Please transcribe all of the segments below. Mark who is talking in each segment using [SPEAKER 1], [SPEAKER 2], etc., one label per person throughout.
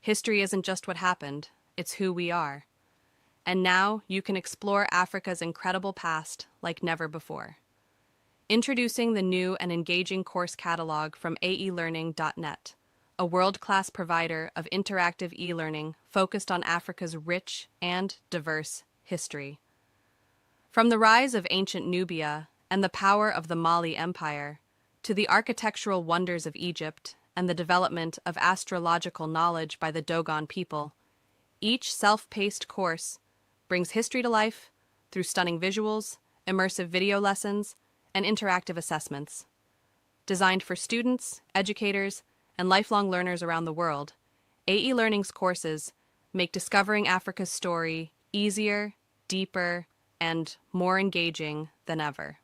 [SPEAKER 1] history isn't just what happened, it's who we are. And now you can explore Africa's incredible past like never before. Introducing the new and engaging course catalog from aelearning.net, a world-class provider of interactive e-learning focused on Africa's rich and diverse history. From the rise of ancient Nubia and the power of the Mali Empire, to the architectural wonders of Egypt and the development of astrological knowledge by the Dogon people, each self-paced course brings history to life through stunning visuals, immersive video lessons, and interactive assessments. Designed for students, educators, and lifelong learners around the world, AE Learning's courses make discovering Africa's story easier, deeper, and more engaging than ever.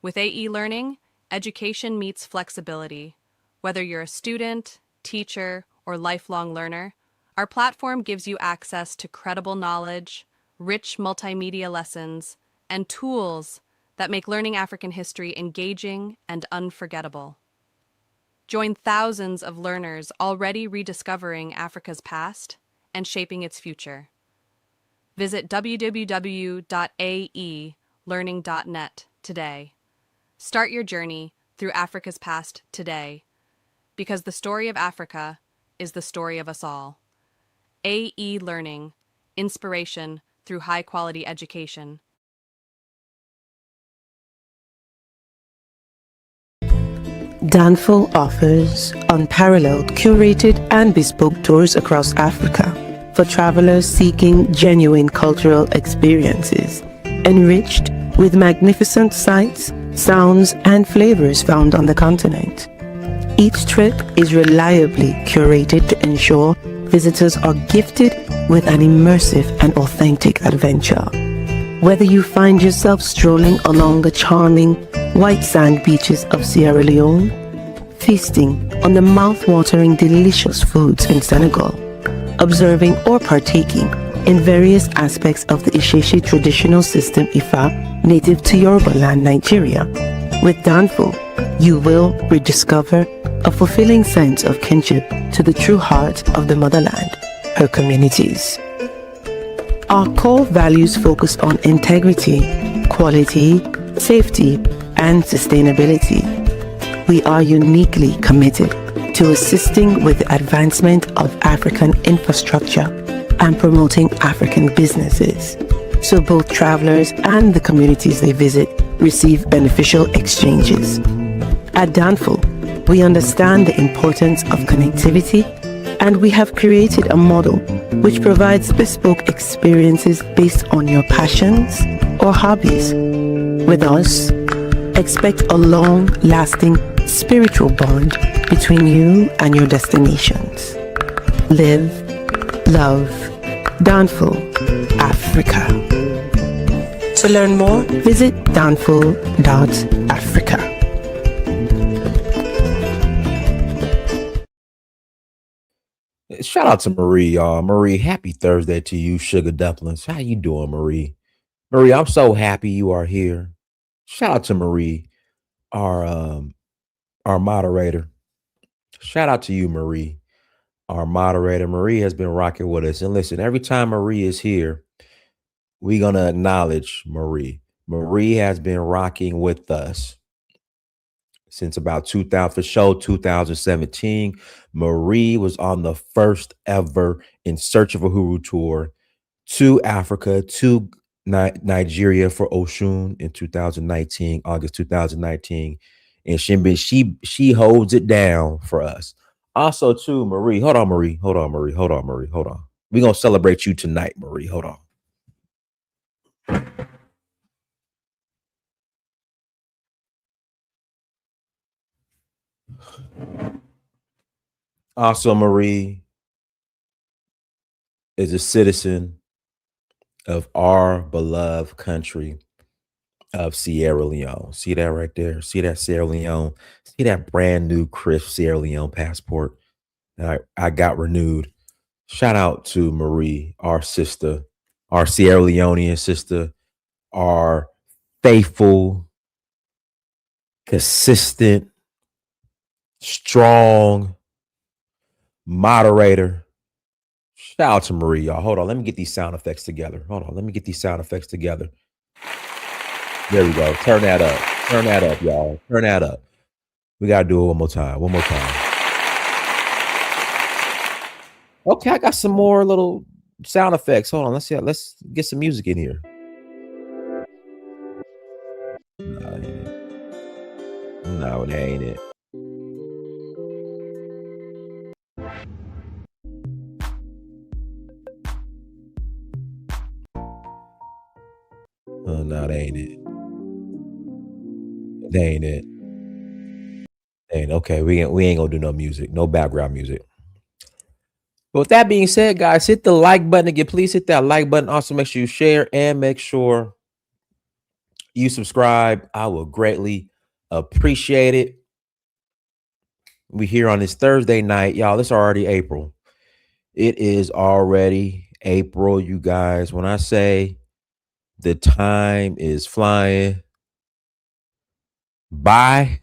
[SPEAKER 1] With AE Learning, education meets flexibility. Whether you're a student, teacher, or lifelong learner, our platform gives you access to credible knowledge, rich multimedia lessons, and tools that make learning African history engaging and unforgettable. Join thousands of learners already rediscovering Africa's past and shaping its future. Visit www.aelearning.net today. Start your journey through Africa's past today, because the story of Africa is the story of us all. AE Learning, inspiration through high-quality education.
[SPEAKER 2] Danful offers unparalleled, curated, and bespoke tours across Africa for travelers seeking genuine cultural experiences, enriched with magnificent sights, sounds, and flavors found on the continent. Each trip is reliably curated to ensure visitors are gifted with an immersive and authentic adventure. Whether you find yourself strolling along the charming white sand beaches of Sierra Leone, feasting on the mouth-watering delicious foods in Senegal, observing or partaking in various aspects of the Isheshi traditional system Ifa native to Yoruba land, Nigeria, with Danful, you will rediscover a fulfilling sense of kinship to the true heart of the motherland, her communities. Our core values focus on integrity, quality, safety, and sustainability. We are uniquely committed to assisting with the advancement of African infrastructure and promoting African businesses, so both travelers and the communities they visit receive beneficial exchanges. At Danful, we understand the importance of connectivity, and we have created a model which provides bespoke experiences based on your passions or hobbies. With us, expect a long-lasting spiritual bond between you and your destinations. Live, love, Danful, Africa. To learn more, visit danful.africa.
[SPEAKER 3] Shout out to Marie, y'all. Marie, happy Thursday to you, Sugar Dumplings. How you doing, Marie? Marie, I'm so happy you are here. Shout out to Marie, our moderator. Shout out to you, Marie, our moderator. Marie has been rocking with us. And listen, every time Marie is here, we're gonna acknowledge Marie. Marie has been rocking with us since about 2000, for show 2017. Marie was on the first ever In Search of a Huru tour to Africa, to Nigeria for Oshun in 2019, August 2019. And she holds it down for us. Also, too, Marie, hold on. We're gonna celebrate you tonight, Marie. Hold on. Also, Marie is a citizen of our beloved country of Sierra Leone. See that right there? See that Sierra Leone? See that brand new crisp Sierra Leone passport that I got renewed. Shout out to Marie, our sister, our Sierra Leonean sister, our faithful, consistent, strong, moderator. Shout out to Marie, y'all. Hold on. Let me get these sound effects together. Hold on. Let me get these sound effects together. There we go. Turn that up. Turn that up, y'all. Turn that up. We got to do it one more time. One more time. Okay, I got some more little sound effects. Hold on. Let's see. Let's get some music in here. No, it ain't it. No, it ain't it. Oh, no, that ain't it. That ain't it. Ain't okay. We ain't gonna do no music, no background music. But with that being said, guys, hit the like button again. Please hit that like button. Also, make sure you share and make sure you subscribe. I will greatly appreciate it. We here on this Thursday night, y'all. It's already April. It is already April, you guys. When I say the time is flying by,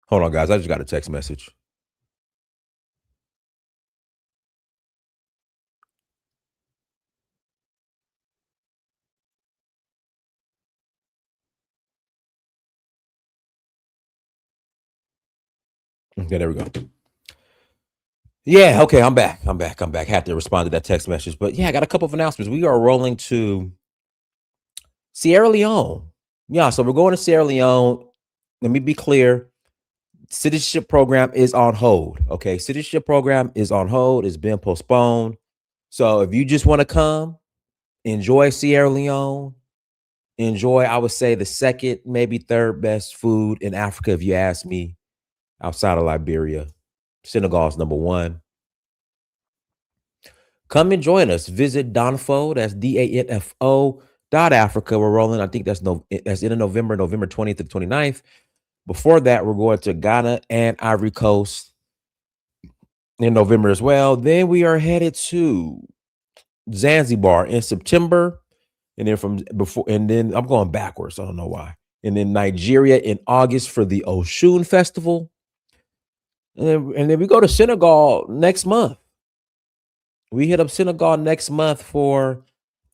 [SPEAKER 3] hold on, guys. I just got a text message. Okay, there we go. Yeah, okay, I'm back. Had to respond to that text message. But yeah, I got a couple of announcements. We are rolling to Sierra Leone. Yeah, so we're going to Sierra Leone. Let me be clear. Citizenship program is on hold. Okay, citizenship program is on hold. It's been postponed. So if you just want to come, enjoy Sierra Leone, enjoy, I would say, the second, maybe third best food in Africa, if you ask me, outside of Liberia. Senegal is number one. Come and join us. Visit Danfo. That's DANFO .Africa. We're rolling. I think that's in November 20th to 29th. Before that, we're going to Ghana and Ivory Coast in November as well. Then we are headed to Zanzibar in September. And then I'm going backwards. I don't know why. And then Nigeria in August for the Oshun Festival. And then we go to Senegal next month. We hit up Senegal next month for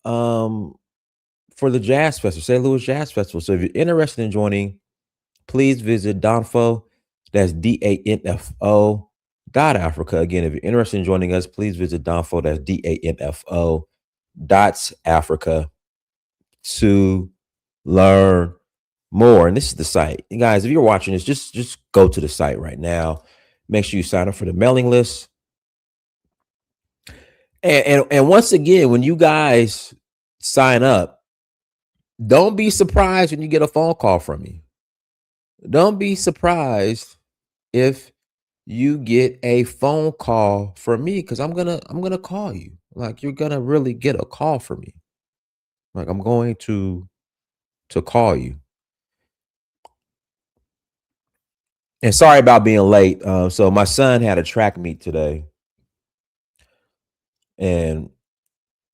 [SPEAKER 3] the Jazz Festival, St. Louis Jazz Festival. So if you're interested in joining, please visit Danfo. That's DANFO .Africa. Again, if you're interested in joining us, please visit Danfo. That's DANFO .Africa to learn more. And this is the site. You guys, if you're watching this, just go to the site right now. Make sure you sign up for the mailing list. And once again, when you guys sign up, don't be surprised when you get a phone call from me. Don't be surprised if you get a phone call from me, because I'm gonna call you. Like, you're gonna really get a call from me. Like, I'm going to call you. And sorry about being late. So my son had a track meet today, and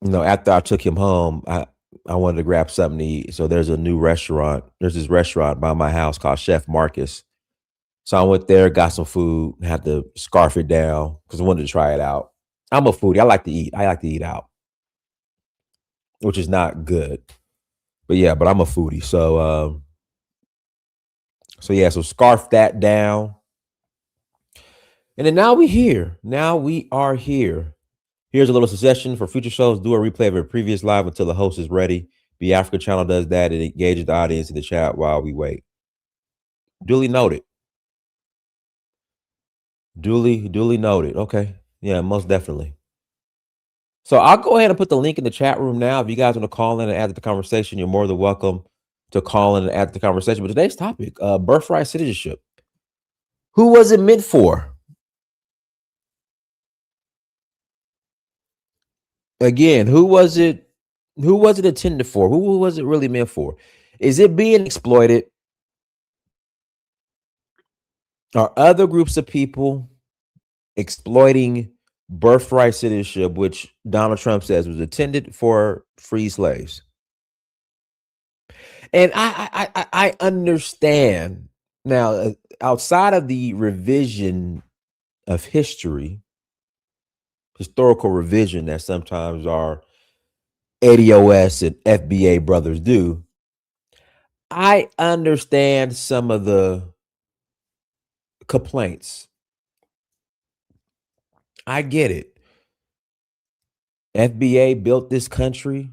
[SPEAKER 3] after I took him home, I wanted to grab something to eat. So there's this restaurant by my house called Chef Marcus. So I went there, got some food, had to scarf it down because I wanted to try it out. I'm a foodie. I like to eat. I like to eat out, which is not good. But I'm a foodie. So so scarf that down. And then now we here. Now we are here. Here's a little suggestion for future shows. Do a replay of a previous live until the host is ready. The Africa channel does that. It engages the audience in the chat while we wait. Duly noted. Duly noted. Okay. Yeah, most definitely. So I'll go ahead and put the link in the chat room now. If you guys want to call in and add to the conversation, you're more than welcome to call in and add to the conversation. But today's topic, birthright citizenship. Who was it meant for? Again, who was it intended for? Who was it really meant for? Is it being exploited? Are other groups of people exploiting birthright citizenship, which Donald Trump says was intended for free slaves. And I understand now, outside of the revision of history, historical revision that sometimes our ADOS and FBA brothers do, I understand some of the complaints. I get it. FBA built this country.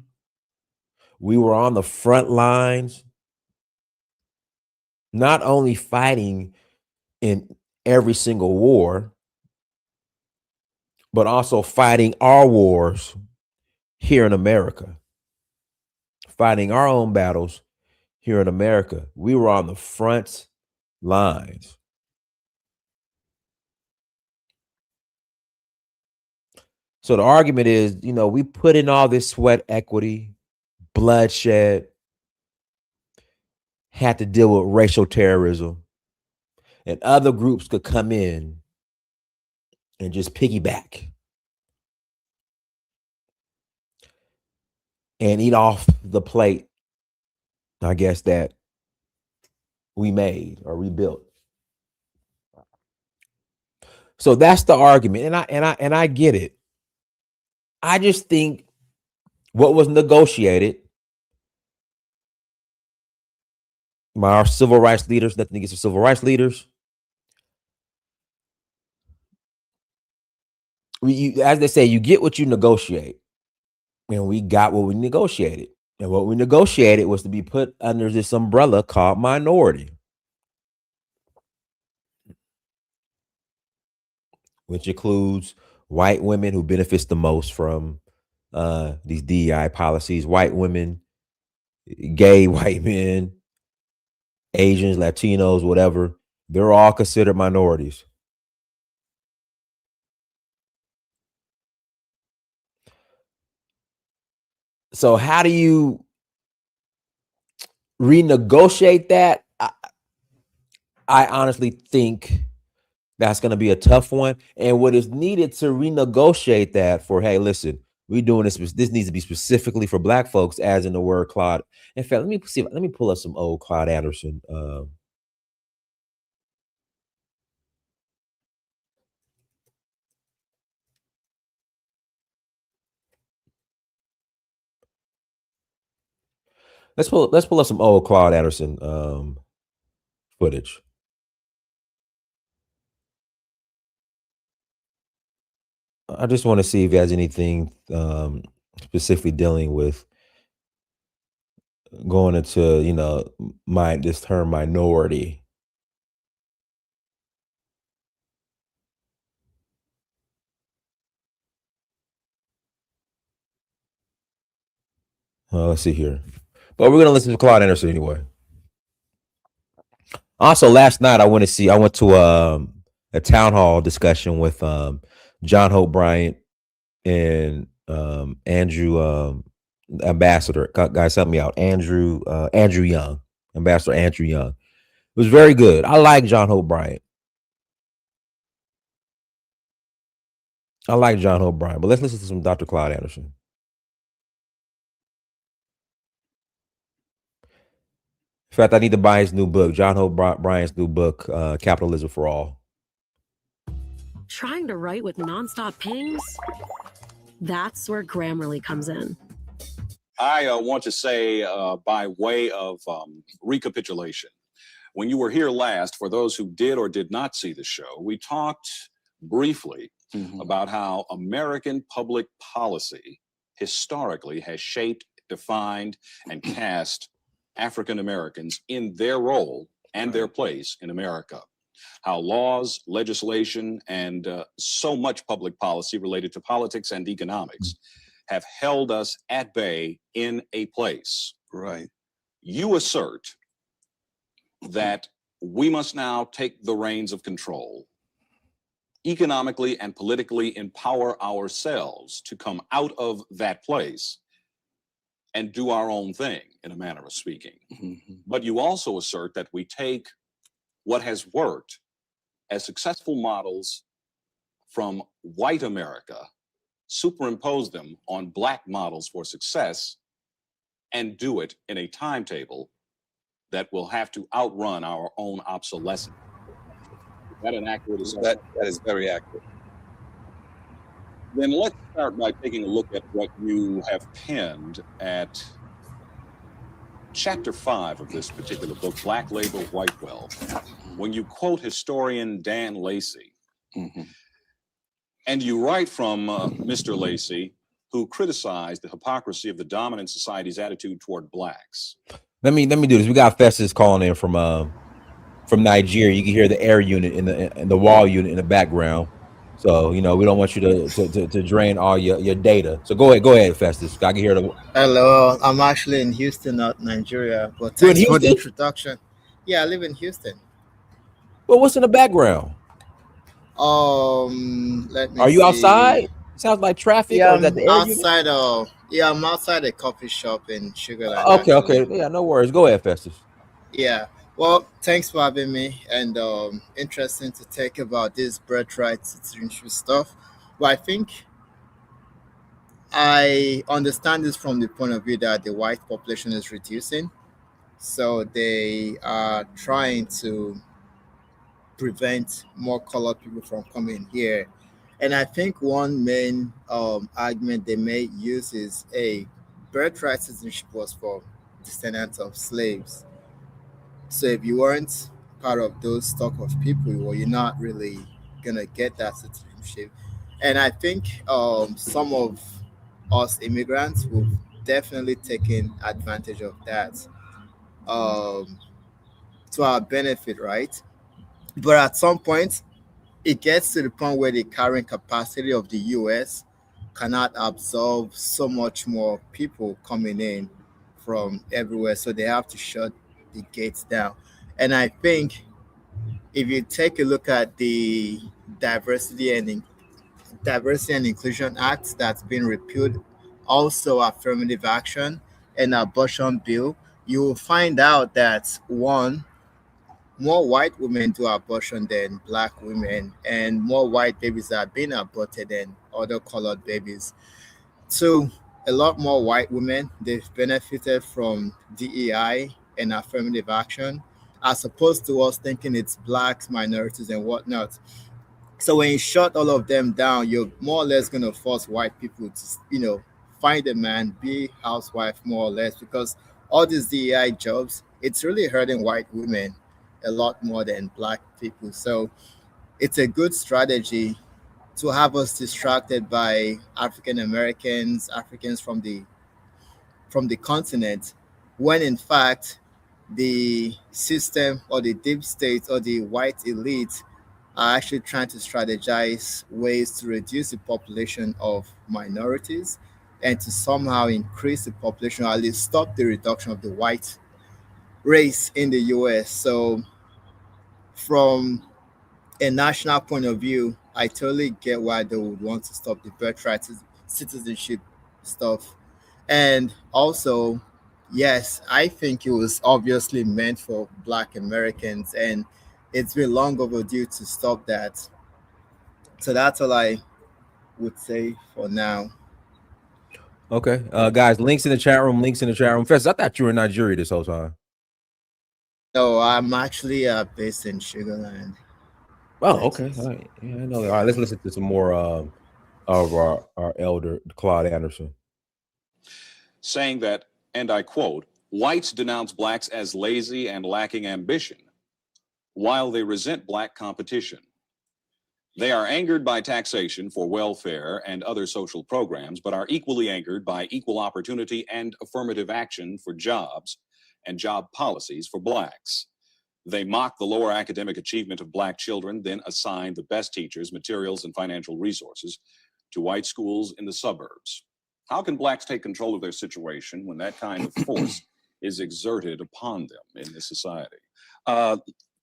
[SPEAKER 3] We were on the front lines, not only fighting in every single war, but also fighting our wars here in America, fighting our own battles here in America. We were on the front lines. So the argument is, we put in all this sweat equity, bloodshed, had to deal with racial terrorism, and other groups could come in and just piggyback and eat off the plate, I guess, that we made or rebuilt. So that's the argument, and I get it. I just think what was negotiated by our civil rights leaders, nothing against the civil rights leaders, as they say, you get what you negotiate, and we got what we negotiated. And what we negotiated was to be put under this umbrella called minority, which includes white women who benefits the most from these DEI policies, white women, gay white men, Asians, Latinos, whatever. They're all considered minorities. So how do you renegotiate that? I honestly think that's going to be a tough one. And what is needed to renegotiate that for, hey, listen, we're doing this. This needs to be specifically for Black folks, as in the word Claude. In fact, let me pull up some old Claude Anderson. Let's pull up some old Claude Anderson footage. I just want to see if he has anything specifically dealing with going into, this term minority. Let's see here. But we're gonna listen to Claude Anderson anyway. Also, last night I went to a town hall discussion with John Hope Bryant and Andrew Ambassador. Guys, help me out. Andrew Young, Ambassador Andrew Young. It was very good. I like John Hope Bryant. But let's listen to some Dr. Claude Anderson. In fact, I need to buy his new book, John Hope Bryant's new book, Capitalism for All.
[SPEAKER 4] Trying to write with nonstop pings? That's where Grammarly comes in.
[SPEAKER 5] I want to say, by way of recapitulation, when you were here last, for those who did or did not see the show, we talked briefly about how American public policy historically has shaped, defined, and cast African Americans in their role and their place in America. How laws, legislation, and so much public policy related to politics and economics have held us at bay in a place.
[SPEAKER 6] Right.
[SPEAKER 5] You assert that we must now take the reins of control, economically and politically empower ourselves to come out of that place and do our own thing, in a manner of speaking. But you also assert that we take what has worked as successful models from white America, superimpose them on black models for success, and do it in a timetable that will have to outrun our own obsolescence. Is that an accurate assessment?
[SPEAKER 6] That is very accurate.
[SPEAKER 5] Then let's start by taking a look at what you have penned at Chapter 5 of this particular book, Black Labor, White Wealth, when you quote historian Dan Lacey. And you write from Mr. Lacey, who criticized the hypocrisy of the dominant society's attitude toward blacks.
[SPEAKER 3] Let me do this. We got Festus calling in from Nigeria. You can hear the air unit in the wall unit in the background. So, you know, we don't want you to drain all your data. So go ahead, Festus. I can hear the.
[SPEAKER 7] Hello, I'm actually in Houston, not Nigeria. But thanks for the introduction. Yeah, I live in Houston.
[SPEAKER 3] Well, what's in the background?
[SPEAKER 7] Let me.
[SPEAKER 3] Are you
[SPEAKER 7] see.
[SPEAKER 3] outside? Sounds like traffic.
[SPEAKER 7] Yeah,
[SPEAKER 3] or is that the air
[SPEAKER 7] outside.
[SPEAKER 3] unit?
[SPEAKER 7] Yeah, I'm outside a coffee shop in Sugar Land.
[SPEAKER 3] Okay. Yeah, no worries. Go ahead, Festus.
[SPEAKER 7] Yeah. Well, thanks for having me, and interesting to talk about this birthright citizenship stuff. But I think I understand this from the point of view that the white population is reducing, so they are trying to prevent more colored people from coming here. And I think one main argument they may use is a birthright citizenship was for descendants of slaves. So if you weren't part of those stock of people, well, you're not really gonna get that citizenship. And I think some of us immigrants will definitely taken advantage of that to our benefit, right? But at some point, it gets to the point where the carrying capacity of the US cannot absorb so much more people coming in from everywhere. So they have to shut the gates down. And I think if you take a look at the Diversity and Inclusion Act that's been repealed, also affirmative action and abortion bill, you will find out that one, more white women do abortion than black women, and more white babies are being aborted than other colored babies. Two, a lot more white women, they've benefited from DEI and affirmative action, as opposed to us thinking it's blacks, minorities, and whatnot. So when you shut all of them down, you're more or less going to force white people to, find a man, be housewife, more or less, because all these DEI jobs, it's really hurting white women a lot more than black people. So it's a good strategy to have us distracted by African Americans, Africans from the continent, when in fact the system or the deep state or the white elite are actually trying to strategize ways to reduce the population of minorities and to somehow increase the population, or at least stop the reduction of the white race in the US. So from a national point of view, I totally get why they would want to stop the birthright citizenship stuff. And also, yes, I think it was obviously meant for Black Americans, and it's been long overdue to stop that. So that's all I would say for now.
[SPEAKER 3] Okay, guys, links in the chat room. Festus, I thought you were in Nigeria this whole time.
[SPEAKER 7] No, I'm actually based in Sugar Land.
[SPEAKER 3] Oh, okay. All right. Yeah, I know. All right, let's listen to some more of our elder, Claude Anderson.
[SPEAKER 5] Saying that, and I quote, whites denounce blacks as lazy and lacking ambition, while they resent black competition. They are angered by taxation for welfare and other social programs, but are equally angered by equal opportunity and affirmative action for jobs and job policies for blacks. They mock the lower academic achievement of black children, then assign the best teachers, materials, and financial resources to white schools in the suburbs. How can blacks take control of their situation when that kind of force is exerted upon them in this society?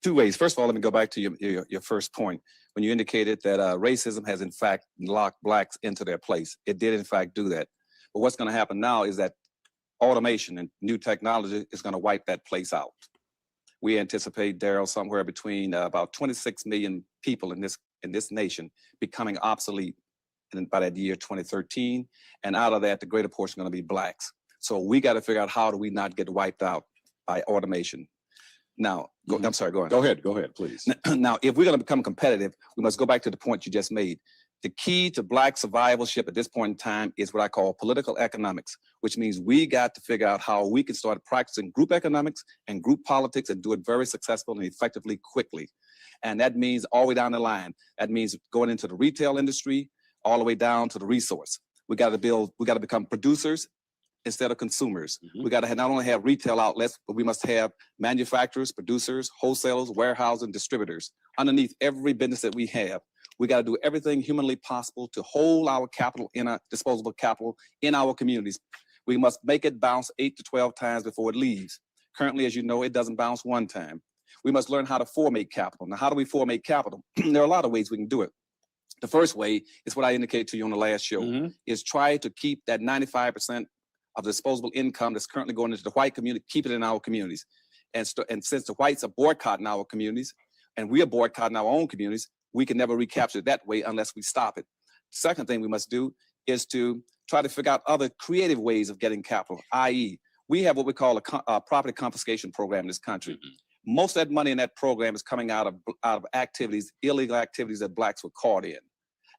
[SPEAKER 6] Two ways. First of all, let me go back to your first point when you indicated that racism has in fact locked blacks into their place. It did in fact do that. But what's going to happen now is that automation and new technology is going to wipe that place out. We anticipate, Daryl, somewhere between about 26 million people in in this nation becoming obsolete by that year 2013. And out of that, the greater portion going to be blacks. So we got to figure out how do we not get wiped out by automation. Now, I'm sorry, go on.
[SPEAKER 5] Go ahead, please.
[SPEAKER 6] Now, if we're going to become competitive, we must go back to the point you just made. The key to black survivalship at this point in time is what I call political economics, which means we got to figure out how we can start practicing group economics and group politics and do it very successfully and effectively quickly. And that means all the way down the line. That means going into the retail industry, all the way down to the resource. We got to become producers instead of consumers. We got to not only have retail outlets, but we must have manufacturers, producers, wholesalers, warehouses, and distributors. Underneath every business that we have, we got to do everything humanly possible to hold our capital in our disposable capital in our communities. We must make it bounce 8 to 12 times before it leaves. Currently, as you know, it doesn't bounce one time. We must learn how to formate capital. Now, how do we formate capital? There are a lot of ways we can do it. The first way is what I indicated to you on the last show, is try to keep that 95% of disposable income that's currently going into the white community, keep it in our communities. And since the whites are boycotting our communities, and we are boycotting our own communities, we can never recapture it that way unless we stop it. Second thing we must do is to try to figure out other creative ways of getting capital, i.e., we have what we call a property confiscation program in this country. Most of that money in that program is coming out of activities, illegal activities that blacks were caught in.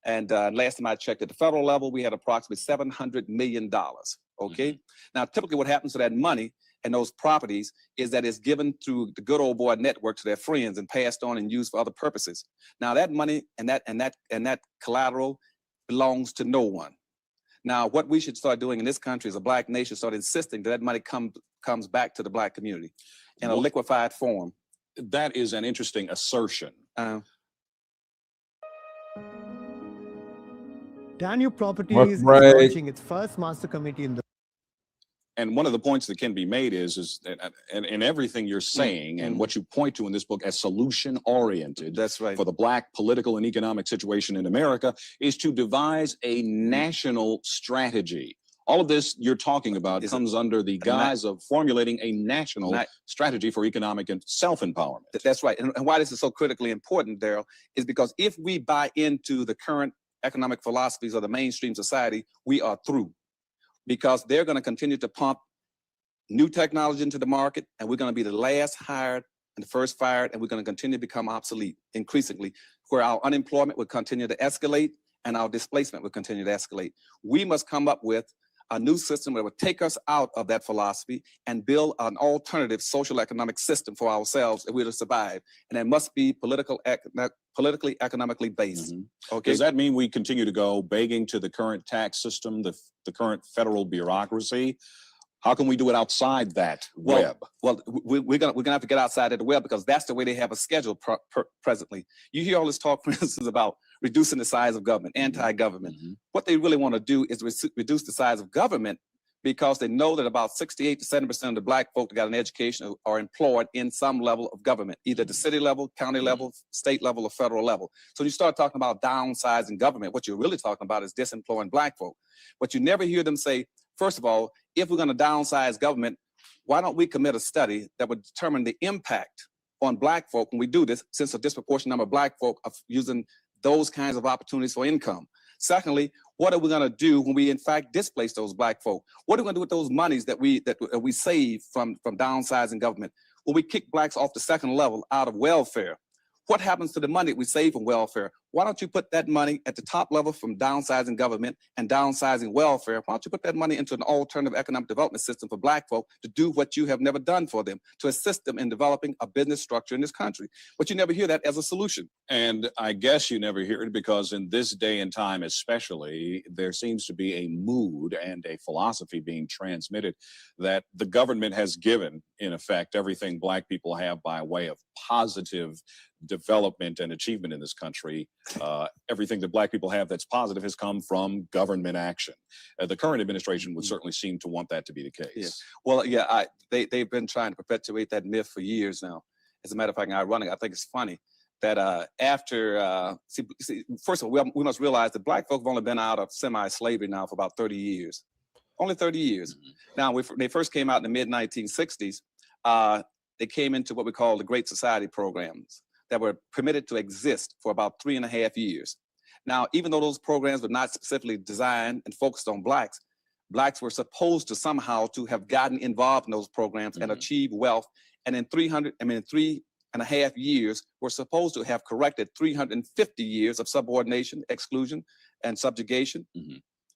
[SPEAKER 6] And last time I checked, at the federal level, we had approximately $700 million, okay? Now, typically what happens to that money and those properties is that it's given through the good old boy network to their friends and passed on and used for other purposes. Now that money and that collateral belongs to no one. Now, what we should start doing in this country as a black nation, start insisting that money comes back to the black community in a liquefied form.
[SPEAKER 5] That is an interesting assertion.
[SPEAKER 8] Danube Properties is launching its first master committee in the.
[SPEAKER 5] And one of the points that can be made is and everything you're saying and what you point to in this book as solution-oriented,
[SPEAKER 6] that's right,
[SPEAKER 5] for the black political and economic situation in America, is to devise a national strategy. All of this you're talking about comes under the guise of formulating a national strategy for economic and self-empowerment.
[SPEAKER 6] That's right. And why this is so critically important, Daryl, is because if we buy into the current economic philosophies of the mainstream society, we are through. Because they're going to continue to pump new technology into the market, and we're going to be the last hired and the first fired, and we're going to continue to become obsolete increasingly, where our unemployment will continue to escalate and our displacement will continue to escalate. We must come up with a new system that will take us out of that philosophy and build an alternative social economic system for ourselves if we're to survive. And it must be politically, economically based. Okay.
[SPEAKER 5] Does that mean we continue to go begging to the current tax system, the current federal bureaucracy? How can we do it outside that web?
[SPEAKER 6] Well, we're gonna have to get outside of the web, because that's the way they have a schedule presently. You hear all this talk, for instance, about reducing the size of government, anti-government. What they really want to do is reduce the size of government, because they know that about 68 to 70% of the black folk that got an education are employed in some level of government, either the city level, county level, state level, or federal level. So when you start talking about downsizing government, what you're really talking about is disemploying black folk. But you never hear them say, first of all, if we're going to downsize government, why don't we commit a study that would determine the impact on black folk when we do this, since a disproportionate number of black folk are using those kinds of opportunities for income? Secondly, what are we going to do when we in fact displace those black folk? What are we going to do with those monies that we save from downsizing government? When we kick blacks off the second level out of welfare, what happens to the money we save from welfare? Why don't you put that money at the top level from downsizing government and downsizing welfare? Why don't you put that money into an alternative economic development system for black folk to do what you have never done for them, to assist them in developing a business structure in this country? But you never hear that as a solution.
[SPEAKER 5] And I guess you never hear it because in this day and time especially, there seems to be a mood and a philosophy being transmitted that the government has given, in effect, everything black people have by way of positive development and achievement in this country. Everything that black people have that's positive has come from government action. The current administration would certainly seem to want that to be the case.
[SPEAKER 6] Yeah. Well, yeah, they've been trying to perpetuate that myth for years now. As a matter of fact, ironic, I think it's funny that first of all, we must realize that black folk have only been out of semi-slavery now for about 30 years. Only 30 years. Now, when they first came out in the mid-1960s, they came into what we call the Great Society programs. that were permitted to exist for about 3.5 years. Now, even though those programs were not specifically designed and focused on blacks were supposed to somehow to have gotten involved in those programs and achieve wealth. And in 3.5 years, we're supposed to have corrected 350 years of subordination, exclusion, and subjugation.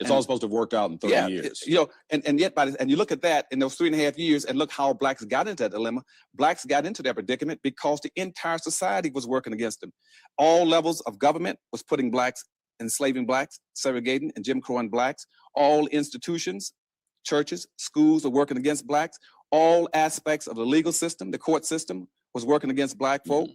[SPEAKER 5] It's all supposed to have worked out in 30 years.
[SPEAKER 6] You know, and yet, and you look at that in those 3.5 years and look how blacks got into that dilemma. Blacks got into that predicament because the entire society was working against them. All levels of government was putting blacks, enslaving blacks, segregating and Jim Crowing blacks. All institutions, churches, schools were working against blacks. All aspects of the legal system, the court system was working against black folk.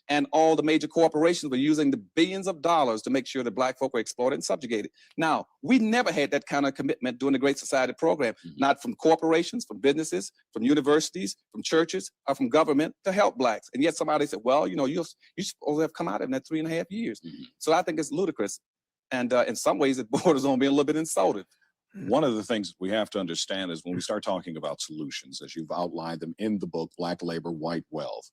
[SPEAKER 6] And all the major corporations were using the billions of dollars to make sure that black folk were exploited and subjugated. Now, we never had that kind of commitment during the Great Society program, not from corporations, from businesses, from universities, from churches, or from government to help blacks. And yet somebody said, well, you know, you're supposed to have come out in that 3.5 years. So I think it's ludicrous. And in some ways, it borders on being a little bit insulted.
[SPEAKER 5] One of the things we have to understand is when we start talking about solutions, as you've outlined them in the book, Black Labor, White Wealth,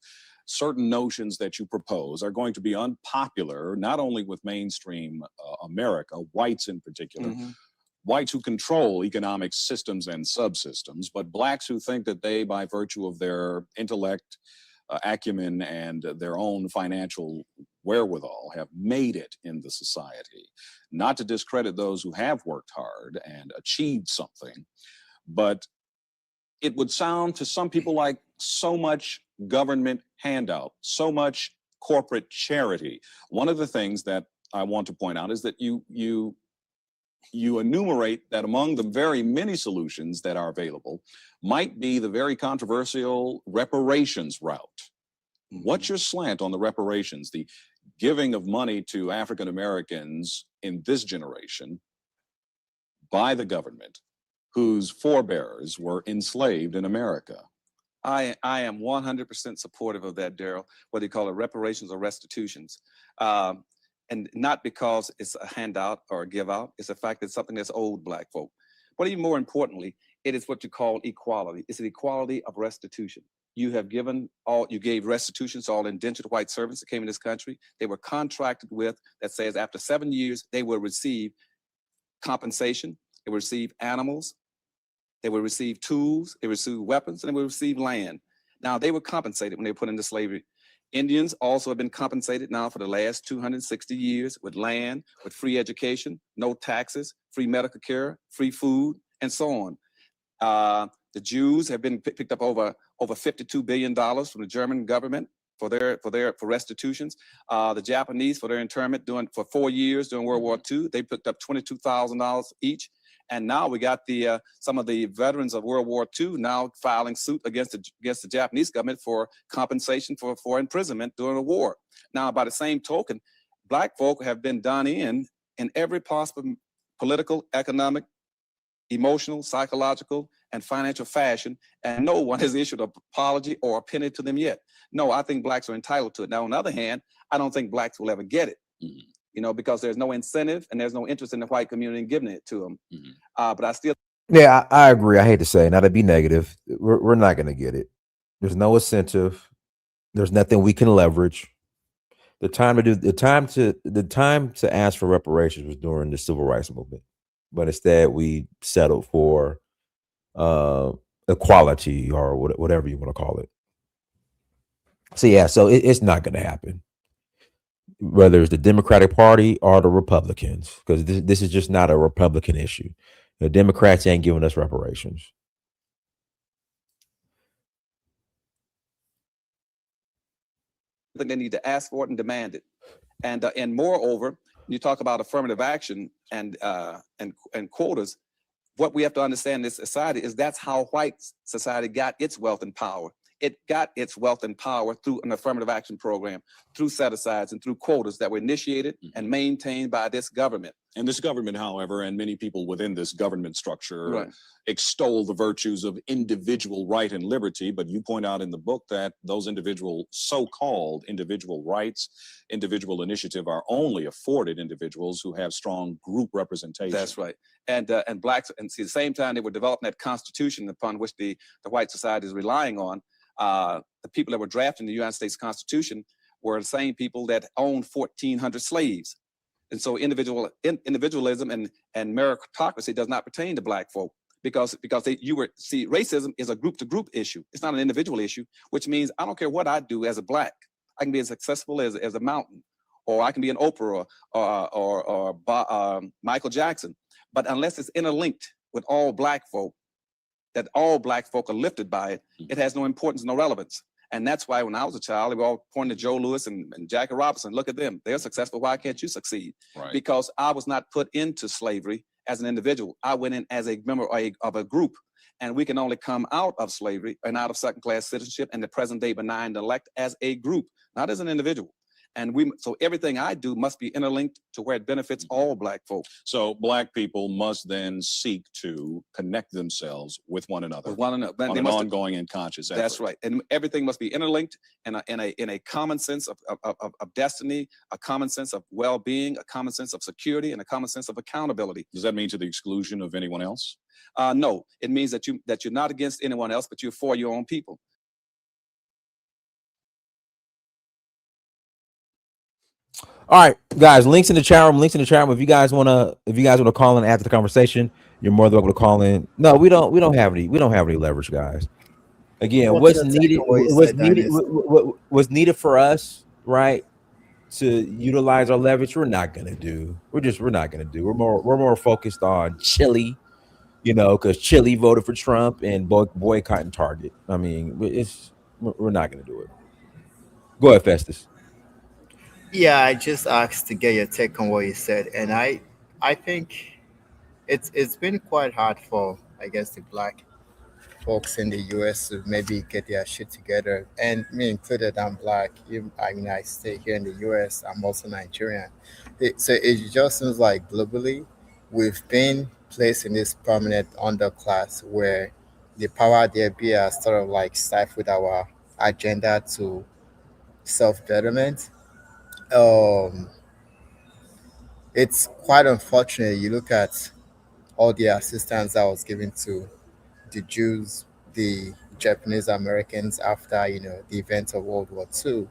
[SPEAKER 5] certain notions that you propose are going to be unpopular, not only with mainstream America, whites in particular, whites who control economic systems and subsystems, but blacks who think that they, by virtue of their intellect, acumen, and their own financial wherewithal, have made it in the society. Not to discredit those who have worked hard and achieved something, but it would sound to some people like so much government handout, so much corporate charity. One of the things that I want to point out is that you enumerate that among the very many solutions that are available might be the very controversial reparations route. What's your slant on the reparations, the giving of money to African Americans in this generation by the government whose forebears were enslaved in America?
[SPEAKER 6] I am 100% supportive of that, Daryl, whether you call it reparations or restitutions. And not because it's a handout or a give out, it's the fact that it's something that's owed black folk. But even more importantly, it is what you call equality. It's an equality of restitution. You gave restitution to all indentured white servants that came in this country. They were contracted with, that says after 7 years, they will receive compensation, they will receive animals, they will receive tools, they will receive weapons, and they will receive land. Now, they were compensated when they were put into slavery. Indians also have been compensated now for the last 260 years with land, with free education, no taxes, free medical care, free food, and so on. The Jews have been picked up over $52 billion from the German government for restitutions. The Japanese for their internment for 4 years during World War II, they picked up $22,000 each. And now we got some of the veterans of World War II now filing suit against the Japanese government for compensation for imprisonment during the war. Now, by the same token, black folk have been done in every possible political, economic, emotional, psychological, and financial fashion, and no one has issued an apology or a penny to them yet. No, I think blacks are entitled to it. Now, on the other hand, I don't think blacks will ever get it. You know, because there's no incentive and there's no interest in the white community in giving it to them. But I still.
[SPEAKER 3] Yeah, I agree. I hate to say, not to be negative, we're not going to get it. There's no incentive. There's nothing we can leverage. The time to ask for reparations was during the civil rights movement, but instead we settled for equality or whatever you want to call it. So yeah, so it's not going to happen, whether it's the Democratic Party or the Republicans, because this is just not a Republican issue. The Democrats ain't giving us reparations.
[SPEAKER 6] I think they need to ask for it and demand it. And moreover, you talk about affirmative action and quotas. What we have to understand in this society is that's how white society got its wealth and power. It got its wealth and power through an affirmative action program, through set-asides and through quotas that were initiated and maintained by this government.
[SPEAKER 5] And this government, however, and many people within this government structure extol the virtues of individual right and liberty, but you point out in the book that those so-called individual rights, individual initiative are only afforded individuals who have strong group representation.
[SPEAKER 6] That's right. And blacks, and see, at the same time, they were developing that constitution upon which the white society is relying on. The people that were drafting the United States Constitution were the same people that owned 1,400 slaves. And so individualism and meritocracy does not pertain to black folk because racism is a group to group issue. It's not an individual issue, which means I don't care what I do as a black. I can be as successful as a mountain, or I can be an Oprah or Michael Jackson. But unless it's interlinked with all black folk, that all black folk are lifted by it, it has no importance, no relevance. And that's why when I was a child, they were all pointing to Joe Louis and Jackie Robinson. Look at them. They're successful. Why can't you succeed?
[SPEAKER 5] Right.
[SPEAKER 6] Because I was not put into slavery as an individual. I went in as a member of a group. And we can only come out of slavery and out of second-class citizenship and the present day benign elect as a group, not as an individual. And so everything I do must be interlinked to where it benefits all black folk.
[SPEAKER 5] So black people must then seek to connect themselves with one another, on an ongoing and conscious effort.
[SPEAKER 6] That's right. And everything must be interlinked in a common sense of destiny, a common sense of well-being, a common sense of security, and a common sense of accountability.
[SPEAKER 5] Does that mean to the exclusion of anyone else?
[SPEAKER 6] No, it means that you're not against anyone else, but you're for your own people.
[SPEAKER 3] All right, guys, links in the chat room. If you guys wanna call in after the conversation, you're more than welcome to call in. No, we don't have any leverage, guys. Again, what's needed for us, right, to utilize our leverage, we're not gonna do. We're not gonna do. We're more focused on Chile, because Chile voted for Trump and boycotting Target. I mean, we're not gonna do it. Go ahead, Festus.
[SPEAKER 7] Yeah, I just asked to get your take on what you said, and I think it's been quite hard for, I guess, the black folks in the U.S. to maybe get their shit together, and me included. I'm black. I stay here in the U.S. I'm also Nigerian. So it just seems like globally we've been placed in this permanent underclass where the power there be has sort of like stifled our agenda to self-betterment. um it's quite unfortunate. You look at all the assistance that was given to the Jews, the Japanese Americans after the events of World War II,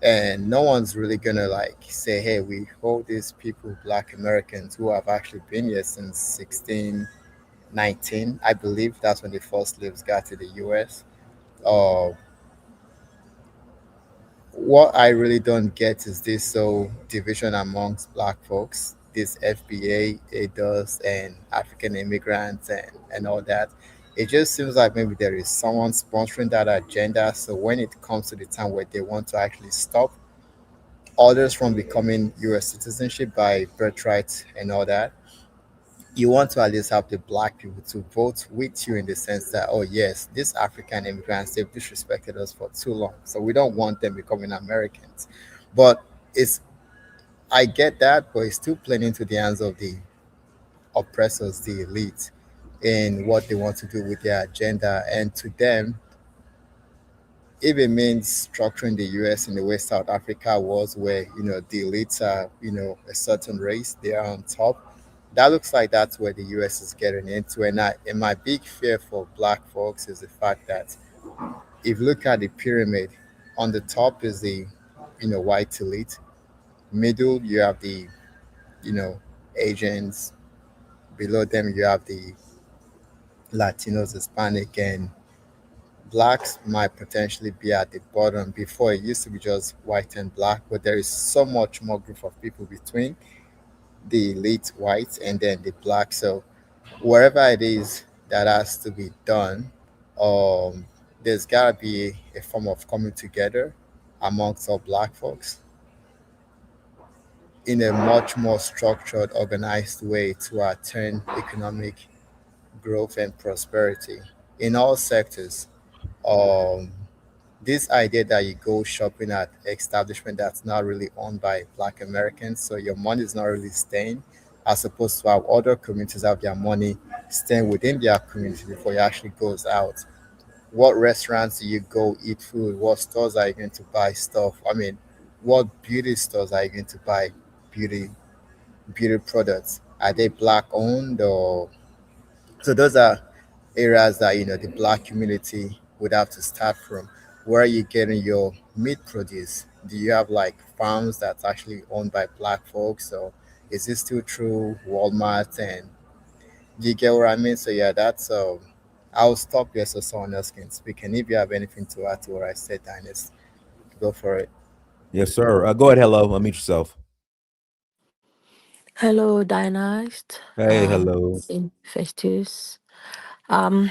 [SPEAKER 7] and no one's really gonna like say, hey, we hold these people, black Americans, who have actually been here since 1619. I believe that's when the first slaves got to the US. uh what I really don't get is this so division amongst black folks, this FBA, ADOS, and African immigrants, and all that. It just seems like maybe there is someone sponsoring that agenda. So when it comes to the time where they want to actually stop others from becoming US citizenship by birthright and all that, you want to at least have the black people to vote with you in the sense that, oh yes, these African immigrants, they've disrespected us for too long, so we don't want them becoming Americans. But it's I get that, but it's still playing into the hands of the oppressors, the elite, in what they want to do with their agenda. And to them, if it means structuring the US in the way South Africa was, where the elites are a certain race, they are on top. That looks like that's where the US is getting into. And my big fear for black folks is the fact that if you look at the pyramid, on the top is the white elite, middle you have the Asians, below them you have the Latinos, Hispanic, and blacks might potentially be at the bottom. Before it used to be just white and black, but there is so much more group of people between the elite whites and then the black. So wherever it is that has to be done, um, there's gotta be a form of coming together amongst all black folks in a much more structured, organized way to attain economic growth and prosperity in all sectors. Um, this idea that you go shopping at establishment that's not really owned by black Americans, so your money is not really staying, as opposed to how other communities have their money staying within their community before it actually goes out. What restaurants do you go eat food? What stores are you going to buy stuff? I mean, what beauty stores are you going to buy beauty beauty products? Are they black owned? Or so those are areas that the black community would have to start from. Where are you getting your meat produce? do you have like farms that's actually owned by black folks? So is this still true? Walmart, and do you get what I mean? So yeah, that's I'll stop here so someone else can speak. And if you have anything to add to what I said, Dennis, go for it.
[SPEAKER 3] Yes, sir. Go ahead. Hello. Unmute yourself.
[SPEAKER 9] Hello, Dynast.
[SPEAKER 3] Hey, hello.
[SPEAKER 9] In Festus. Um,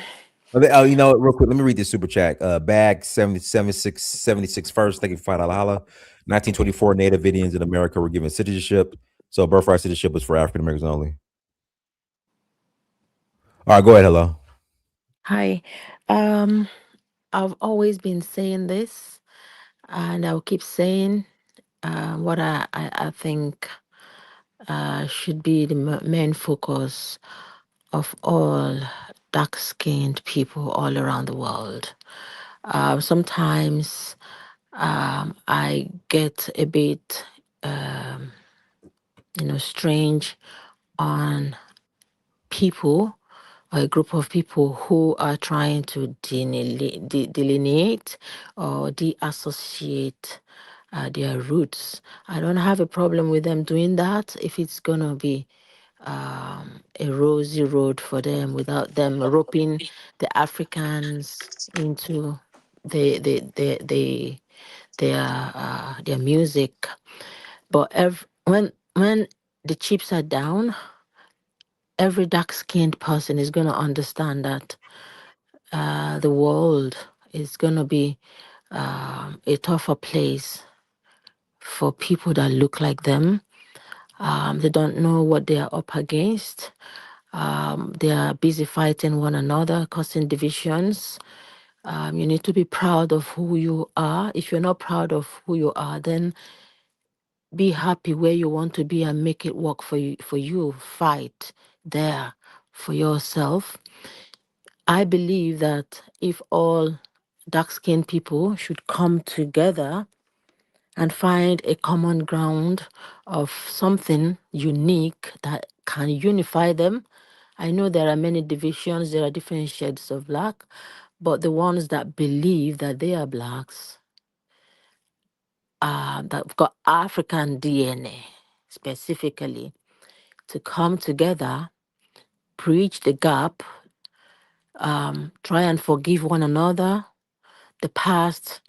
[SPEAKER 3] Oh, you know, real quick, let me read this super chat. Bag 76 first. Thank you for $5 holla. 1924 Native Indians in America were given citizenship. So birthright citizenship was for African Americans only. All right, go ahead. Hello.
[SPEAKER 9] Hi. I've always been saying this, and I'll keep saying what I think should be the main focus of all dark-skinned people all around the world. Sometimes I get a bit, strange on people, or a group of people who are trying to delineate or deassociate their roots. I don't have a problem with them doing that if it's gonna be a rosy road for them without them roping the Africans into the their music. But when the chips are down, every dark-skinned person is going to understand that the world is going to be a tougher place for people that look like them. They don't know what they are up against. They are busy fighting one another, causing divisions. You need to be proud of who you are. If you're not proud of who you are, then be happy where you want to be and make it work for you. Fight there for yourself. I believe that if all dark-skinned people should come together and find a common ground of something unique that can unify them. I know there are many divisions, there are different shades of black, but the ones that believe that they are blacks, that've got African DNA specifically, to come together, bridge the gap, try and forgive one another. The past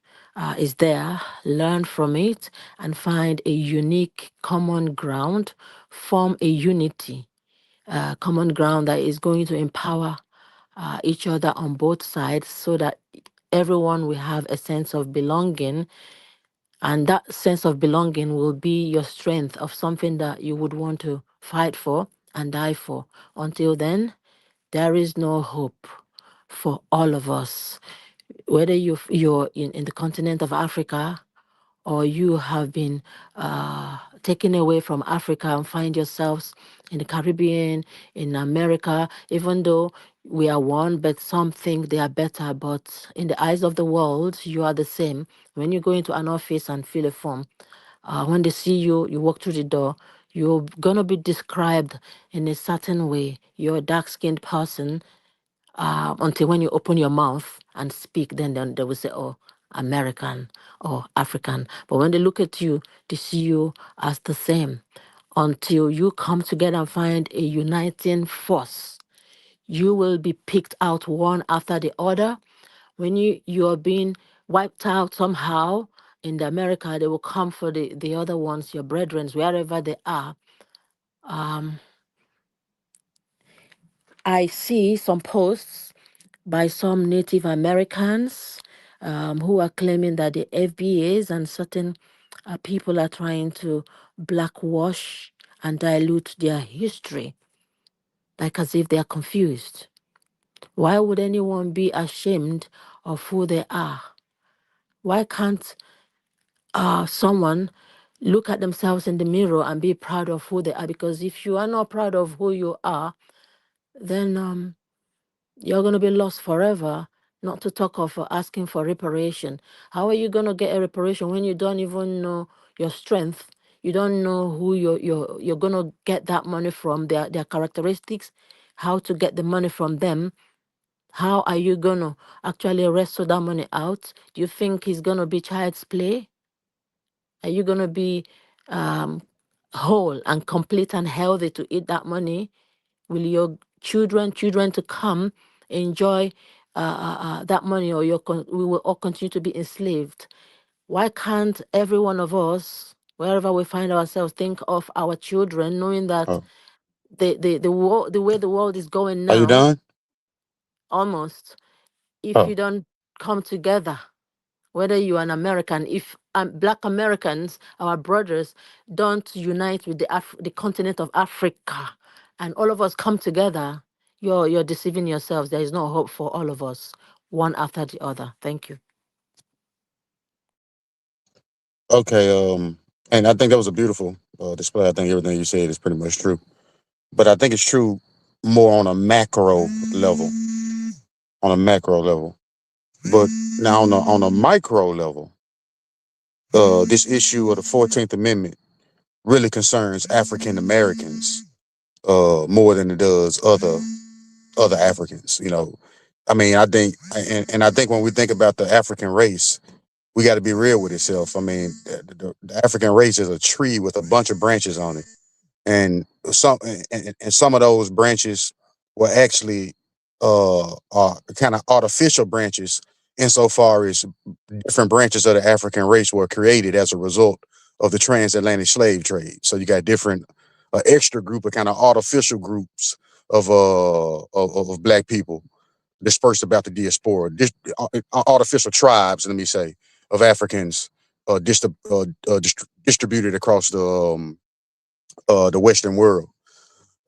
[SPEAKER 9] is there, learn from it, and find a unique common ground, form a unity, common ground that is going to empower each other on both sides so that everyone will have a sense of belonging. And that sense of belonging will be your strength of something that you would want to fight for and die for. Until then, there is no hope for all of us. Whether you're in the continent of Africa, or you have been taken away from Africa and find yourselves in the Caribbean, in America, even though we are one, but some think they are better. But in the eyes of the world, you are the same. When you go into an office and fill a form, when they see you, you walk through the door, you're going to be described in a certain way. You're a dark-skinned person, until when you open your mouth and speak, then they will say, oh, American or African. But when they look at you, they see you as the same. Until you come together and find a uniting force, you will be picked out one after the other. When you are being wiped out somehow in the America, they will come for the other ones, your brethren, wherever they are. I see some posts by some Native Americans who are claiming that the FBAs and certain people are trying to blackwash and dilute their history, like as if they are confused. Why would anyone be ashamed of who they are? Why can't someone look at themselves in the mirror and be proud of who they are? Because if you are not proud of who you are, then you're going to be lost forever, not to talk of asking for reparation. How are you going to get a reparation when you don't even know your strength? You don't know who you're going to get that money from, their characteristics, how to get the money from them. How are you going to actually wrestle that money out? Do you think it's going to be child's play? Are you going to be um, whole and complete and healthy to eat that money? Will your children to come enjoy that money, or we will all continue to be enslaved? Why can't every one of us, wherever we find ourselves, think of our children, knowing that the way the world is going
[SPEAKER 10] Are you
[SPEAKER 9] now,
[SPEAKER 10] done?
[SPEAKER 9] almost, if
[SPEAKER 10] Oh,
[SPEAKER 9] you don't come together, whether you're an American, if Black Americans, our brothers, don't unite with the continent of Africa, and all of us come together, you're deceiving yourselves. There is no hope for all of us, one after the other. Thank you.
[SPEAKER 10] okay. And I think that was a beautiful display. I think everything you said is pretty much true. But I think it's true more on a macro level. On a macro level. But now on a micro level, this issue of the 14th Amendment really concerns African Americans more than it does other Africans. You know, I mean, I think, and I think when we think about the African race, we got to be real with itself. I mean, the African race is a tree with a bunch of branches on it, and some of those branches were actually are kind of artificial branches, insofar as different branches of the African race were created as a result of the transatlantic slave trade. So you got different extra group of kind of artificial groups of black people dispersed about the diaspora, artificial tribes, let me say, of Africans distributed across the Western world.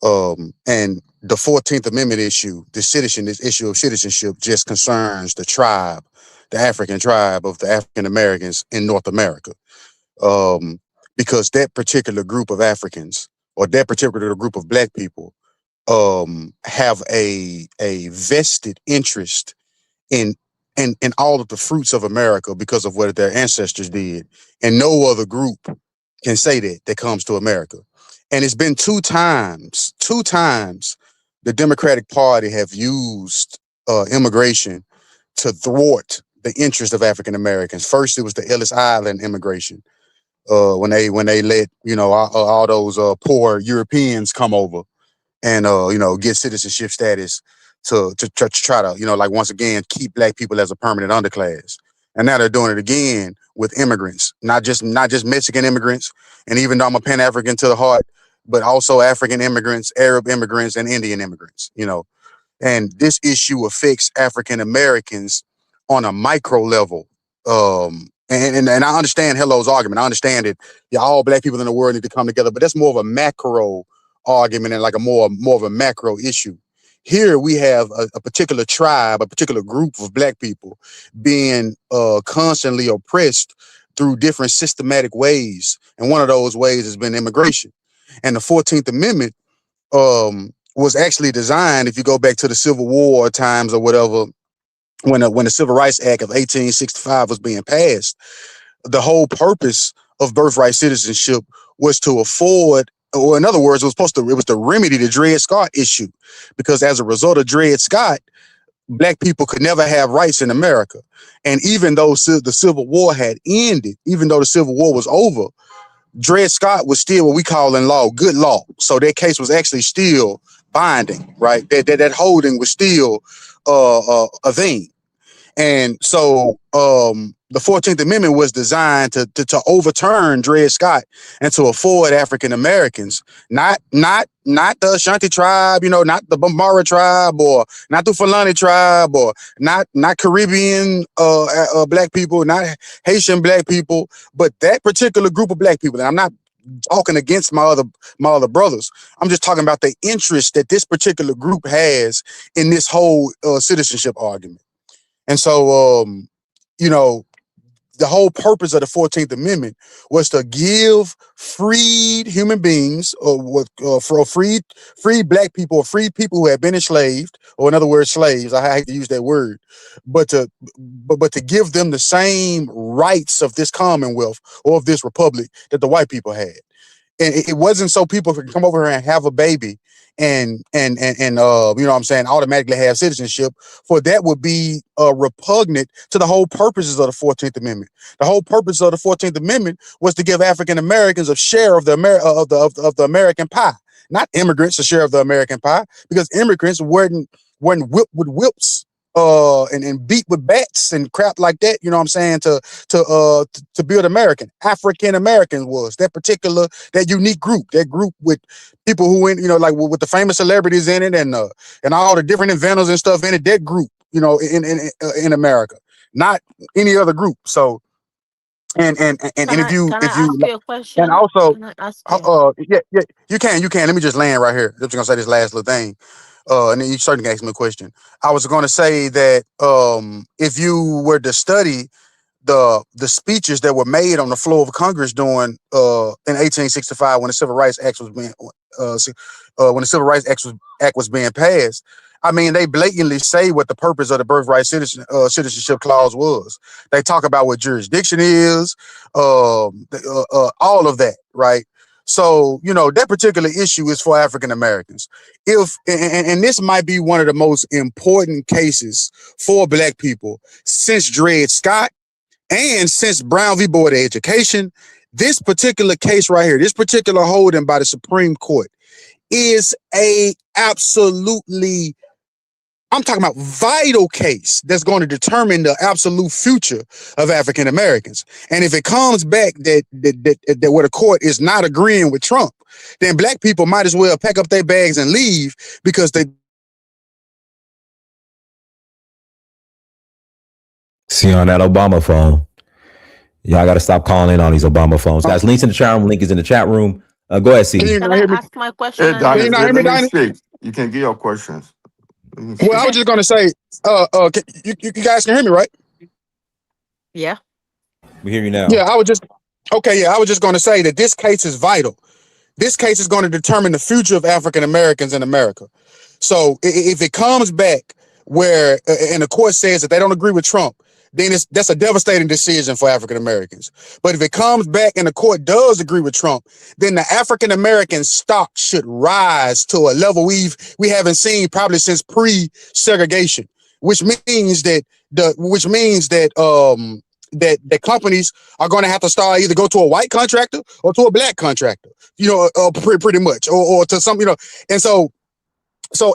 [SPEAKER 10] And the 14th Amendment issue, this issue of citizenship, just concerns the tribe, the African tribe of the African Americans in North America. Because that particular group of Africans, or that particular group of black people, have a vested interest in all of the fruits of America because of what their ancestors did. And no other group can say that comes to America. And it's been two times the Democratic Party have used immigration to thwart the interest of African Americans. First, it was the Ellis Island immigration, when they let all those poor Europeans come over and get citizenship status to try to like once again keep black people as a permanent underclass. And now they're doing it again with immigrants, not just Mexican immigrants, and even though I'm a Pan-African to the heart, but also African immigrants, Arab immigrants, and Indian immigrants. And this issue affects African Americans on a micro level. And I understand Hello's argument. I understand that all black people in the world need to come together, but that's more of a macro argument and like a more of a macro issue. Here we have a particular tribe, a particular group of black people being constantly oppressed through different systematic ways. And one of those ways has been immigration. And the 14th Amendment was actually designed, if you go back to the Civil War times or whatever, when the Civil Rights Act of 1865 was being passed, the whole purpose of birthright citizenship was to afford, or in other words, it was to remedy the Dred Scott issue, because as a result of Dred Scott, black people could never have rights in America. And even though the Civil War had ended, even though the Civil War was over, Dred Scott was still what we call in law good law. So that case was actually still binding, right? That holding was still a thing. And so the 14th Amendment was designed to overturn Dred Scott and to afford African Americans, not the Ashanti tribe, not the Bambara tribe, or not the Fulani tribe, or not Caribbean black people, not Haitian black people, but that particular group of black people. And I'm not talking against my other brothers. I'm just talking about the interest that this particular group has in this whole citizenship argument. And so, the whole purpose of the 14th Amendment was to give freed human beings, for freed black people, or freed people who had been enslaved, or in other words, slaves. I hate to use that word, but to give them the same rights of this Commonwealth or of this republic that the white people had. And it wasn't so people could come over here and have a baby you know what I'm saying, automatically have citizenship, for that would be repugnant to the whole purposes of the 14th Amendment. The whole purpose of the 14th Amendment was to give African Americans a share of the of the American pie, not immigrants a share of the American pie, because immigrants weren't whipped with whips and beat with bats and crap like that, you know what I'm saying, to build American. African Americans was that unique group, that group with people who you know, like with the famous celebrities in it and all the different inventors and stuff in it, that group, you know, in America, not any other group. So and if you
[SPEAKER 9] ask you a question?
[SPEAKER 10] and also
[SPEAKER 9] Can I ask you?
[SPEAKER 10] yeah, you can let me just land right here. I'm just gonna say this last little thing. And then you certainly can ask me a question. I was going to say that if you were to study the speeches that were made on the floor of Congress during in 1865 when the Civil Rights Act was being Act was being passed, I mean, they blatantly say what the purpose of the Birthright Citizenship Clause was. They talk about what jurisdiction is, all of that, right? So, you know, that particular issue is for African Americans. And this might be one of the most important cases for Black people since Dred Scott and since Brown v. Board of Education. This particular case right here, this particular holding by the Supreme Court is a absolutely, I'm talking about vital case that's going to determine the absolute future of African Americans. And if it comes back that where the court is not agreeing with Trump, then Black people might as well pack up their bags and leave, because they
[SPEAKER 3] See on that Obama phone. Y'all got to stop calling in on these Obama phones, guys. Links in the chat room. Link is in the chat room. Go ahead, C.
[SPEAKER 9] Can I ask my question?
[SPEAKER 11] Hey, Donnie,
[SPEAKER 10] Can you not hear me,
[SPEAKER 11] let me
[SPEAKER 10] Donnie?
[SPEAKER 11] speak. You can get your questions.
[SPEAKER 10] Well, I was just going to say, you guys can hear me, right?
[SPEAKER 9] Yeah.
[SPEAKER 3] We hear you now.
[SPEAKER 10] Yeah, I was just going to say that this case is vital. This case is going to determine the future of African Americans in America. So if it comes back where, and the court says that they don't agree with Trump, then that's a devastating decision for African Americans. But if it comes back and the court does agree with Trump, then the African American stock should rise to a level we haven't seen probably since pre-segregation, which means that that companies are going to have to start either go to a white contractor or to a Black contractor, you know, pretty much, or to some, you know, and so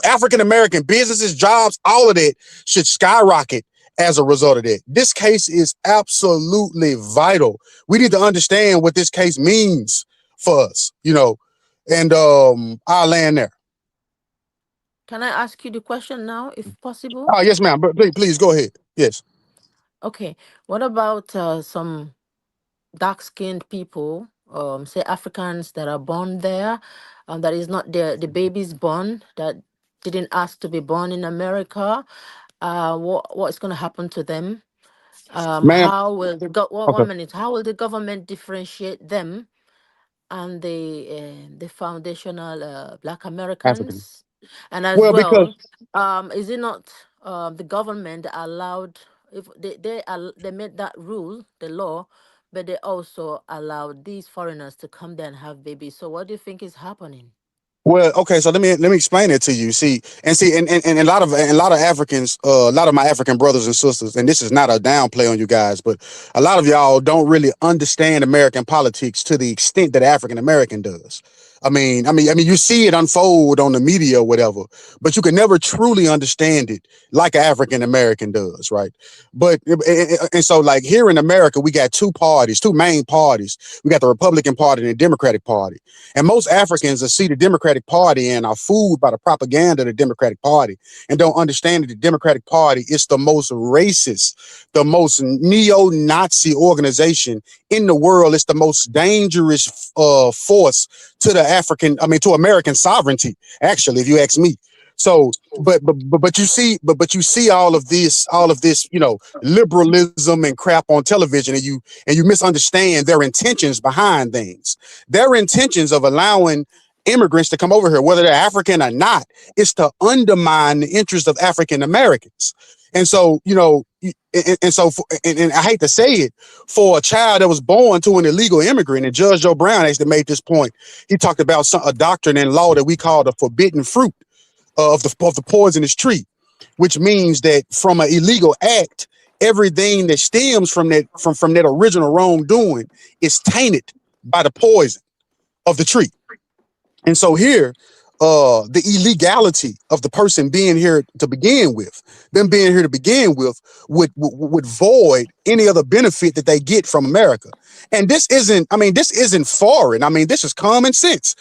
[SPEAKER 10] African American businesses, jobs, all of that should skyrocket as a result of that. This case is absolutely vital. We need to understand what this case means for us, you know, and I'll land there.
[SPEAKER 9] Can I ask you the question now, if possible?
[SPEAKER 10] Oh, yes, ma'am. But please go ahead. Yes.
[SPEAKER 9] Okay. What about some dark-skinned people, say Africans that are born there, that is not the babies born that didn't ask to be born in America? What is going to happen to them?
[SPEAKER 10] Ma'am.
[SPEAKER 9] How will
[SPEAKER 10] Okay.
[SPEAKER 9] 1 minute? How will the government differentiate them and the foundational Black
[SPEAKER 10] African.
[SPEAKER 9] Americans? And as
[SPEAKER 10] Well, because
[SPEAKER 9] is it not the government allowed, if they made that rule, the law, but they also allowed these foreigners to come there and have babies. So what do you think is happening?
[SPEAKER 10] Well, okay, so let me explain it to you. See, and a lot of Africans, a lot of my African brothers and sisters, and this is not a downplay on you guys, but a lot of y'all don't really understand American politics to the extent that African American does. I mean, you see it unfold on the media or whatever, but you can never truly understand it like an African American does, right? But and so, like here in America, we got two main parties. We got the Republican Party and the Democratic Party, and most Africans see the Democratic Party and are fooled by the propaganda of the Democratic Party and don't understand that the Democratic Party is the most racist, the most neo-Nazi organization in the world. It's the most dangerous force to to American sovereignty, actually, if you ask me. So, but you see all of this, you know, liberalism and crap on television, and you misunderstand their intentions behind things. Their intentions of allowing immigrants to come over here, whether they're African or not, is to undermine the interests of African Americans. And so, you know, and so and I hate to say it, for a child that was born to an illegal immigrant, and Judge Joe Brown actually made this point. He talked about a doctrine in law that we call the forbidden fruit of the poisonous tree, which means that from an illegal act, everything that stems from that original wrongdoing is tainted by the poison of the tree. And so here, the illegality of the person being here to begin with, would void any other benefit that they get from America. And this isn't foreign. I mean, this is common sense.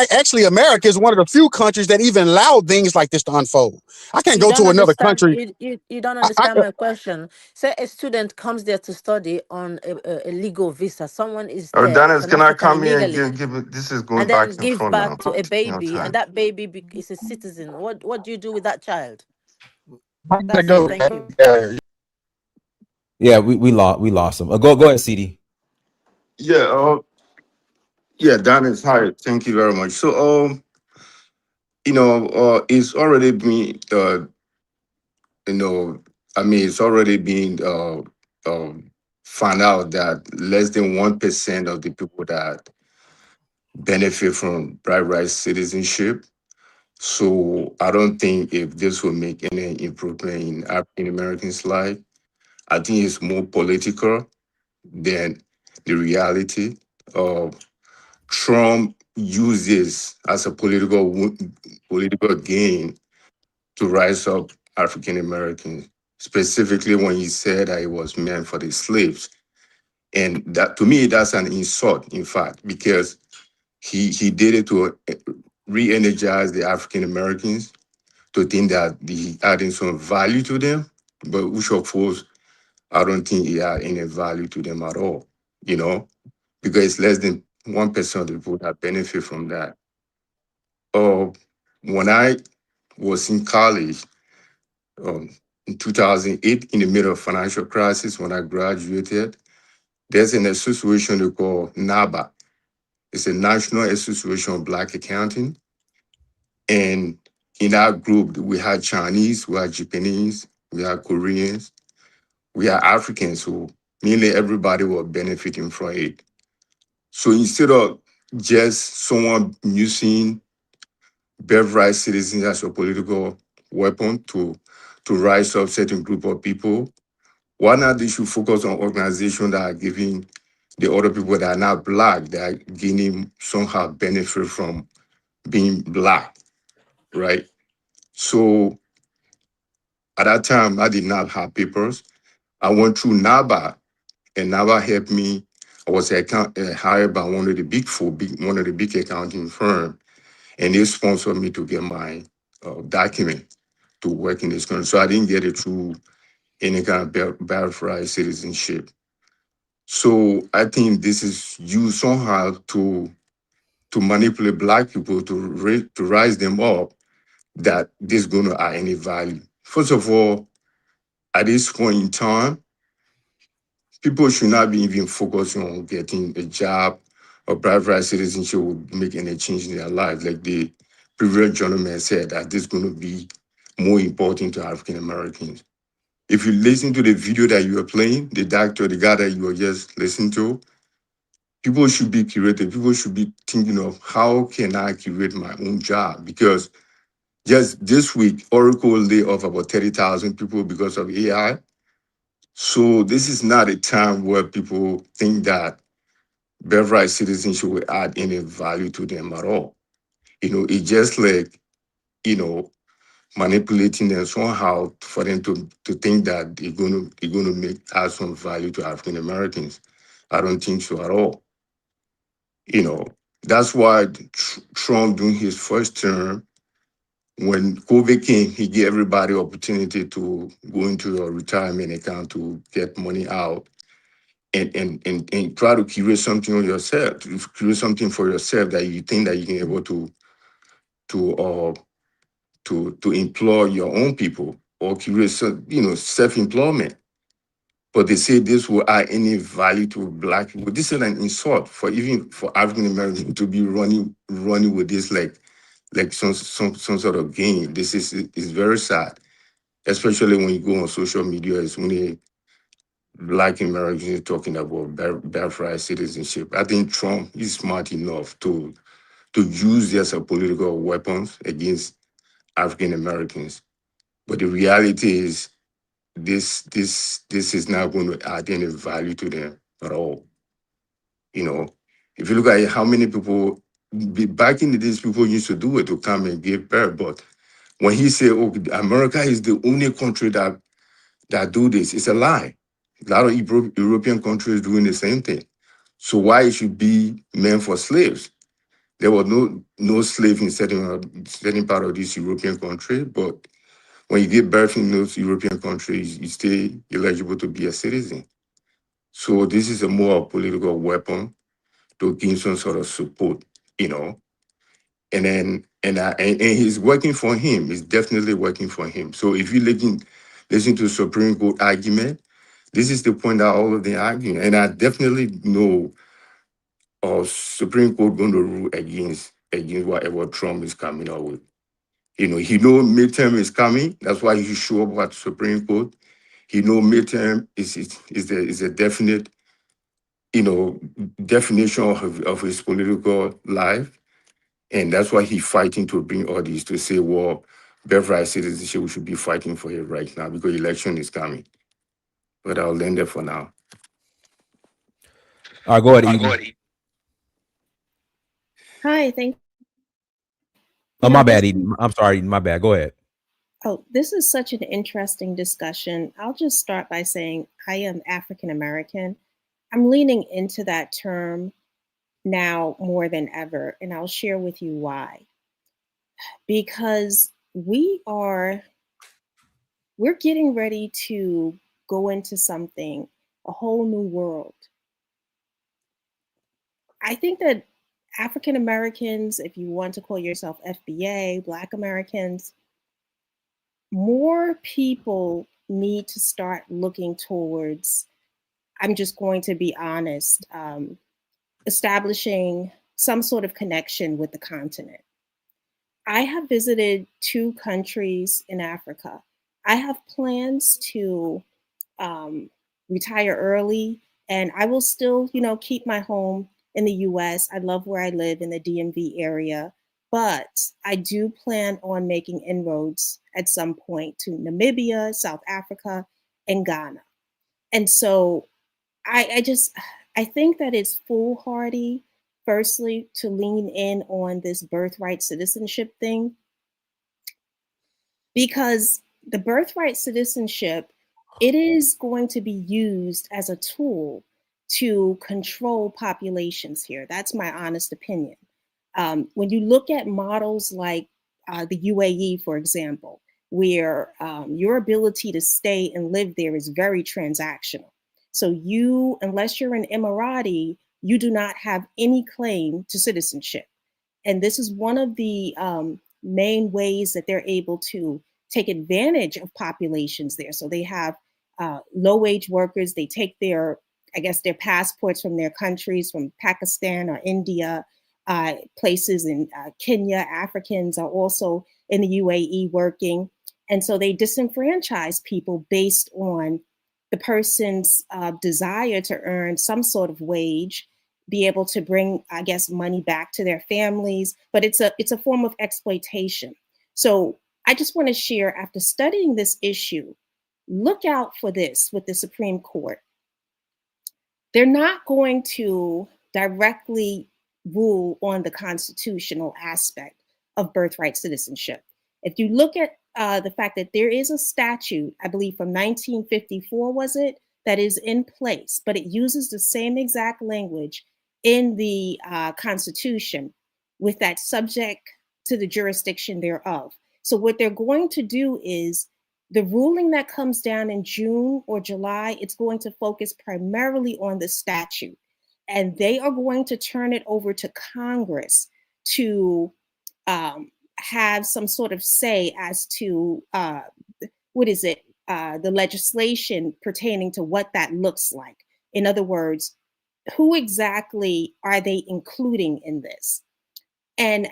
[SPEAKER 10] Actually, America is one of the few countries that even allow things like this to unfold. I can't go to another country.
[SPEAKER 9] You don't understand my question. Say a student comes there to study on a legal visa. Someone is there as
[SPEAKER 11] Dennis,
[SPEAKER 9] an
[SPEAKER 11] can I
[SPEAKER 9] African
[SPEAKER 11] come here and
[SPEAKER 9] illegally,
[SPEAKER 11] give it? This is going
[SPEAKER 9] and
[SPEAKER 11] back
[SPEAKER 9] then
[SPEAKER 11] and
[SPEAKER 9] give
[SPEAKER 11] forth now.
[SPEAKER 9] back to a baby, and
[SPEAKER 11] Time.
[SPEAKER 9] that baby is a citizen. What do you do with that child?
[SPEAKER 10] I
[SPEAKER 9] That's
[SPEAKER 10] go.
[SPEAKER 9] it. Thank you.
[SPEAKER 3] Yeah, we lost him. Go ahead, CD.
[SPEAKER 11] Yeah, yeah, Dennis, hi. Thank you very much. So, it's already been, you know, it's already been found out that less than 1% of the people that benefit from Birthright Citizenship. So I don't think if this will make any improvement in African Americans' life. I think it's more political than the reality. Trump uses as a political gain to rise up African Americans, specifically when he said that it was meant for the slaves. And that, to me, that's an insult, in fact, because he did it to re-energize the African Americans, to think that he adding some value to them, but which of course I don't think he had any value to them at all, because it's less than 1% of the people that benefit from that. When I was in college, in 2008, in the middle of financial crisis, when I graduated, there's an association they call NABA. It's a National Association of Black Accounting. And in our group, we had Chinese, we had Japanese, we had Koreans, we had Africans, who mainly everybody was benefiting from it. So instead of just someone using birthright citizens as a political weapon to rise up certain group of people, why not they should focus on organizations that are giving the other people that are not Black, that are gaining somehow benefit from being Black, right? So at that time, I did not have papers. I went through NABA, and NABA helped me. I was hired by one of the big accounting firms, and they sponsored me to get my document to work in this country. So I didn't get it through any kind of birthright citizenship. So I think this is used somehow to manipulate Black people, to rise them up, that this is going to add any value. First of all, at this point in time, people should not be even focusing on getting a job or birthright citizenship will make any change in their life. Like the previous gentleman said, that this is going to be more important to African Americans. If you listen to the video that you are playing, the guy that you are just listening to, people should be curated. People should be thinking of, how can I curate my own job? Because just this week, Oracle laid off about 30,000 people because of AI. So this is not a time where people think that birthright citizenship will add any value to them at all. It's just like, manipulating them somehow for them to think that they're gonna add some value to African Americans. I don't think so at all. That's why Trump, during his first term, when COVID came, he gave everybody opportunity to go into a retirement account to get money out, and try to create something on yourself, to create something for yourself that you think that you can able to employ your own people, or create self-employment. But they say this will add any value to Black people. This is an insult for even for African Americans to be running with this like some sort of game. This is very sad. especially when you go on social media, it's only Black Americans talking about birthright citizenship. I think Trump is smart enough to use this as a political weapons against African Americans. But the reality is this is not going to add any value to them at all. You know, if you look at how many people back in the days, people used to do it to come and give birth. But when he said, "Oh, America is the only country that do this," it's a lie. A lot of European countries doing the same thing. So why it should be meant for slaves? There was no slave in certain part of this European country, but when you give birth in those European countries, you stay eligible to be a citizen. So this is a more political weapon to gain some sort of support, you know. And then and he's working for him. It's definitely working for him. So if you listen to Supreme Court argument, this is the point that all of them argue. And I definitely know Supreme Court going to rule against whatever Trump is coming out with. You know, he know midterm is coming. That's why he show up at Supreme Court. He know midterm is a definite, you know, definition of his political life. And that's why he's fighting to bring all these to say, well, birthright citizenship, we should be fighting for it right now because election is coming. But I'll end there for now.
[SPEAKER 3] All right, go ahead, Eden.
[SPEAKER 12] Hi, thank
[SPEAKER 3] Oh,
[SPEAKER 12] you.
[SPEAKER 3] my bad, Eden. I'm sorry, Eden. My bad. Go ahead.
[SPEAKER 12] Oh, this is such an interesting discussion. I'll just start by saying I am African American. I'm leaning into that term now more than ever, and I'll share with you why. Because we're getting ready to go into something, a whole new world. I think that African Americans, if you want to call yourself FBA, Black Americans, more people need to start looking towards, I'm just going to be honest, establishing some sort of connection with the continent. I have visited 2 countries in Africa. I have plans to retire early, and I will still, keep my home in the US. I love where I live in the DMV area, but I do plan on making inroads at some point to Namibia, South Africa, and Ghana. And so I think that it's foolhardy, firstly, to lean in on this birthright citizenship thing, because the birthright citizenship, it is going to be used as a tool to control populations here. That's my honest opinion. When you look at models like the UAE, for example, where your ability to stay and live there is very transactional. So you, unless you're an Emirati, you do not have any claim to citizenship. And this is one of the main ways that they're able to take advantage of populations there. So they have low-wage workers. They take their passports from their countries, from Pakistan or India, places in Kenya. Africans are also in the UAE working. And so they disenfranchise people based on the person's desire to earn some sort of wage, be able to bring, money back to their families. But it's a form of exploitation. So I just want to share, after studying this issue, look out for this with the Supreme Court. They're not going to directly rule on the constitutional aspect of birthright citizenship. If you look at the fact that there is a statute, I believe from 1954, was it, that is in place, but it uses the same exact language in the Constitution with that subject to the jurisdiction thereof. So what they're going to do is the ruling that comes down in June or July, it's going to focus primarily on the statute. And they are going to turn it over to Congress to have some sort of say as to, the legislation pertaining to what that looks like. In other words, who exactly are they including in this? And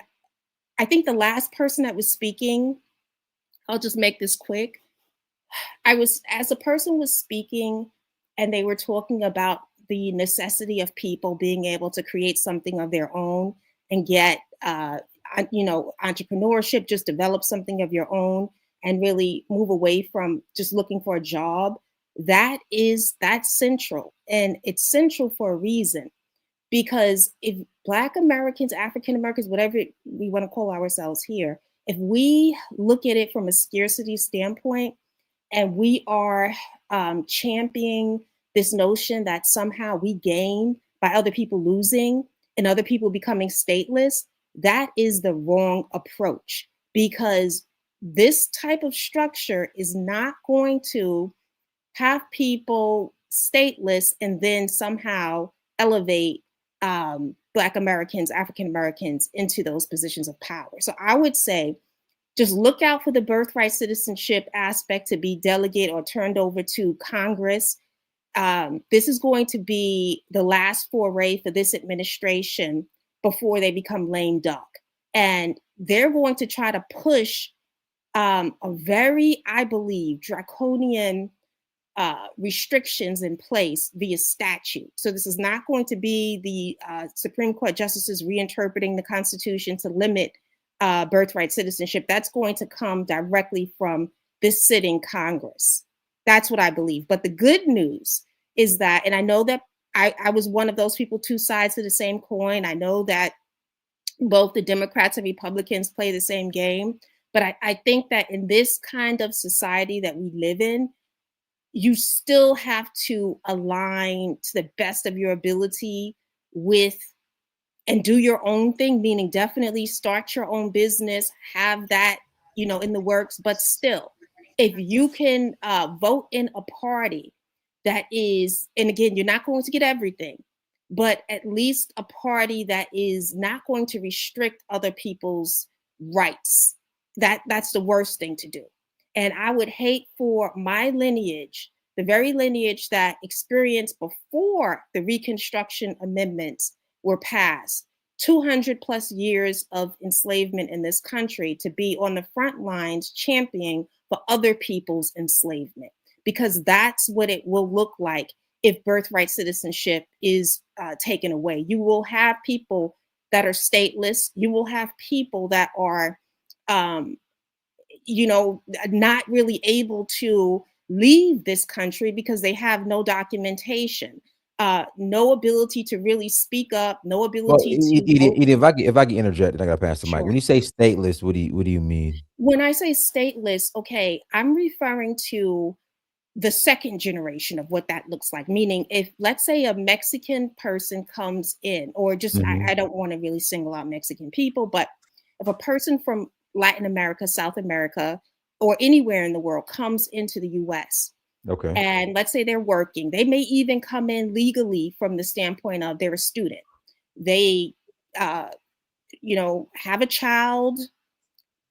[SPEAKER 12] I think the last person that was speaking, I'll just make this quick. as a person was speaking and they were talking about the necessity of people being able to create something of their own and get, entrepreneurship, just develop something of your own and really move away from just looking for a job. That's central. And it's central for a reason. Because if Black Americans, African Americans, whatever we want to call ourselves here, if we look at it from a scarcity standpoint and we are championing this notion that somehow we gain by other people losing and other people becoming stateless, that is the wrong approach, because this type of structure is not going to have people stateless and then somehow elevate Black Americans, African Americans into those positions of power. So I would say just look out for the birthright citizenship aspect to be delegated or turned over to Congress. This is going to be the last foray for this administration before they become lame duck. And they're going to try to push a very, I believe, draconian restrictions in place via statute. So this is not going to be the Supreme Court justices reinterpreting the Constitution to limit birthright citizenship. That's going to come directly from this sitting Congress. That's what I believe. But the good news is that, and I know that I was one of those people, two sides of the same coin. I know that both the Democrats and Republicans play the same game. But I think that in this kind of society that we live in, you still have to align to the best of your ability with and do your own thing, meaning definitely start your own business, have that, in the works. But still, if you can vote in a party that is, and again, you're not going to get everything, but at least a party that is not going to restrict other people's rights, that's the worst thing to do. And I would hate for my lineage, the very lineage that experienced before the Reconstruction Amendments were passed, 200 plus years of enslavement in this country, to be on the front lines championing for other people's enslavement, because that's what it will look like if birthright citizenship is taken away. You will have people that are stateless. You will have people that are not really able to leave this country because they have no documentation, no ability to really speak up, no ability to.
[SPEAKER 3] If I get interjected, I gotta pass the mic.
[SPEAKER 12] Sure.
[SPEAKER 3] When you say stateless, what do you mean?
[SPEAKER 12] When I say stateless, okay, I'm referring to the second generation of what that looks like. Meaning, if let's say a Mexican person comes in, or just I don't want to really single out Mexican people, but if a person from Latin America, South America, or anywhere in the world comes into the US.
[SPEAKER 3] Okay.
[SPEAKER 12] And let's say they're working. They may even come in legally from the standpoint of they're a student. They, have a child.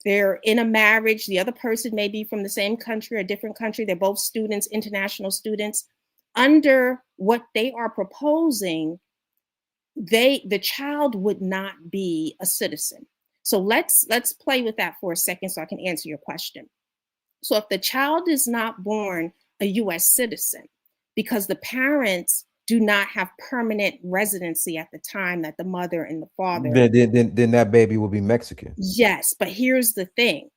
[SPEAKER 12] They're in a marriage. The other person may be from the same country or a different country. They're both students, international students. Under what they are proposing, the child would not be a citizen. So let's play with that for a second so I can answer your question. So if the child is not born a US citizen because the parents do not have permanent residency at the time that the mother and the father.
[SPEAKER 3] Then that baby will be Mexican.
[SPEAKER 12] Yes, but here's the thing.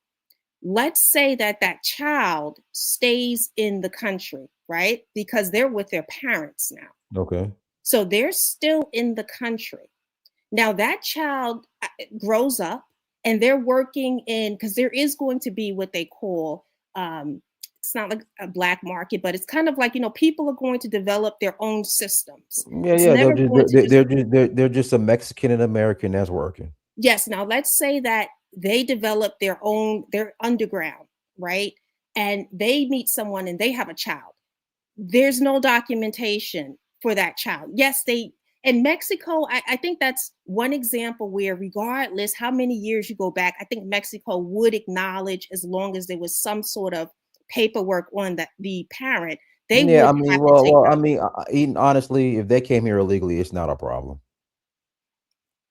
[SPEAKER 12] Let's say that child stays in the country, right? Because they're with their parents now.
[SPEAKER 3] Okay.
[SPEAKER 12] So they're still in the country. Now that child grows up and they're working in, because there is going to be what they call, it's not like a black market, but it's kind of like, people are going to develop their own systems.
[SPEAKER 3] They're just a Mexican and American that's working.
[SPEAKER 12] Yes. Now let's say that they develop their underground, right? And they meet someone and they have a child. There's no documentation for that child. Yes, in Mexico, I think that's one example where regardless how many years you go back, I think Mexico would acknowledge, as long as there was some sort of paperwork on the parent.
[SPEAKER 3] Honestly, if they came here illegally, it's not a problem.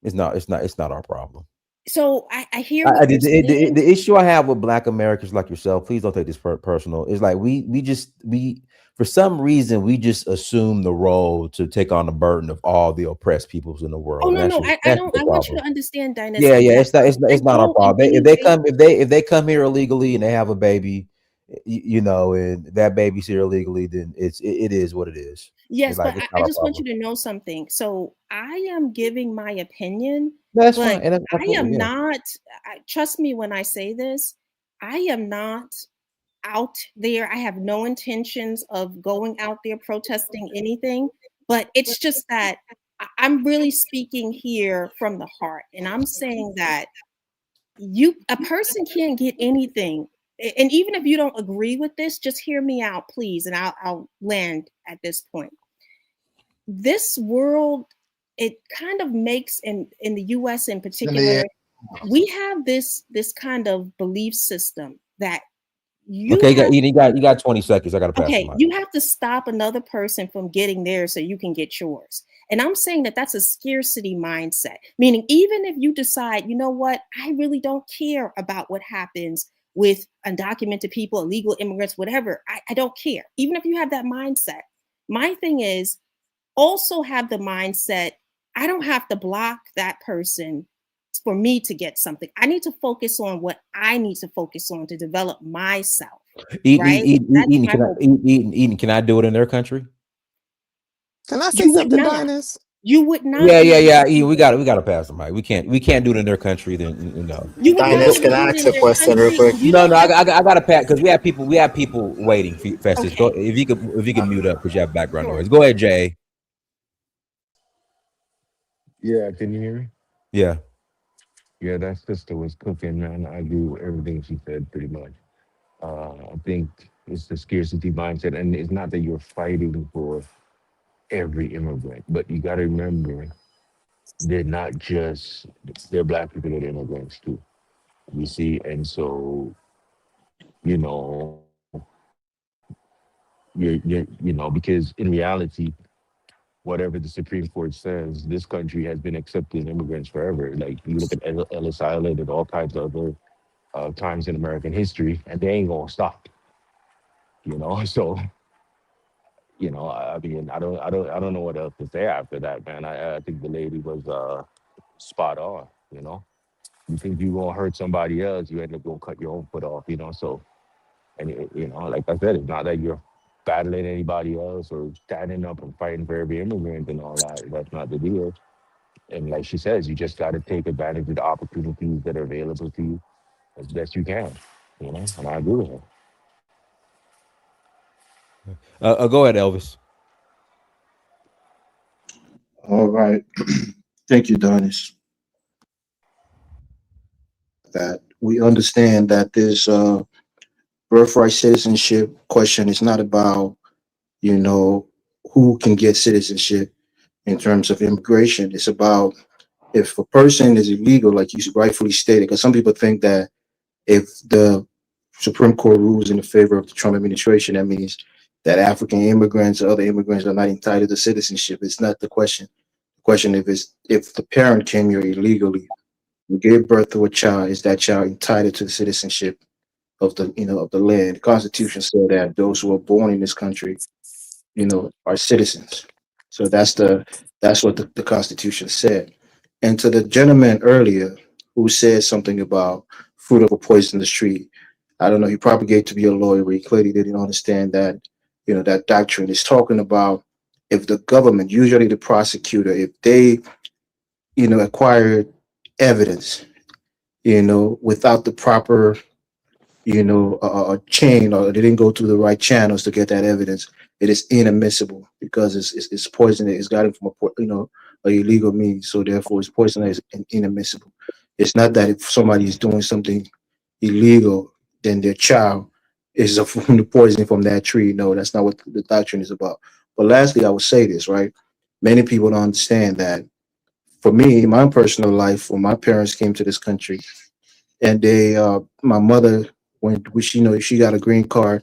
[SPEAKER 3] It's not our problem.
[SPEAKER 12] So I hear what you're saying.
[SPEAKER 3] The issue I have with Black Americans like yourself, please don't take this personal, is like we for some reason we just assume the role to take on the burden of all the oppressed peoples in the world.
[SPEAKER 12] Oh
[SPEAKER 3] And
[SPEAKER 12] no,
[SPEAKER 3] that's
[SPEAKER 12] no,
[SPEAKER 3] just,
[SPEAKER 12] I
[SPEAKER 3] that's
[SPEAKER 12] don't.
[SPEAKER 3] the
[SPEAKER 12] I want you
[SPEAKER 3] problem.
[SPEAKER 12] to understand, Dinus.
[SPEAKER 3] Yeah, yeah,
[SPEAKER 12] I
[SPEAKER 3] it's not our
[SPEAKER 12] don't in
[SPEAKER 3] problem.
[SPEAKER 12] any
[SPEAKER 3] If they
[SPEAKER 12] way.
[SPEAKER 3] come here illegally and they have a baby, you know, and that baby's here illegally, then it is what it is.
[SPEAKER 12] Yes, but
[SPEAKER 3] It's
[SPEAKER 12] I
[SPEAKER 3] not our
[SPEAKER 12] just want
[SPEAKER 3] problem.
[SPEAKER 12] you to know something. So I am giving my opinion,
[SPEAKER 3] That's
[SPEAKER 12] but
[SPEAKER 3] fine. And
[SPEAKER 12] I am
[SPEAKER 3] absolutely, yeah.
[SPEAKER 12] not, trust me when I say this, I am not out there. I have no intentions of going out there protesting anything, but it's just that I'm really speaking here from the heart. And I'm saying that a person can't get anything. And even if you don't agree with this, just hear me out, please. And I'll land at this point. This world, it kind of makes in the US in particular, we have this kind of belief system that you
[SPEAKER 3] Okay,
[SPEAKER 12] have
[SPEAKER 3] you got 20 seconds. I gotta pass the
[SPEAKER 12] okay,
[SPEAKER 3] mic.
[SPEAKER 12] you have to stop another person from getting theirs so you can get yours. And I'm saying that that's a scarcity mindset, meaning even if you decide, you know what, I really don't care about what happens with undocumented people, illegal immigrants, whatever, I don't care. Even if you have that mindset, my thing is also have the mindset, I don't have to block that person for me to get something. I need to focus on what I need to focus on to develop myself. Right? That's my whole
[SPEAKER 3] Eden, can I do it in their country?
[SPEAKER 13] Can I say
[SPEAKER 12] You would
[SPEAKER 13] something,
[SPEAKER 12] not.
[SPEAKER 13] Dinus?
[SPEAKER 12] You would not
[SPEAKER 3] Yeah,
[SPEAKER 12] be
[SPEAKER 3] yeah,
[SPEAKER 12] able
[SPEAKER 3] yeah.
[SPEAKER 12] to do
[SPEAKER 3] We
[SPEAKER 12] it.
[SPEAKER 3] got to pass the mic. We can't do it in their country. Then you know.
[SPEAKER 12] You would not be
[SPEAKER 7] Dinus,
[SPEAKER 12] able to
[SPEAKER 7] can
[SPEAKER 12] do
[SPEAKER 7] I
[SPEAKER 12] it
[SPEAKER 7] ask
[SPEAKER 12] in
[SPEAKER 7] a
[SPEAKER 12] their
[SPEAKER 7] question real
[SPEAKER 12] country,
[SPEAKER 7] quick?
[SPEAKER 12] and you
[SPEAKER 3] No,
[SPEAKER 12] don't
[SPEAKER 3] no,
[SPEAKER 12] have to.
[SPEAKER 3] I got to pass because we have people waiting. Festus, go
[SPEAKER 12] Okay,
[SPEAKER 3] if you could mute up because you have background
[SPEAKER 12] sure.
[SPEAKER 3] noise. Go ahead, Jay.
[SPEAKER 14] Yeah, can you hear me?
[SPEAKER 3] Yeah.
[SPEAKER 14] Yeah, that sister was cooking, man. I agree with everything she said pretty much. I think it's the scarcity mindset, and it's not that you're fighting for every immigrant, but you got to remember they're not just they're black people that are immigrants too. You see, and so you know because in reality, whatever the Supreme Court says, this country has been accepting immigrants forever. Like you look at Ellis Island and all kinds of other times in American history, and they ain't gonna stop. So I mean, I don't know what else to say after that, man. I think the lady was spot on. You think you gonna hurt somebody else, you end up gonna cut your own foot off. So and like I said, it's not that you're battling anybody else or standing up and fighting for every immigrant and all that. That's not the deal. And like she says, you just got to take advantage of the opportunities that are available to you as best you can. And I agree with her.
[SPEAKER 3] Go ahead, Elvis.
[SPEAKER 15] All right. Thank you, Donis. That we understand that this birthright citizenship question is not about, you know, who can get citizenship in terms of immigration. It's about if a person is illegal, like you rightfully stated, because some people think that if the Supreme Court rules in the favor of the Trump administration, that means that African immigrants or other immigrants are not entitled to citizenship. It's not the question. The question if the parent came here illegally, who gave birth to a child, is that child entitled to the citizenship of the land? The Constitution said that those who are born in this country, are citizens. So that's what the Constitution said. And to the gentleman earlier who said something about fruit of a poisonous tree, I don't know, he propagated to be a lawyer, but he clearly didn't understand that, that doctrine is talking about if the government, usually the prosecutor, if they, acquired evidence, without the proper chain, or they didn't go through the right channels to get that evidence, it is inadmissible because it's poison. It's gotten from a illegal means, so therefore it's poisonous and inadmissible. It's not that if somebody is doing something illegal, then their child is from the poison from that tree. No, that's not what the doctrine is about. But lastly, I would say this, right? Many people don't understand that. For me, in my personal life, when my parents came to this country, and my mother, when she got a green card,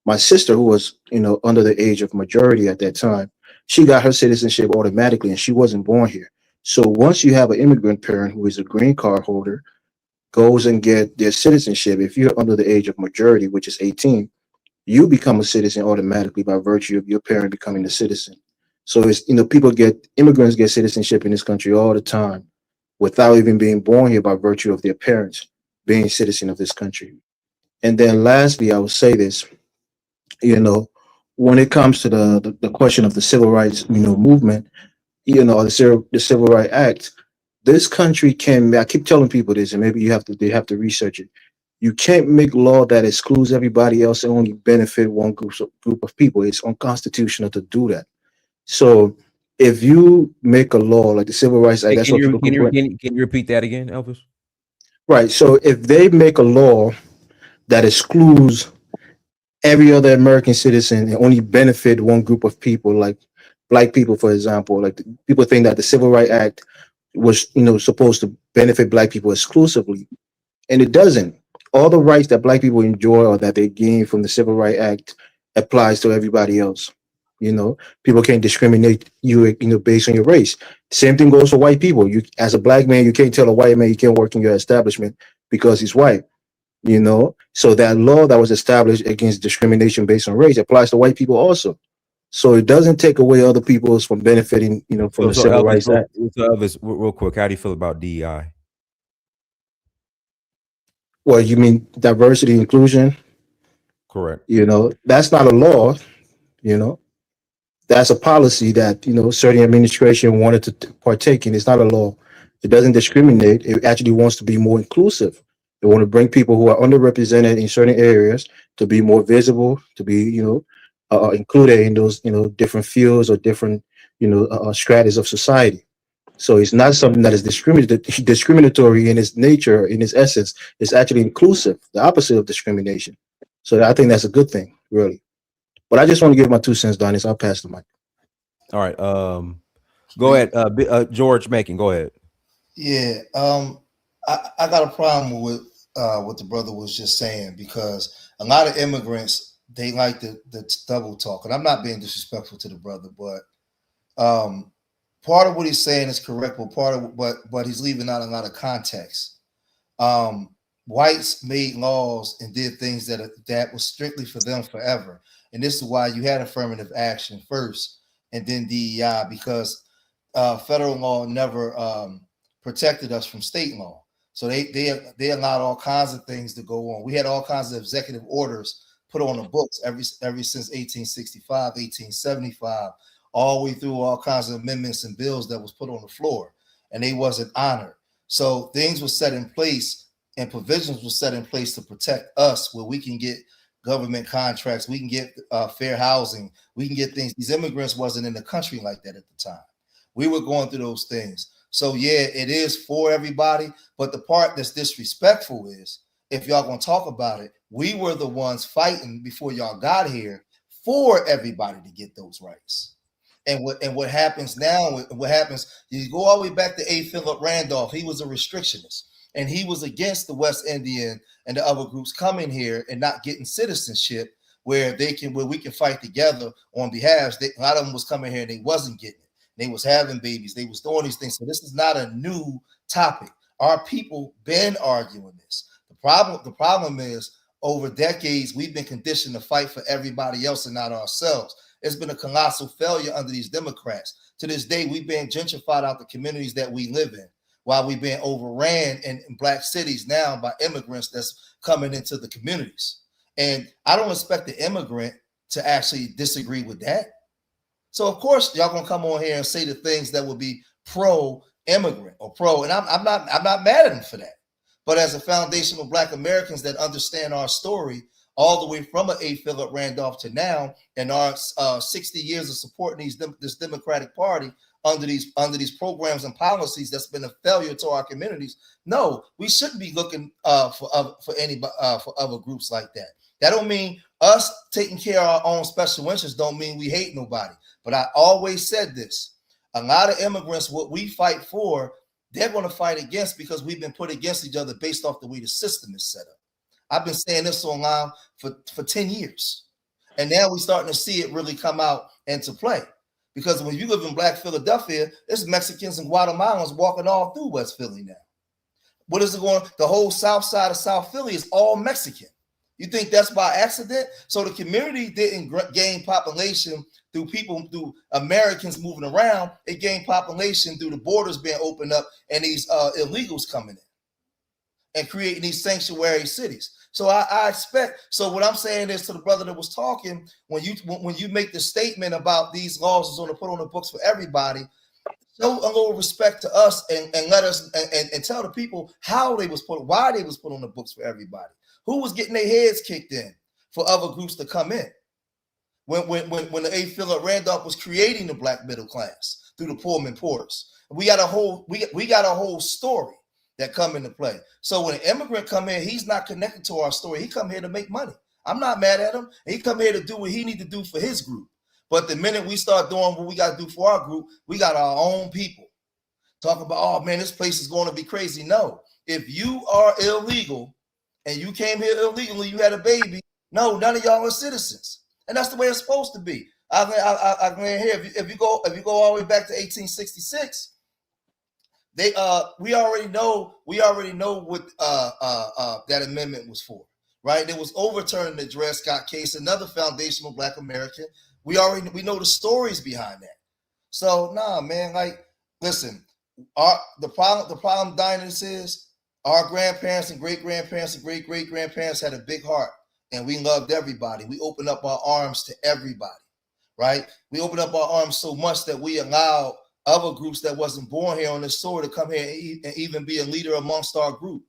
[SPEAKER 15] my sister, who was under the age of majority at that time, she got her citizenship automatically, and she wasn't born here. So once you have an immigrant parent who is a green card holder, goes and get their citizenship, if you're under the age of majority, which is 18, you become a citizen automatically by virtue of your parent becoming a citizen. So it's, immigrants get citizenship in this country all the time without even being born here by virtue of their parents being citizen of this country. And then lastly, I will say this, you know, when it comes to the question of the civil rights, movement, the Civil Rights Act, this country can, I keep telling people this, and maybe they have to research it. You can't make law that excludes everybody else and only benefit one group of people. It's unconstitutional to do that. So if you make a law like the Civil Rights Act,
[SPEAKER 3] Hey,
[SPEAKER 15] that's what people complain.
[SPEAKER 3] can you repeat that again, Elvis?
[SPEAKER 15] Right. So if they make a law that excludes every other American citizen and only benefit one group of people, like black people, for example, like people think that the Civil Rights Act was, supposed to benefit black people exclusively, and it doesn't. All the rights that black people enjoy or that they gain from the Civil Rights Act applies to everybody else. People can't discriminate you, based on your race. Same thing goes for white people. You, as a black man, you can't tell a white man you can't work in your establishment because he's white. So that law that was established against discrimination based on race applies to white people also. So it doesn't take away other people's from benefiting, from the Civil Rights Act.
[SPEAKER 3] So Elvis, real quick, how do you feel about DEI?
[SPEAKER 15] Well, you mean diversity inclusion?
[SPEAKER 3] Correct.
[SPEAKER 15] That's not a law. You know, that's a policy that certain administration wanted to partake in. It's not a law. It doesn't discriminate. It actually wants to be more inclusive. They want to bring people who are underrepresented in certain areas to be more visible, to be included in those different fields or different stratas of society. So it's not something that is discriminatory in its nature, in its essence. It's actually inclusive, the opposite of discrimination. So I think that's a good thing, really. But I just want to give my 2 cents, Donnie. So I'll pass the mic.
[SPEAKER 3] All right. Go ahead. George Macon, go ahead.
[SPEAKER 16] Yeah. I got a problem with what the brother was just saying, because a lot of immigrants, they like the double talk. And I'm not being disrespectful to the brother, but part of what he's saying is correct, but he's leaving out a lot of context. Whites made laws and did things that was strictly for them forever. And this is why you had affirmative action first and then DEI, because federal law never protected us from state law. So they allowed all kinds of things to go on. We had all kinds of executive orders put on the books ever since 1865, 1875, all the way through all kinds of amendments and bills that was put on the floor, and they wasn't honored. So things were set in place and provisions were set in place to protect us, where we can get government contracts, we can get fair housing, we can get things. These immigrants wasn't in the country like that at the time. We were going through those things. So yeah, it is for everybody, but the part that's disrespectful is, if y'all gonna talk about it, we were the ones fighting before y'all got here for everybody to get those rights. And what happens now, you go all the way back to A. Philip Randolph. He was a restrictionist, and he was against the West Indian and the other groups coming here and not getting citizenship, where we can fight together on behalf. A lot of them was coming here and they wasn't getting it. They was having babies. They was doing these things. So this is not a new topic. Our people been arguing this. The problem is, over decades, we've been conditioned to fight for everybody else and not ourselves. It's been a colossal failure under these Democrats. To this day, we've been gentrified out the communities that we live in, while we've been overran in black cities now by immigrants that's coming into the communities. And I don't expect the immigrant to actually disagree with that. So of course, y'all gonna come on here and say the things that would be pro-immigrant or pro, and I'm not mad at them for that. But as a foundational Black Americans that understand our story all the way from A. Philip Randolph to now, and our 60 years of supporting this Democratic Party under these programs and policies that's been a failure to our communities. No, we shouldn't be looking for other groups like that. That don't mean us taking care of our own special interests. Don't mean we hate nobody. But I always said this: a lot of immigrants, what we fight for, they're going to fight against, because we've been put against each other based off the way the system is set up. I've been saying this online for 10 years. And now we're starting to see it really come out into play. Because when you live in Black Philadelphia, there's Mexicans and Guatemalans walking all through West Philly now. What is it going? The whole south side of South Philly is all Mexican. You think that's by accident? So the community didn't gain population through Americans moving around. It gained population through the borders being opened up and these illegals coming in and creating these sanctuary cities. So I expect. So what I'm saying is to the brother that was talking, when you make the statement about these laws is going to put on the books for everybody, show a little respect to us and let us and tell the people how they was why they was put on the books for everybody. Who was getting their heads kicked in for other groups to come in? When the A. Philip Randolph was creating the black middle class through the Pullman Porters, we got a whole story that come into play. So when an immigrant come in, he's not connected to our story. He come here to make money. I'm not mad at him. He come here to do what he need to do for his group. But the minute we start doing what we got to do for our group, we got our own people talking about, oh man, this place is going to be crazy. No, if you are illegal and you came here illegally, you had a baby, no, none of y'all are citizens. And that's the way it's supposed to be. I here. If you go all the way back to 1866, we already know what that amendment was for, right? It was overturning the Dred Scott case, another foundational Black American. We know the stories behind that. So nah, man, like listen, the problem Diners is our grandparents and great-grandparents and great-great-grandparents had a big heart. And we loved everybody. We opened up our arms to everybody, right? We opened up our arms so much that we allowed other groups that wasn't born here on this soil to come here and even be a leader amongst our group.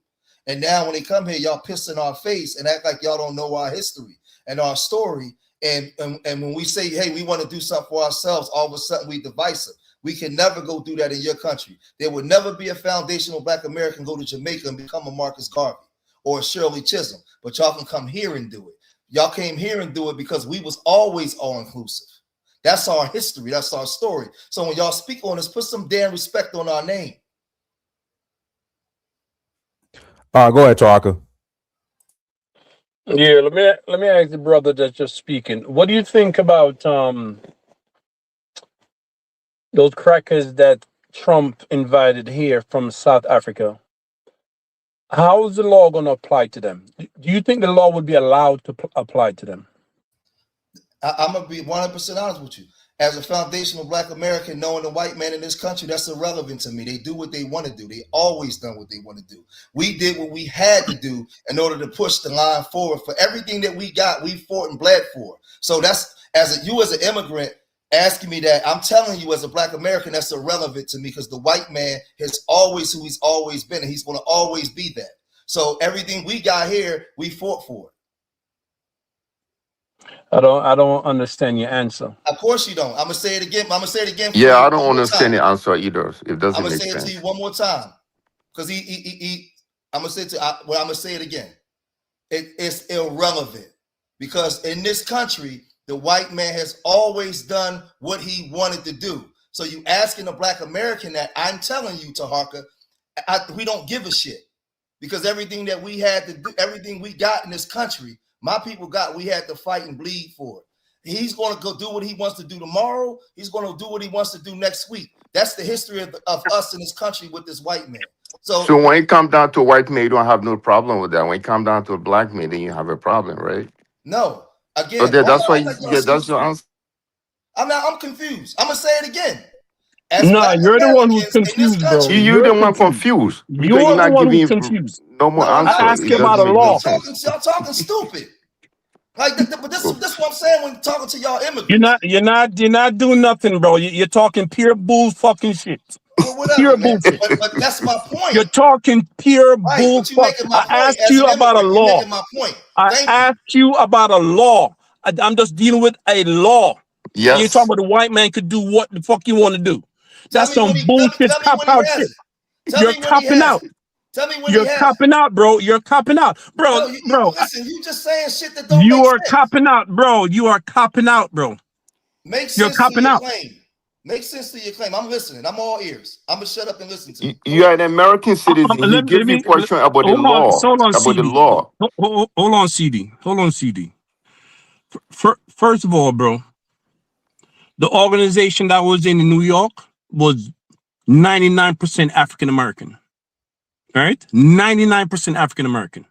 [SPEAKER 16] And now when they come here, y'all piss in our face and act like y'all don't know our history and our story. And when we say, hey, we want to do something for ourselves, all of a sudden we divisive. We can never go do that in your country. There would never be a foundational Black American go to Jamaica and become a Marcus Garvey or a Shirley Chisholm, but y'all can come here and do it. Y'all came here and do it because we was always all-inclusive. That's our history. That's our story. So when y'all speak on this, put some damn respect on our name.
[SPEAKER 3] Go ahead, Tarka.
[SPEAKER 17] Yeah, let me ask the brother that's just speaking. What do you think about those crackers that Trump invited here from South Africa? How is the law going to apply to them? Do you think the law would be allowed to apply to them?
[SPEAKER 16] I'm going to be 100% honest with you. As a foundational Black American, knowing the white man in this country, that's irrelevant to me. They do what they want to do. They always done what they want to do. We did what we had to do in order to push the line forward. For everything that we got, we fought and bled for. So that's, as an immigrant, asking me that, I'm telling you as a Black American, that's irrelevant to me because the white man is always who he's always been, and he's going to always be that. So everything we got here, we fought for it.
[SPEAKER 17] I don't understand your answer.
[SPEAKER 16] Of course you don't. I'm gonna say it again.
[SPEAKER 11] Yeah, I don't understand the answer either. It doesn't make sense.
[SPEAKER 16] I'm gonna say it to you one more time, because I'm gonna say it I'm gonna say it again. It's irrelevant because in this country, the white man has always done what he wanted to do. So you asking a Black American that, I'm telling you, Taharka, we don't give a shit because everything that we had to do, everything we got in this country, my people got, we had to fight and bleed for it. He's going to go do what he wants to do tomorrow. He's going to do what he wants to do next week. That's the history of us in this country with this white man. So
[SPEAKER 11] when it comes down to a white man, you don't have no problem with that. When it comes down to a Black man, then you have a problem, right?
[SPEAKER 16] No. Again,
[SPEAKER 11] so that's why that's your answer.
[SPEAKER 16] I'm confused. I'm going to say it again.
[SPEAKER 17] No, you're the one who's confused, bro.
[SPEAKER 11] You're the one confused.
[SPEAKER 17] You're the one who's confused.
[SPEAKER 11] No more answer.
[SPEAKER 17] I asked you about a law.
[SPEAKER 16] Y'all talking stupid. Like, but this is what I'm saying when talking to y'all immigrants.
[SPEAKER 17] You're not doing nothing, bro. You're talking pure bull fucking shit.
[SPEAKER 16] Well, whatever,
[SPEAKER 17] pure
[SPEAKER 16] man.
[SPEAKER 17] bullshit.
[SPEAKER 16] But that's my point.
[SPEAKER 17] You're talking pure bull. I asked you about a law. I asked you about a law. I'm just dealing with a law.
[SPEAKER 11] Yes.
[SPEAKER 17] You're talking about the white man could do what the fuck you want to do. That's some bullshit cop out shit. You're copping out.
[SPEAKER 16] Tell me when
[SPEAKER 17] you're copping out, bro. You're copping out, bro.
[SPEAKER 16] Listen, you just saying shit that don't
[SPEAKER 17] you
[SPEAKER 16] make
[SPEAKER 17] are
[SPEAKER 16] sense.
[SPEAKER 17] copping out, bro. You are copping out, bro.
[SPEAKER 16] Make sense
[SPEAKER 17] you're copping
[SPEAKER 16] to your
[SPEAKER 17] out.
[SPEAKER 16] Claim. Make sense to your claim. I'm listening. I'm all ears. I'm gonna shut up and listen to you.
[SPEAKER 11] You are an American citizen. He gives you a question about the law. About the law.
[SPEAKER 17] Hold on, CD. Hold on, CD. First of all, bro, the organization that was in New York was 99% African American. right? 99% African American.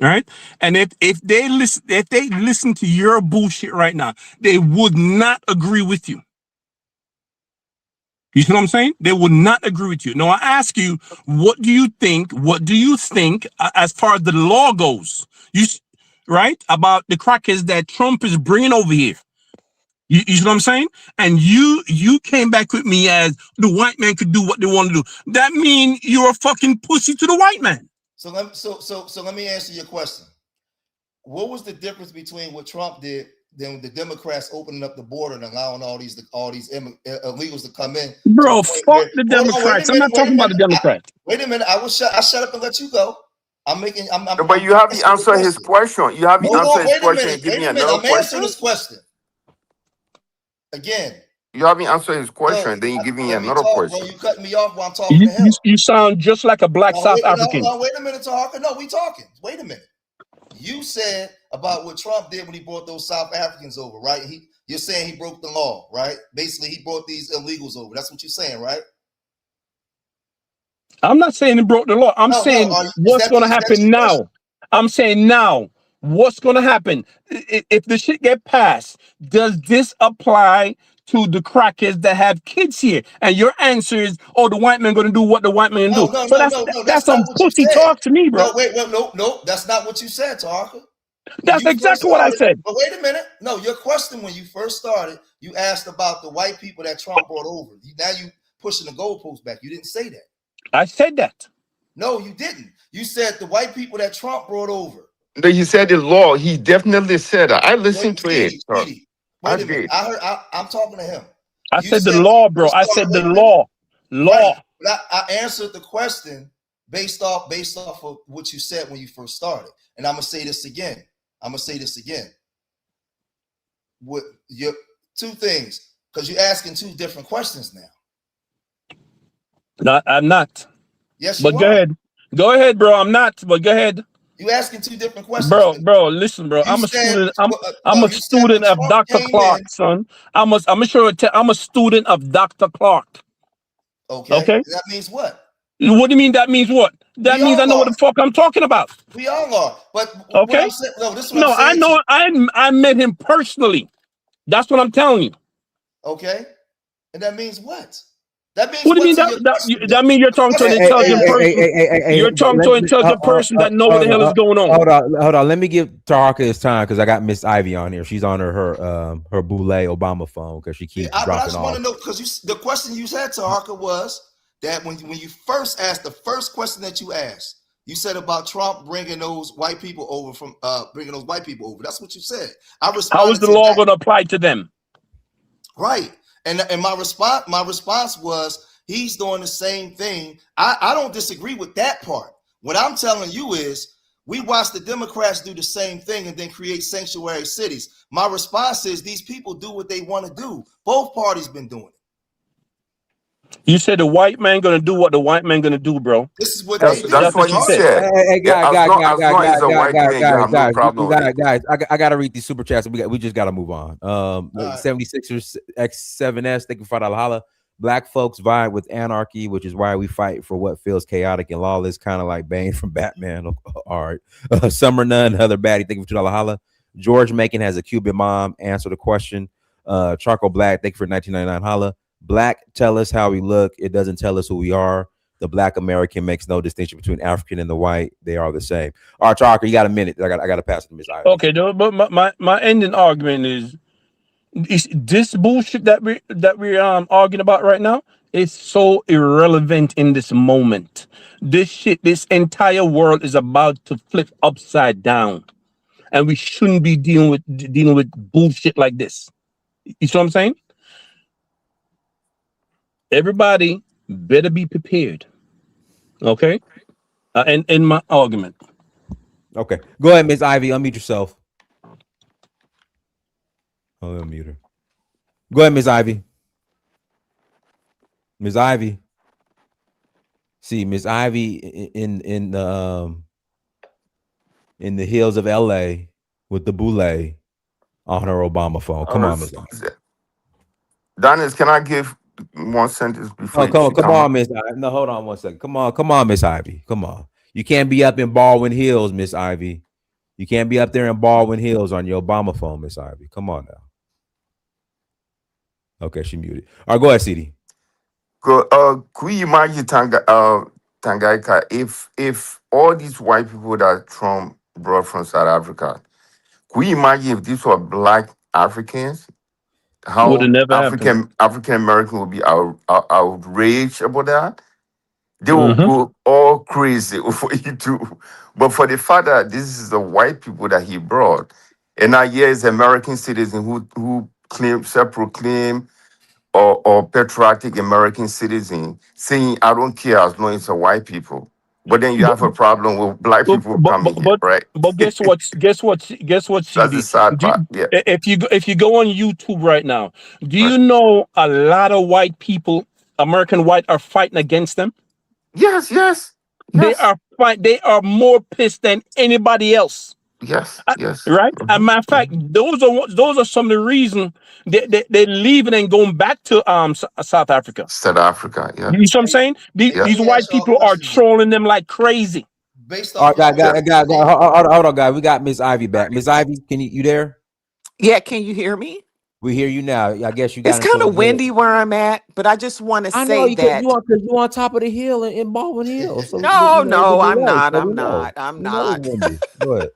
[SPEAKER 17] All right. And if they listen to your bullshit right now, they would not agree with you. You see what I'm saying? They would not agree with you. Now I ask you, what do you think? What do you think as far as the law goes? Right, about the crackers that Trump is bringing over here. You see what I'm saying? And you came back with me as the white man could do what they want to do. That means you're a fucking pussy to the white man.
[SPEAKER 16] So let me answer your question. What was the difference between what Trump did than the Democrats opening up the border and allowing all these illegals to come in?
[SPEAKER 17] Bro, fuck the Democrats. I'm not talking about the Democrats.
[SPEAKER 16] Wait a minute. I shut up and let you go.
[SPEAKER 11] But you haven't answered his question. You haven't answered his question. Give me another question.
[SPEAKER 16] I'm answering this question. Again.
[SPEAKER 11] You haven't answered his question. Then you give me another question.
[SPEAKER 16] Bro, you cut me off while I'm talking to him.
[SPEAKER 17] You sound just like a black South African.
[SPEAKER 16] No, wait a minute, Harker. No, we talking. Wait a minute. You said about what Trump did when he brought those South Africans over, right? You're saying he broke the law, right? Basically, he brought these illegals over. That's what you're saying, right?
[SPEAKER 17] I'm not saying he broke the law. I'm saying what's going to happen now. I'm saying now, what's going to happen? If the shit get passed, does this apply to the crackers that have kids here? And your answer is, oh, the white man going to do what the white man do.
[SPEAKER 16] No,
[SPEAKER 17] that's some pussy talk to me, bro.
[SPEAKER 16] No, wait, no, that's not what you said, Tarka.
[SPEAKER 17] That's exactly what I said.
[SPEAKER 16] But wait a minute. No, your question when you first started, you asked about the white people that Trump brought over. Now you pushing the goalpost back. You didn't say that.
[SPEAKER 17] I said that.
[SPEAKER 16] No, you didn't. You said the white people that Trump brought over.
[SPEAKER 11] He said the law. He definitely said that. I listened to it.
[SPEAKER 16] Wait a minute. I'm talking to him.
[SPEAKER 17] I said the law, bro. I said the law.
[SPEAKER 16] Right. But I answered the question based off of what you said when you first started. And I'm gonna say this again. With your two things, because you're asking two different questions now.
[SPEAKER 17] No, I'm not.
[SPEAKER 16] Yes,
[SPEAKER 17] but go ahead. Go ahead, bro. I'm not, but go ahead.
[SPEAKER 16] You asking two different questions.
[SPEAKER 17] Bro, listen, bro. I'm a student. I'm a student of Dr. Clark, son. I'm a student of Dr. Clark.
[SPEAKER 16] Okay. That means what?
[SPEAKER 17] What do you mean that means what? That means I know what the fuck I'm talking about.
[SPEAKER 16] We all are. But
[SPEAKER 17] okay. I know I met him personally. That's what I'm telling you.
[SPEAKER 16] Okay. And that means what? That means
[SPEAKER 17] what do you mean that means you're talking to an intelligent person? You're talking to an intelligent person that knows what the hell is going on.
[SPEAKER 3] Hold on. Let me give Tarka his time because I got Miss Ivy on here. She's on her Boulay Obama phone because she keeps dropping off.
[SPEAKER 16] I just want to know because the question you said, Tarka, was that when you first asked the first question that you asked, you said about Trump bringing those white people over That's what you said. I responded.
[SPEAKER 17] How is the law going to apply to them?
[SPEAKER 16] Right. And my response was he's doing the same thing. I don't disagree with that part. What I'm telling you is we watch the Democrats do the same thing and then create sanctuary cities. My response is these people do what they want to do. Both parties been doing it.
[SPEAKER 17] You said the white man gonna do what the white man gonna do, bro.
[SPEAKER 16] This is what
[SPEAKER 11] that's what you said.
[SPEAKER 3] Hey, guys, I gotta read these super chats. We just gotta move on. 76ers X7S, thank you for $5 holla. Black folks vibe with anarchy, which is why we fight for what feels chaotic and lawless, kind of like Bane from Batman. All right. Summer None, Heather Batty, thank you for $2 holla. George Macon has a Cuban mom. Answer the question. Charcoal Black, thank you for $19.99 holla. Black tell us how we look. It doesn't tell us who we are. The Black American makes no distinction between African and the white. They are the same. All right, Charcoal, you got a minute. I got to pass it to Ms. Ivy.
[SPEAKER 17] Okay, but my ending argument is this bullshit that we're arguing about right now is so irrelevant in this moment. This entire world is about to flip upside down, and we shouldn't be dealing with bullshit like this. You see what I'm saying? Everybody better be prepared. Okay? And in my argument.
[SPEAKER 3] Okay. Go ahead, Ms. Ivy. Unmute yourself. Oh, unmute her. Go ahead, Ms. Ivy. Ms. Ivy. See, Ms. Ivy in the hills of LA with the boule on her Obama phone. Come on, Ms. Ivy.
[SPEAKER 11] Dennis, can I give one sentence before
[SPEAKER 3] Oh,
[SPEAKER 11] you
[SPEAKER 3] come
[SPEAKER 11] come up.
[SPEAKER 3] on, Miss Ivy. No, hold on one second. Come on, Miss Ivy. Come on. You can't be up in Baldwin Hills, Miss Ivy. You can't be up there in Baldwin Hills on your Obama phone, Miss Ivy. Come on now. Okay, she muted. All right, go ahead, CD.
[SPEAKER 11] Could you imagine Tanganyika if all these white people that Trump brought from South Africa, could you imagine if these were black Africans,
[SPEAKER 17] Would have
[SPEAKER 11] how
[SPEAKER 17] never happened.
[SPEAKER 11] African American would be outraged about that? They will
[SPEAKER 17] Hmm.
[SPEAKER 11] go all crazy over it too. But for the fact that this is the white people that he brought, and now here is American citizen who claim self-proclaim or patriotic American citizen saying, I don't care as long as it's a white people. But then you
[SPEAKER 17] But
[SPEAKER 11] have a problem with black
[SPEAKER 17] but
[SPEAKER 11] people
[SPEAKER 17] but but
[SPEAKER 11] coming here,
[SPEAKER 17] but,
[SPEAKER 11] right?
[SPEAKER 17] but guess what,
[SPEAKER 11] That's the
[SPEAKER 17] CD?
[SPEAKER 11] sad part. Yeah.
[SPEAKER 17] If you go on YouTube right now, do
[SPEAKER 11] Right.
[SPEAKER 17] you know a lot of white people, American white, are fighting against them?
[SPEAKER 11] Yes, yes, yes,
[SPEAKER 17] They are more pissed than anybody else.
[SPEAKER 11] yes, yes.
[SPEAKER 17] Right? As a
[SPEAKER 11] Mhm,
[SPEAKER 17] matter of fact,
[SPEAKER 11] mhm.
[SPEAKER 17] those are some of the reasons they're leaving and going back to South Africa.
[SPEAKER 11] South Africa, yeah.
[SPEAKER 17] You see what I'm saying?
[SPEAKER 11] Yeah.
[SPEAKER 17] These
[SPEAKER 16] Let me
[SPEAKER 17] white
[SPEAKER 16] ask y'all a
[SPEAKER 17] people are
[SPEAKER 16] question then.
[SPEAKER 17] trolling them like crazy.
[SPEAKER 16] Based
[SPEAKER 3] All
[SPEAKER 16] off
[SPEAKER 3] right,
[SPEAKER 16] y'all
[SPEAKER 3] guy,
[SPEAKER 11] Yeah.
[SPEAKER 3] guy, guy, guy,
[SPEAKER 16] understanding,
[SPEAKER 3] hold on, guy. We got Miss Ivy back. Miss Ivy, you there?
[SPEAKER 18] Yeah, can you hear me?
[SPEAKER 3] We hear you now. I guess you
[SPEAKER 18] It's
[SPEAKER 3] got into
[SPEAKER 18] kind
[SPEAKER 3] a
[SPEAKER 18] of
[SPEAKER 3] little.
[SPEAKER 18] windy where I'm at, but I just want to
[SPEAKER 3] I know
[SPEAKER 18] say
[SPEAKER 3] you could
[SPEAKER 18] that
[SPEAKER 3] you on top of the hill in Baldwin Hills. So
[SPEAKER 18] no,
[SPEAKER 3] it's a
[SPEAKER 18] no, I'm
[SPEAKER 3] delay.
[SPEAKER 18] not.
[SPEAKER 3] So we
[SPEAKER 18] I'm
[SPEAKER 3] know.
[SPEAKER 18] not. I'm
[SPEAKER 3] We know it's
[SPEAKER 18] not.
[SPEAKER 3] windy. Go ahead.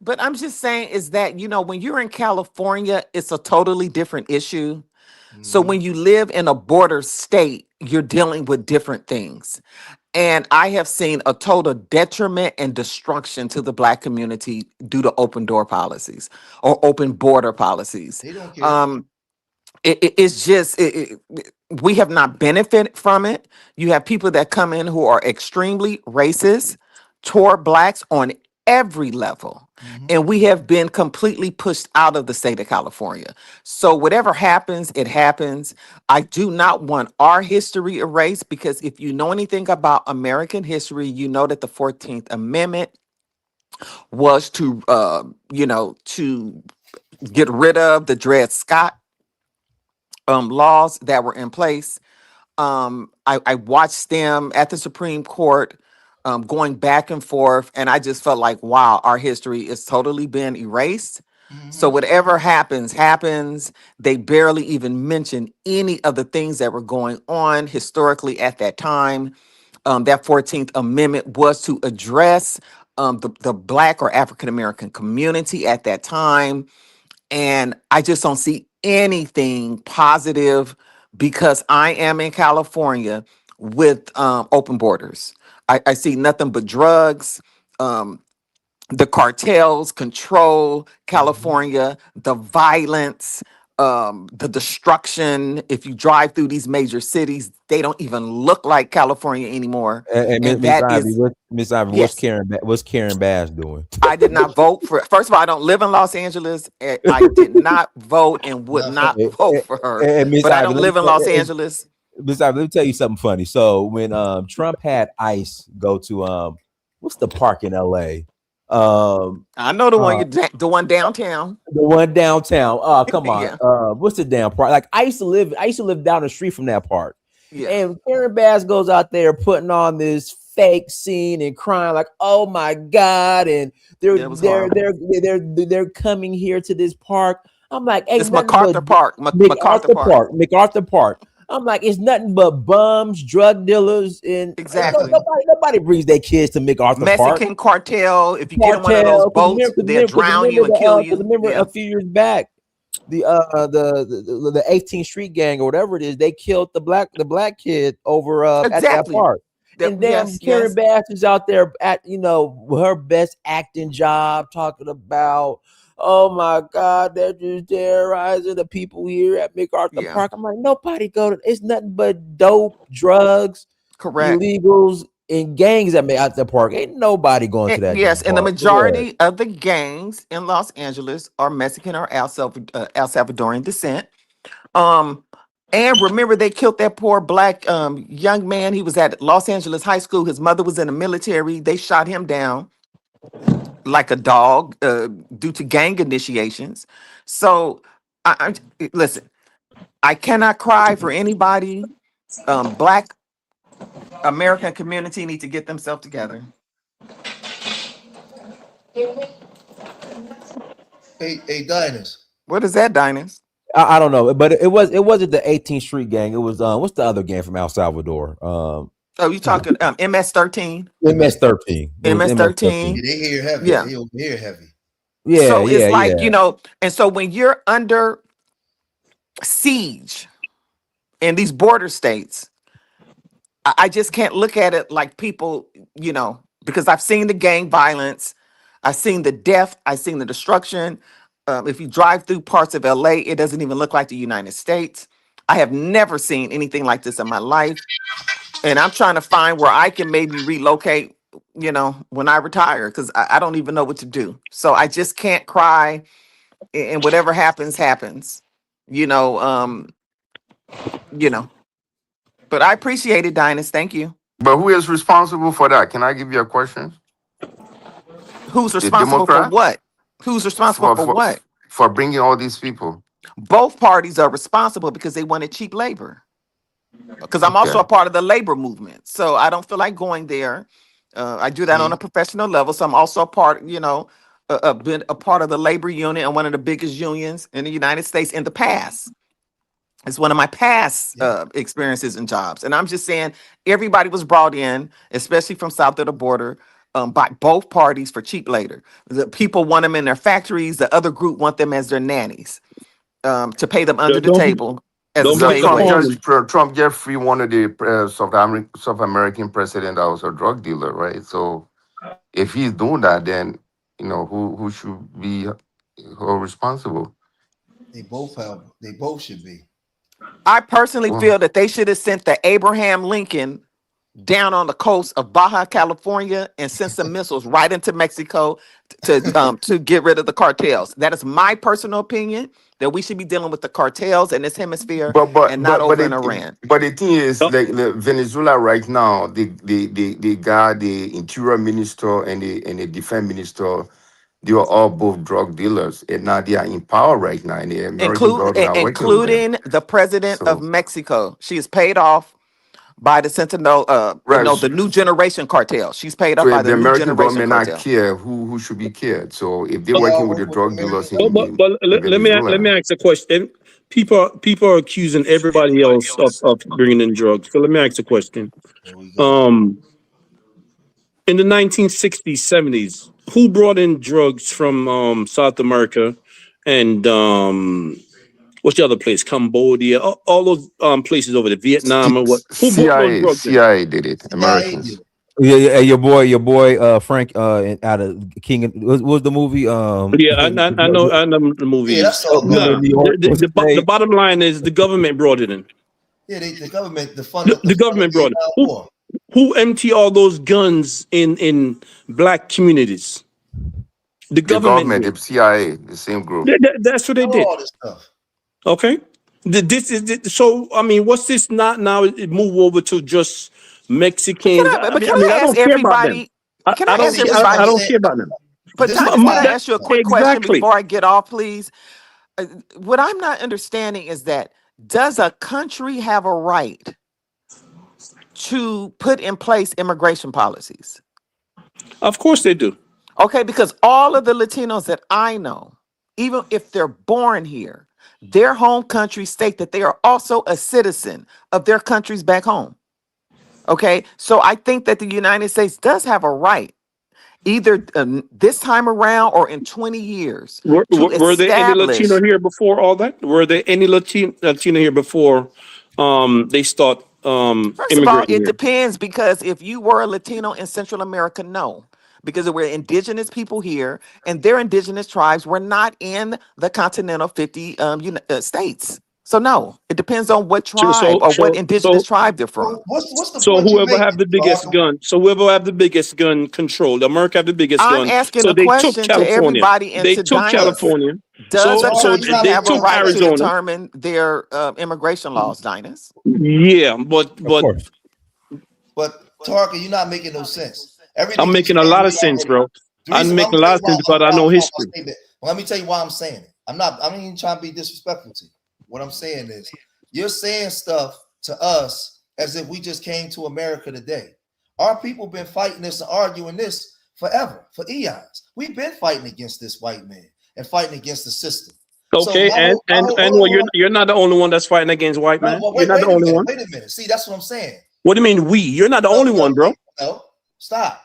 [SPEAKER 18] But I'm just saying is that, when you're in California, it's a totally different issue. So
[SPEAKER 16] Mhm.
[SPEAKER 18] when you live in a border state, you're dealing with different things. And I have seen a total detriment and destruction to the Black community due to open door policies or open border policies.
[SPEAKER 16] They don't care.
[SPEAKER 18] Um, it's just we have not benefited from it. You have people that come in who are extremely racist toward blacks on every level,
[SPEAKER 16] Hmm.
[SPEAKER 18] and we have been completely pushed out of the state of California. So whatever happens, it happens. I do not want our history erased, because if you know anything about American history, you know that the 14th Amendment was to get rid of the Dred Scott laws that were in place. I watched them at the Supreme Court, going back and forth, and I just felt like, wow, our history is totally been erased. So
[SPEAKER 16] Hmm.
[SPEAKER 18] whatever happens, happens. They barely even mention any of the things that were going on historically at that time. That 14th Amendment was to address the Black or African American community at that time, and I just don't see anything positive because I am in California with open borders. I see nothing but drugs. Um, the cartels control
[SPEAKER 16] Hmm.
[SPEAKER 18] California, the violence, the destruction. If you drive through these major cities, they don't even look like California anymore.
[SPEAKER 3] And
[SPEAKER 18] And
[SPEAKER 3] Miss
[SPEAKER 18] that
[SPEAKER 3] Ivy,
[SPEAKER 18] is,
[SPEAKER 3] Miss Ivy,
[SPEAKER 18] yes,
[SPEAKER 3] what's Karen Bass doing?
[SPEAKER 18] I did not vote for. First of all, I don't live in Los Angeles. I did not vote and would
[SPEAKER 16] Not for
[SPEAKER 18] not
[SPEAKER 3] And,
[SPEAKER 18] vote for her.
[SPEAKER 3] Miss
[SPEAKER 18] But I
[SPEAKER 3] Ivy,
[SPEAKER 18] don't live in Los Angeles.
[SPEAKER 3] Miss Ivy, let me tell you something funny. So when Trump had ICE go to what's the park in LA?
[SPEAKER 18] I know the one
[SPEAKER 3] Uh,
[SPEAKER 18] the one downtown.
[SPEAKER 3] the one downtown. Oh, come on.
[SPEAKER 18] Yeah,
[SPEAKER 3] What's the damn park? Like I used to live down the street from that park.
[SPEAKER 18] yeah.
[SPEAKER 3] And Karen Bass goes out there putting on this fake scene and crying like, "Oh my God!" And they're
[SPEAKER 18] It was
[SPEAKER 3] they're
[SPEAKER 18] horrible.
[SPEAKER 3] they're they're they're coming here to this park. I'm like, ain't
[SPEAKER 18] It's
[SPEAKER 3] nothing but
[SPEAKER 18] MacArthur Park. MacArthur
[SPEAKER 3] MacArthur
[SPEAKER 18] Park.
[SPEAKER 3] Park, MacArthur Park. I'm like, it's nothing but bums, drug dealers, and
[SPEAKER 18] Exactly.
[SPEAKER 3] nobody brings their kids to MacArthur Park.
[SPEAKER 18] Mexican cartel. If you get in one of those
[SPEAKER 3] Cartel,
[SPEAKER 18] boats, they'll drown you and kill
[SPEAKER 3] because
[SPEAKER 18] you.
[SPEAKER 3] remember
[SPEAKER 18] Yeah,
[SPEAKER 3] a few years back, the 18th Street Gang or whatever it is, they killed the black kid over at that
[SPEAKER 18] exactly.
[SPEAKER 3] park. And damn,
[SPEAKER 18] Yes,
[SPEAKER 3] Karen
[SPEAKER 18] yes.
[SPEAKER 3] Bass is out there at her best acting job talking about, oh my God, they're just terrorizing the people here at MacArthur
[SPEAKER 18] Yeah,
[SPEAKER 3] Park. I'm like, nobody go to, it's nothing but dope, drugs,
[SPEAKER 18] correct.
[SPEAKER 3] illegals, and gangs at MacArthur Park. Ain't nobody going to that
[SPEAKER 18] Yes,
[SPEAKER 3] damn
[SPEAKER 18] and the
[SPEAKER 3] park. Go ahead.
[SPEAKER 18] majority of the gangs in Los Angeles are Mexican or El Salvadorian descent. Um, and remember, they killed that poor black young man. He was at Los Angeles High School. His mother was in the military. They shot him down like a dog due to gang initiations. So, listen. I cannot cry for anybody. Black American community need to get themselves together.
[SPEAKER 16] Hey, Diners.
[SPEAKER 18] What is that, Diners?
[SPEAKER 3] I don't know, but it wasn't the 18th Street gang. It was what's the other gang from El Salvador?
[SPEAKER 18] Oh, you talking MS-13?
[SPEAKER 3] MS-13. It was
[SPEAKER 18] MS-13.
[SPEAKER 16] Yeah, they here heavy.
[SPEAKER 18] Yeah.
[SPEAKER 16] They over here heavy.
[SPEAKER 3] Yeah,
[SPEAKER 18] So it's like,
[SPEAKER 3] yeah.
[SPEAKER 18] you know, and so when you're under siege in these border states, I just can't look at it like people, you know, because I've seen the gang violence, I've seen the death, I've seen the destruction. If you drive through parts of LA, it doesn't even look like the United States. I have never seen anything like this in my life. And I'm trying to find where I can maybe relocate, you know, when I retire, because I don't even know what to do. So I just can't cry, and whatever happens, happens. You know, you know. But I appreciate it, Dinus. Thank you.
[SPEAKER 11] But who is responsible for that? Can I give you a question?
[SPEAKER 18] Who's
[SPEAKER 11] The
[SPEAKER 18] responsible for
[SPEAKER 11] Democrats?
[SPEAKER 18] what? Who's responsible for what?
[SPEAKER 11] For bringing all these people.
[SPEAKER 18] Both parties are responsible because they wanted cheap labor. Because I'm also a part of the labor movement. So I don't feel like going there. I do that on a professional level. So I'm also a part, you know, been a part of the labor union and one of the biggest unions in the United States in the past. It's one of my past experiences and jobs. And I'm just saying everybody was brought in, especially from south of the border, by both parties for cheap labor. The people want them in their factories. The other group want them as their nannies to pay them under the table.
[SPEAKER 11] Trump Jeffrey, one of the South American president that was a drug dealer, right? So if he's doing that, then you know who should be responsible?
[SPEAKER 16] They both should be.
[SPEAKER 18] I personally feel that they should have sent the Abraham Lincoln down on the coast of Baja California and sent some missiles right into Mexico to get rid of the cartels. That is my personal opinion, that we should be dealing with the cartels in this hemisphere and not over in Iran.
[SPEAKER 11] But the thing is, like Venezuela right now, they got the interior minister and the defense minister. They were all both drug dealers, and now they are in power right now, and the American government are working with them.
[SPEAKER 18] Including the president of Mexico. She is paid off by the Sentinel, the New Generation cartel. She's paid up by the New
[SPEAKER 11] American
[SPEAKER 18] Generation
[SPEAKER 11] government
[SPEAKER 18] cartel.
[SPEAKER 11] not care who should be cared. So if they're working with the drug dealers in
[SPEAKER 17] let me ask a question. People are accusing everybody else of bringing in drugs. So let me ask a question. In the 1960s, 70s, who brought in drugs from South America and what's the other place? Cambodia, all those places over there, Vietnam or what? Who brought those drugs in?
[SPEAKER 11] CIA did it. Americans.
[SPEAKER 3] Yeah, your boy, Frank, out of King. What was the movie?
[SPEAKER 17] Yeah, I know the movie.
[SPEAKER 16] Yeah, that's all.
[SPEAKER 17] The bottom line is the government brought it in.
[SPEAKER 16] Yeah, the government,
[SPEAKER 17] the government brought it. Who empty all those guns in black communities? The government,
[SPEAKER 11] the CIA, the same group.
[SPEAKER 17] That's what they did.
[SPEAKER 16] All this stuff.
[SPEAKER 17] Okay. So. I mean, what's this? Not now. It move over to just Mexicans.
[SPEAKER 18] I don't care about them.
[SPEAKER 17] I don't care about them.
[SPEAKER 18] But can I ask you a quick question before I get off, please? What I'm not understanding is that does a country have a right to put in place immigration policies?
[SPEAKER 17] Of course they do.
[SPEAKER 18] Okay, because all of the Latinos that I know, even if they're born here, their home country state that they are also a citizen of their countries back home. Okay, so I think that the United States does have a right, either this time around or in 20 years.
[SPEAKER 17] Were there any Latino here before all that? Were there any Latino here before they start
[SPEAKER 18] First of all, it depends, because if you were a Latino in Central America, no. Because there were indigenous people here, and their indigenous tribes were not in the continental 50 states. So no, it depends on what tribe or what indigenous tribe they're from.
[SPEAKER 16] What's the
[SPEAKER 17] so whoever have the biggest gun, control. America have the biggest gun.
[SPEAKER 18] I'm asking
[SPEAKER 17] so
[SPEAKER 18] a question to everybody and
[SPEAKER 17] they
[SPEAKER 18] to
[SPEAKER 17] took California.
[SPEAKER 18] Does a country have a right
[SPEAKER 17] Arizona
[SPEAKER 18] to determine their immigration laws, Dinus?
[SPEAKER 17] Yeah, but
[SPEAKER 16] Tarka, you're not making no sense.
[SPEAKER 17] I'm making a lot of sense, bro. I'm making a lot of sense because I know history.
[SPEAKER 16] Let me tell you why I'm saying it. I'm not even trying to be disrespectful to you. What I'm saying is You're saying stuff to us as if we just came to America today. Our people been fighting this and arguing this forever, for eons. We've been fighting against this white man and fighting against the system.
[SPEAKER 17] Okay,
[SPEAKER 16] So
[SPEAKER 17] you're not the only one that's fighting against white man.
[SPEAKER 16] No,
[SPEAKER 17] You're not the only one.
[SPEAKER 16] wait a minute. See, that's what I'm saying.
[SPEAKER 17] What do you mean we? You're not the only one, bro.
[SPEAKER 16] No, stop.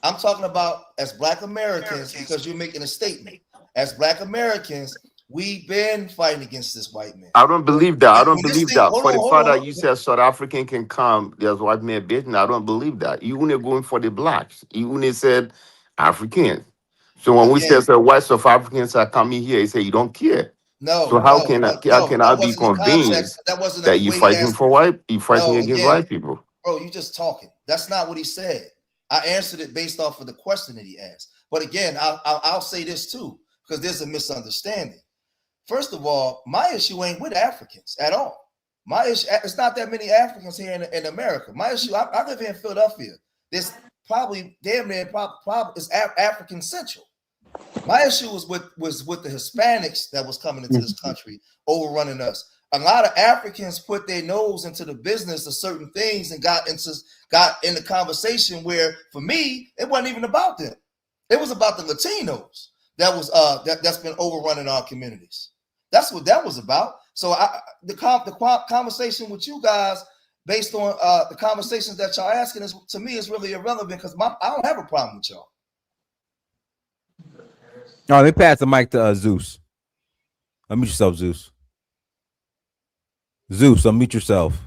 [SPEAKER 16] I'm talking about as Black Americans because you're making a statement. As Black Americans, we've been fighting against this white man.
[SPEAKER 11] I don't believe that. I don't believe that.
[SPEAKER 16] Hold
[SPEAKER 11] For the
[SPEAKER 16] on,
[SPEAKER 11] fact that you said South African can come, there's white man business. I don't believe that. You only going for the blacks. You only said Africans. So when we say white South Africans are coming here, you say you don't care.
[SPEAKER 16] No.
[SPEAKER 11] So how can I be convinced that you're fighting for white? You're fighting against white people?
[SPEAKER 16] Bro, you just talking. That's not what he said. I answered it based off of the question that he asked. But again, I'll say this too, because there's a misunderstanding. First of all, my issue ain't with Africans at all. My issue, it's not that many Africans here in America. My issue, I live here in Philadelphia. There's probably damn near probably is African Central. My issue was with the Hispanics that was coming into this country, overrunning us. A lot of Africans put their nose into the business of certain things and got in the conversation where, for me, it wasn't even about them. It was about the Latinos that's been overrunning our communities. That's what that was about. So the conversation with you guys, based on the conversations that y'all asking, is to me is really irrelevant because I don't have a problem with y'all.
[SPEAKER 3] All right, let me pass the mic to Zeus. Unmute yourself, Zeus. Zeus, unmute yourself.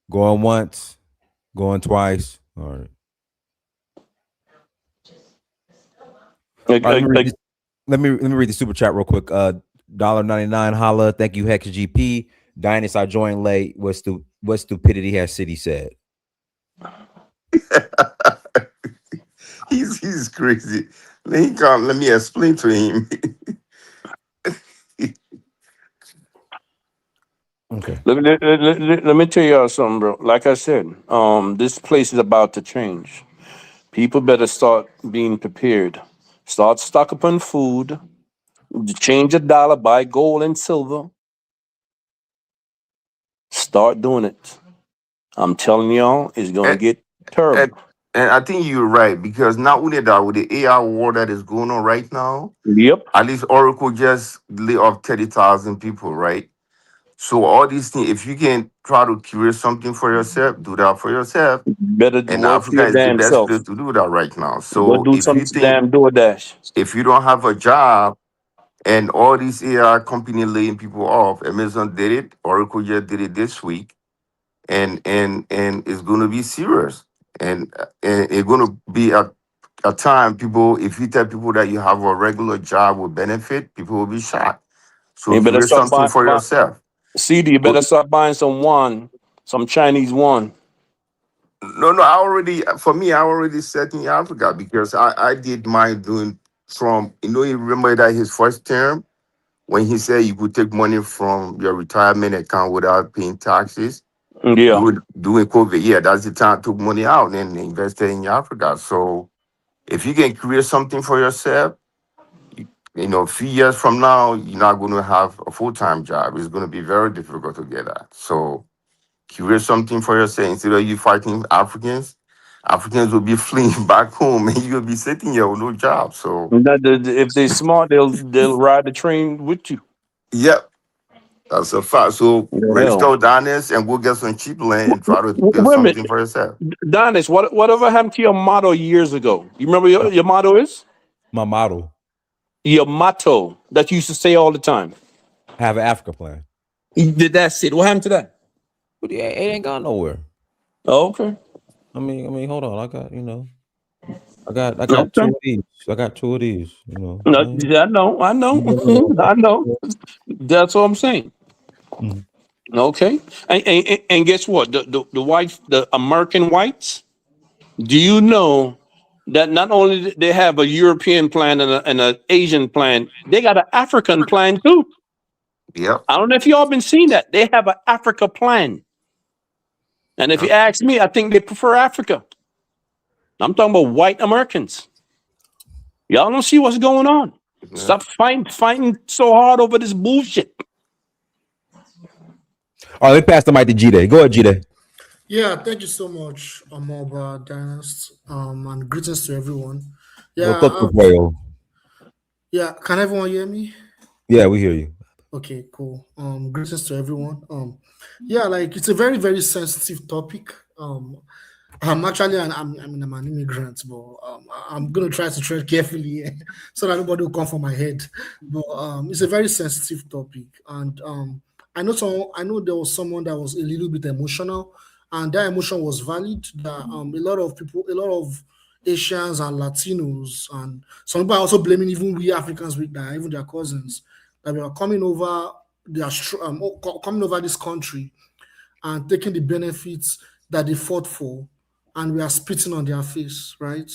[SPEAKER 3] Going once, going twice. All right. Let me read the super chat real quick. $1.99 holla. Thank you, Hex GP. Dinus, I joined late. What stupidity has City said?
[SPEAKER 11] He's crazy. Let me explain to him.
[SPEAKER 3] Okay.
[SPEAKER 17] Let me tell y'all something, bro. Like I said, this place is about to change. People better start being prepared. Start stock up on food. Change a dollar, buy gold and silver. Start doing it. I'm telling y'all, it's gonna get terrible.
[SPEAKER 11] And I think you're right, because not only that, with the AI war that is going on right now, at least Oracle just lay off 30,000 people, right? So all these things, if you can try to create something for yourself, do that for yourself.
[SPEAKER 17] Better
[SPEAKER 11] and
[SPEAKER 17] work for
[SPEAKER 11] Africa
[SPEAKER 17] your
[SPEAKER 11] is the
[SPEAKER 17] damn
[SPEAKER 11] best
[SPEAKER 17] self.
[SPEAKER 11] place to do that right now.
[SPEAKER 17] Go
[SPEAKER 11] So
[SPEAKER 17] do
[SPEAKER 11] if
[SPEAKER 17] some
[SPEAKER 11] you think,
[SPEAKER 17] damn DoorDash.
[SPEAKER 11] if you don't have a job and all these AI company laying people off, Amazon did it, Oracle just did it this week, and it's going to be serious, and it's going to be a time people, if you tell people that you have a regular job with benefit, people will be shocked. So
[SPEAKER 17] You better
[SPEAKER 11] create
[SPEAKER 17] start
[SPEAKER 11] something for yourself.
[SPEAKER 17] CD, you better start buying some wine, some Chinese wine.
[SPEAKER 11] No, I already set in Africa, because I did mine doing Trump. You remember that his first term, when he said you could take money from your retirement account without paying taxes.
[SPEAKER 17] Yeah.
[SPEAKER 11] Doing COVID. Yeah, that's the time I took money out and invested in Africa. So if you can create something for yourself, a few years from now, you're not going to have a full-time job. It's going to be very difficult to get that. So create something for yourself. Instead of you fighting Africans will be fleeing back home, and you'll be sitting here with no job. So
[SPEAKER 17] if they're smart, they'll ride the train with you.
[SPEAKER 11] Yep, that's a fact. So register down this and go get some cheap land and try to build something for yourself.
[SPEAKER 17] Donis, whatever happened to your motto years ago? You remember your motto is?
[SPEAKER 3] My motto.
[SPEAKER 17] Your motto that you used to say all the time.
[SPEAKER 3] Have an Africa plan.
[SPEAKER 17] That's it. What happened to that?
[SPEAKER 3] But yeah, it ain't gone nowhere.
[SPEAKER 17] Oh, okay.
[SPEAKER 3] I mean, hold on. I got, I got two of these. I got two of these.
[SPEAKER 17] No, I know. That's what I'm saying. Mm-hmm. Okay, and guess what? The American whites. Do you know that not only do they have a European plan and an Asian plan, they got an African plan too?
[SPEAKER 11] Yep.
[SPEAKER 17] I don't know if y'all been seeing that. They have an Africa plan. And if you ask me, I think they prefer Africa. I'm talking about white Americans. Y'all don't see what's going on. Stop fighting so hard over this bullshit.
[SPEAKER 3] All right, let me pass the mic to G-Day. Go ahead, G-Day.
[SPEAKER 19] Yeah, thank you so much, Amoba Dynast, and greetings to everyone.
[SPEAKER 3] No,
[SPEAKER 19] Yeah,
[SPEAKER 3] cook the boil.
[SPEAKER 19] yeah. Can everyone hear me?
[SPEAKER 3] Yeah, we hear you.
[SPEAKER 19] Okay, cool. Greetings to everyone. Yeah, like it's a very, very sensitive topic. I'm actually I'm an immigrant, but I'm gonna try to tread carefully so that nobody will come for my head. But it's a very sensitive topic, and I know there was someone that was a little bit emotional, and that emotion was valid. That a lot of people, a lot of Asians and Latinos, and some people are also blaming even we Africans with that, even their cousins, that we are coming over, coming over this country and taking the benefits that they fought for, and we are spitting on their face, right?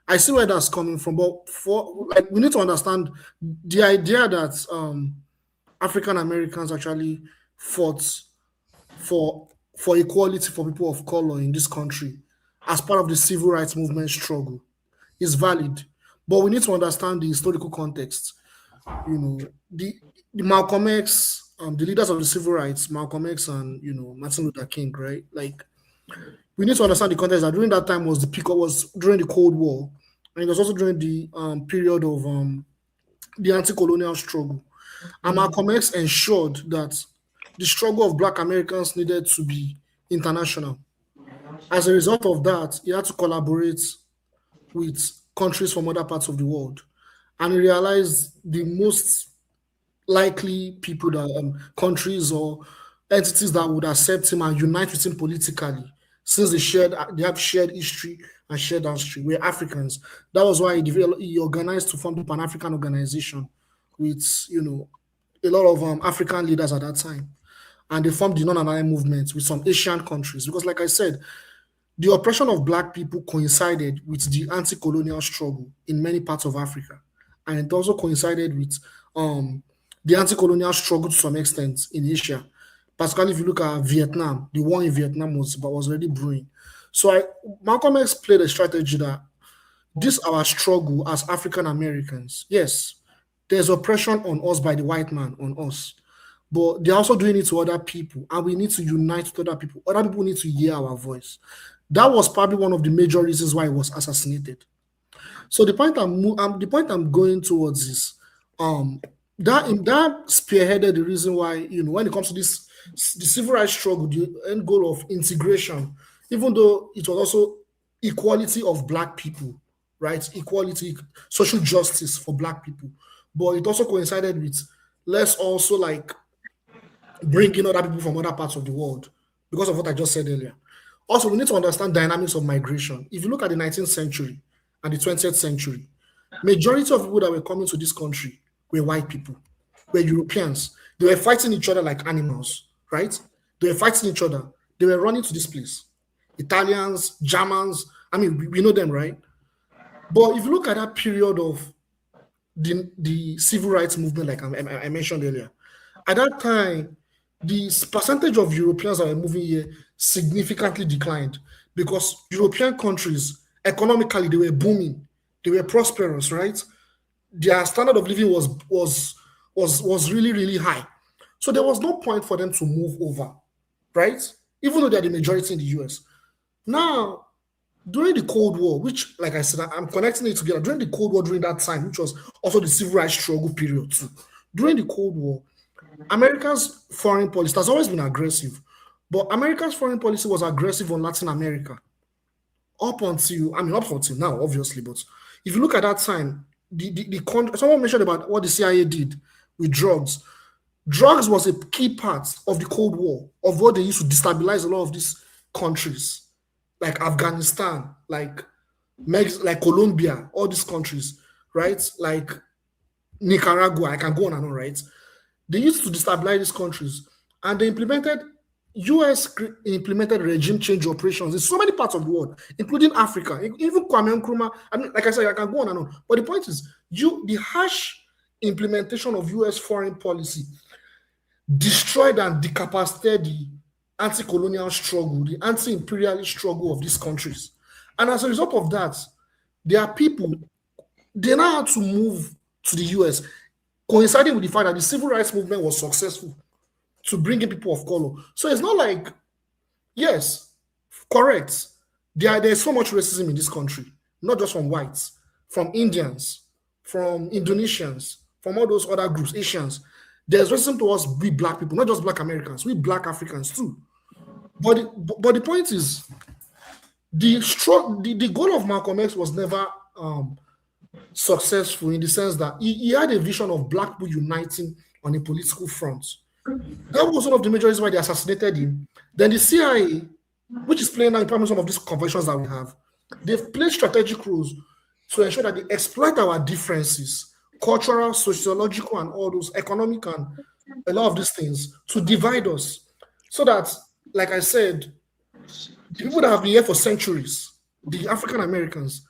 [SPEAKER 19] I see where that's coming from, but for like we need to understand the idea that African Americans actually fought for equality for people of color in this country as part of the civil rights movement struggle is valid, but we need to understand the historical context. You know, the Malcolm X, the leaders of the civil rights, Malcolm X and Martin Luther King, right? Like we need to understand the context that during that time was during the Cold War, and it was also during the period of the anti-colonial struggle. And Malcolm X ensured that the struggle of Black Americans needed to be international. As a result of that, he had to collaborate with countries from other parts of the world, and he realized the most likely people that countries or entities that would accept him and unite with him politically, since they have shared history and shared ancestry. We're Africans. That was why he organized to form the Pan African Organization with a lot of African leaders at that time, and they formed the non-aligned movement with some Asian countries because, like I said, the oppression of Black people coincided with the anti-colonial struggle in many parts of Africa, and it also coincided with the anti-colonial struggle to some extent in Asia. Particularly if you look at Vietnam, the war in Vietnam was already brewing. So Malcolm X played a strategy that this our struggle as African Americans. Yes, there's oppression on us by the white man on us, but they're also doing it to other people, and we need to unite with other people. Other people need to hear our voice. That was probably one of the major reasons why he was assassinated. So the point I'm going towards is that spearheaded the reason why when it comes to this the civil rights struggle, the end goal of integration, even though it was also equality of Black people, right? Equality, social justice for Black people, but it also coincided with let's also like bring in other people from other parts of the world because of what I just said earlier. Also, we need to understand dynamics of migration. If you look at the 19th century and the 20th century, majority of people that were coming to this country were white people, were Europeans. They were fighting each other like animals, right? They were fighting each other. They were running to this place. Italians, Germans, I mean, we know them, right? But if you look at that period of the civil rights movement, like I mentioned earlier, at that time, the percentage of Europeans that were moving here significantly declined because European countries, economically, they were booming. They were prosperous, right? Their standard of living was really, really high. So there was no point for them to move over, right? Even though they're the majority in the US. Now, during the Cold War, which, like I said, I'm connecting it together. During the Cold War, during that time, which was also the civil rights struggle period too. During the Cold War, America's foreign policy has always been aggressive, but America's foreign policy was aggressive on Latin America up until now, obviously. But if you look at that time, someone mentioned about what the CIA did with drugs. Drugs was a key part of the Cold War, of what they used to destabilize a lot of these countries, like Afghanistan, like Colombia, all these countries, right? Like Nicaragua, I can go on and on, right? They used to destabilize these countries, and US implemented regime change operations in so many parts of the world, including Africa, even Kwame Nkrumah. I mean, like I said, I can go on and on. But the point is, the harsh implementation of US foreign policy destroyed and decapacitated the anti-colonial struggle, the anti-imperialist struggle of these countries. And as a result of that, there are people, they now had to move to the US, coinciding with the fact that the civil rights movement was successful to bring in people of color. So it's not like, yes, correct. There's so much racism in this country, not just from whites, from Indians, from Indonesians, from all those other groups, Asians. There's racism towards we black people, not just black Americans, we black Africans too. But the point is, the goal of Malcolm X was never successful in the sense that he had a vision of black people uniting on a political front. That was one of the major reasons why they assassinated him. Then the CIA, which is playing now in some of these conventions that we have, they've played strategic roles to ensure that they exploit our differences, cultural, sociological, and all those economic and a lot of these things to divide us. So that, like I said, the people that have been here for centuries, the African Americans,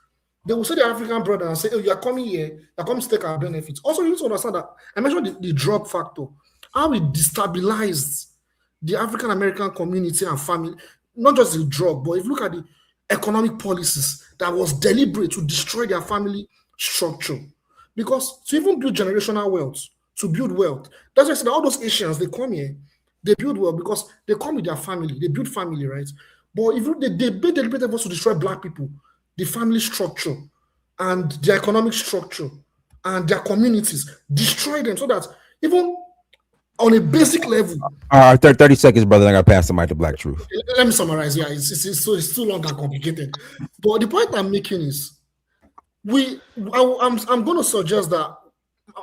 [SPEAKER 19] they will say the African brother and say, oh, you are coming here, you're coming to take our benefits. Also, you need to understand that I mentioned the drug factor, how it destabilized the African American community and family, not just the drug, but if you look at the economic policies that was deliberate to destroy their family structure. Because to even build generational wealth, to build wealth, that's why I said all those Asians, they come here, they build wealth because they come with their family, they build family, right? But if they made deliberate efforts to destroy black people, the family structure and their economic structure and their communities, destroy them so that even on a basic level.
[SPEAKER 3] All right, 30 seconds, brother. I got to pass the mic to Black Truth.
[SPEAKER 19] Let me summarize. Yeah, it's too long and complicated. But the point I'm making is, I'm going to suggest that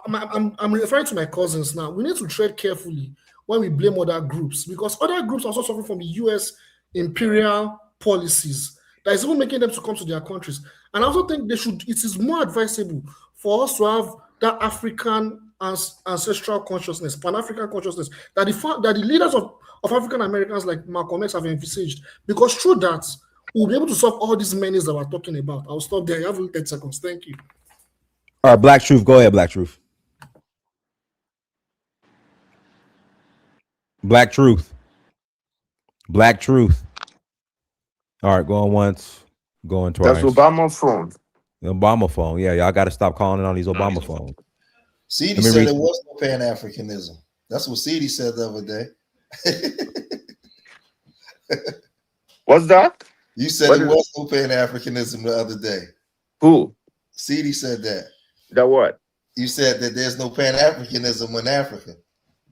[SPEAKER 19] I'm referring to my cousins now. We need to tread carefully when we blame other groups, because other groups are also suffering from the U.S. imperial policies that is even making them to come to their countries. And I also think it is more advisable for us to have that African ancestral consciousness, Pan-African consciousness, that the leaders of African Americans like Malcolm X have envisaged, because through that, we'll be able to solve all these menaces that we're talking about. I'll stop there. You have 10 seconds. Thank you.
[SPEAKER 3] All right, Black Truth. Go ahead, Black Truth. Black Truth. Black Truth. All right, going once, going twice.
[SPEAKER 11] That's Obama phone.
[SPEAKER 3] The Obama phone. Yeah, y'all got to stop calling it on these Obama phones.
[SPEAKER 16] CD said there was no Pan-Africanism. That's what CD said the other day.
[SPEAKER 11] What's that?
[SPEAKER 16] You said there was no Pan-Africanism the other day.
[SPEAKER 11] Who?
[SPEAKER 16] CD said that.
[SPEAKER 11] That what?
[SPEAKER 16] You said that there's no Pan-Africanism in Africa.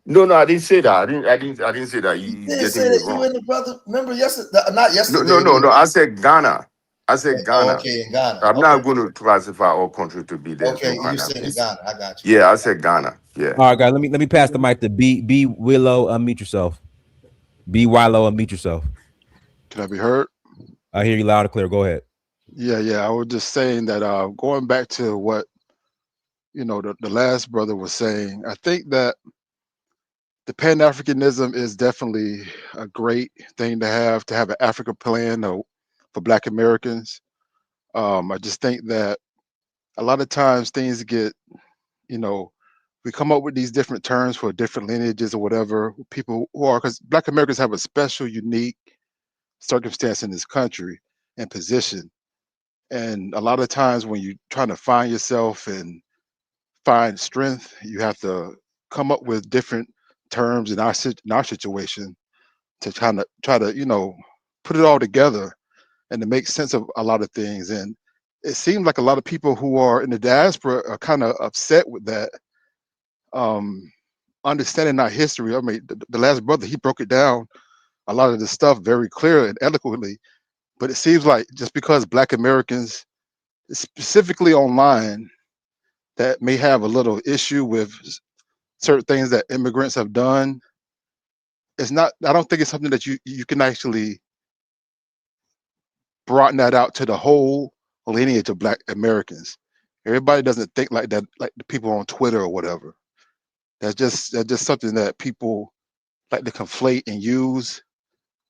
[SPEAKER 11] No, I didn't say that. I didn't say that. You
[SPEAKER 16] didn't say that. You and the brother. Remember yesterday? Not yesterday.
[SPEAKER 11] No. I said Ghana. I said Ghana.
[SPEAKER 16] Oh, okay, in Ghana.
[SPEAKER 11] I'm not going to classify all countries to be there.
[SPEAKER 16] Okay, you said in Ghana. I got you.
[SPEAKER 11] Yeah, I said Ghana. Yeah.
[SPEAKER 3] All right, guys. Let me pass the mic to B Willow. Unmute yourself. B Willow. Unmute yourself.
[SPEAKER 20] Can I be heard?
[SPEAKER 3] I hear you loud and clear. Go ahead.
[SPEAKER 20] Yeah. I was just saying that going back to what the last brother was saying, I think that the Pan-Africanism is definitely a great thing to have an Africa plan for Black Americans. I just think that a lot of times things get, we come up with these different terms for different lineages or whatever, people who are, because Black Americans have a special, unique circumstance in this country and position. And a lot of times when you're trying to find yourself and find strength, you have to come up with different terms in our situation to try to put it all together and to make sense of a lot of things. And it seems like a lot of people who are in the diaspora are kind of upset with that, understanding our history. I mean, the last brother, he broke it down, a lot of the stuff very clear and eloquently, but it seems like just because Black Americans, specifically online, that may have a little issue with certain things that immigrants have done, I don't think it's something that you can actually broaden that out to the whole lineage of Black Americans. Everybody doesn't think like that, like the people on Twitter or whatever. That's just something that people like to conflate and use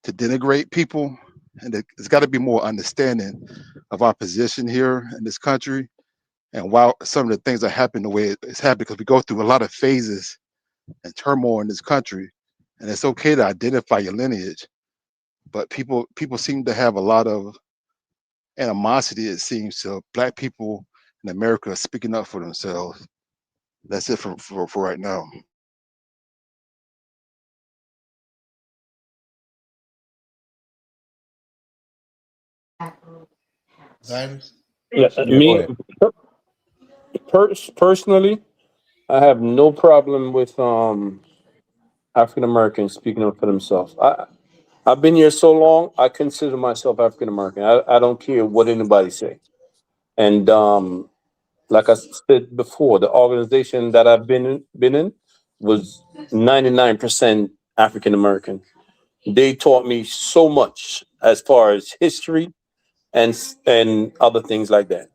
[SPEAKER 20] to denigrate people. And there's got to be more understanding of our position here in this country and why some of the things are happening the way it's happening, because we go through a lot of phases and turmoil in this country. And it's okay to identify your lineage, but people seem to have a lot of animosity, it seems, to Black people in America speaking up for themselves. That's it for right now.
[SPEAKER 17] Yeah,
[SPEAKER 3] Yeah, go
[SPEAKER 17] me
[SPEAKER 3] ahead.
[SPEAKER 17] personally, I have no problem with African Americans speaking up for themselves. I've been here so long. I consider myself African American. I don't care what anybody say. And like I said before, the organization that I've been in was 99% African American. They taught me so much as far as history and other things like that.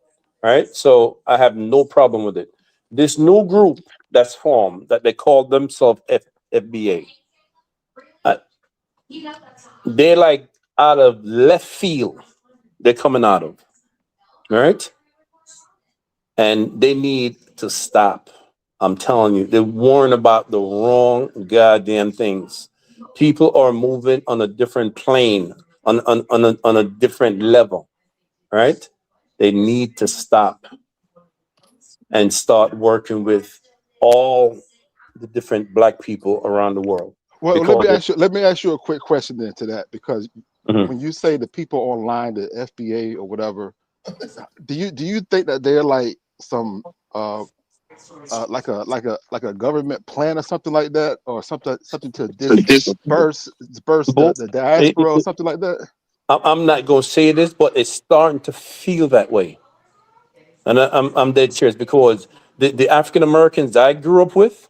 [SPEAKER 17] Right? So I have no problem with it. This new group that's formed that they call themselves FBA. They're like out of left field. They're coming out of. All right? And they need to stop. I'm telling you, they're worrying about the wrong goddamn things. People are moving on a different plane, on a different level, right? They need to stop and start working with all the different black people around the world.
[SPEAKER 20] Well,
[SPEAKER 17] Because
[SPEAKER 20] let me ask you a quick question then to that, because
[SPEAKER 17] Mhm.
[SPEAKER 20] when you say the people online, the FBA or whatever, do you think that they're like some like a government plan or something like that, or something to disperse
[SPEAKER 17] Bo-
[SPEAKER 20] the
[SPEAKER 17] it-
[SPEAKER 20] diaspora or
[SPEAKER 17] it-
[SPEAKER 20] something like that?
[SPEAKER 17] I'm not going to say this, but it's starting to feel that way. And I'm dead serious because the African Americans I grew up with,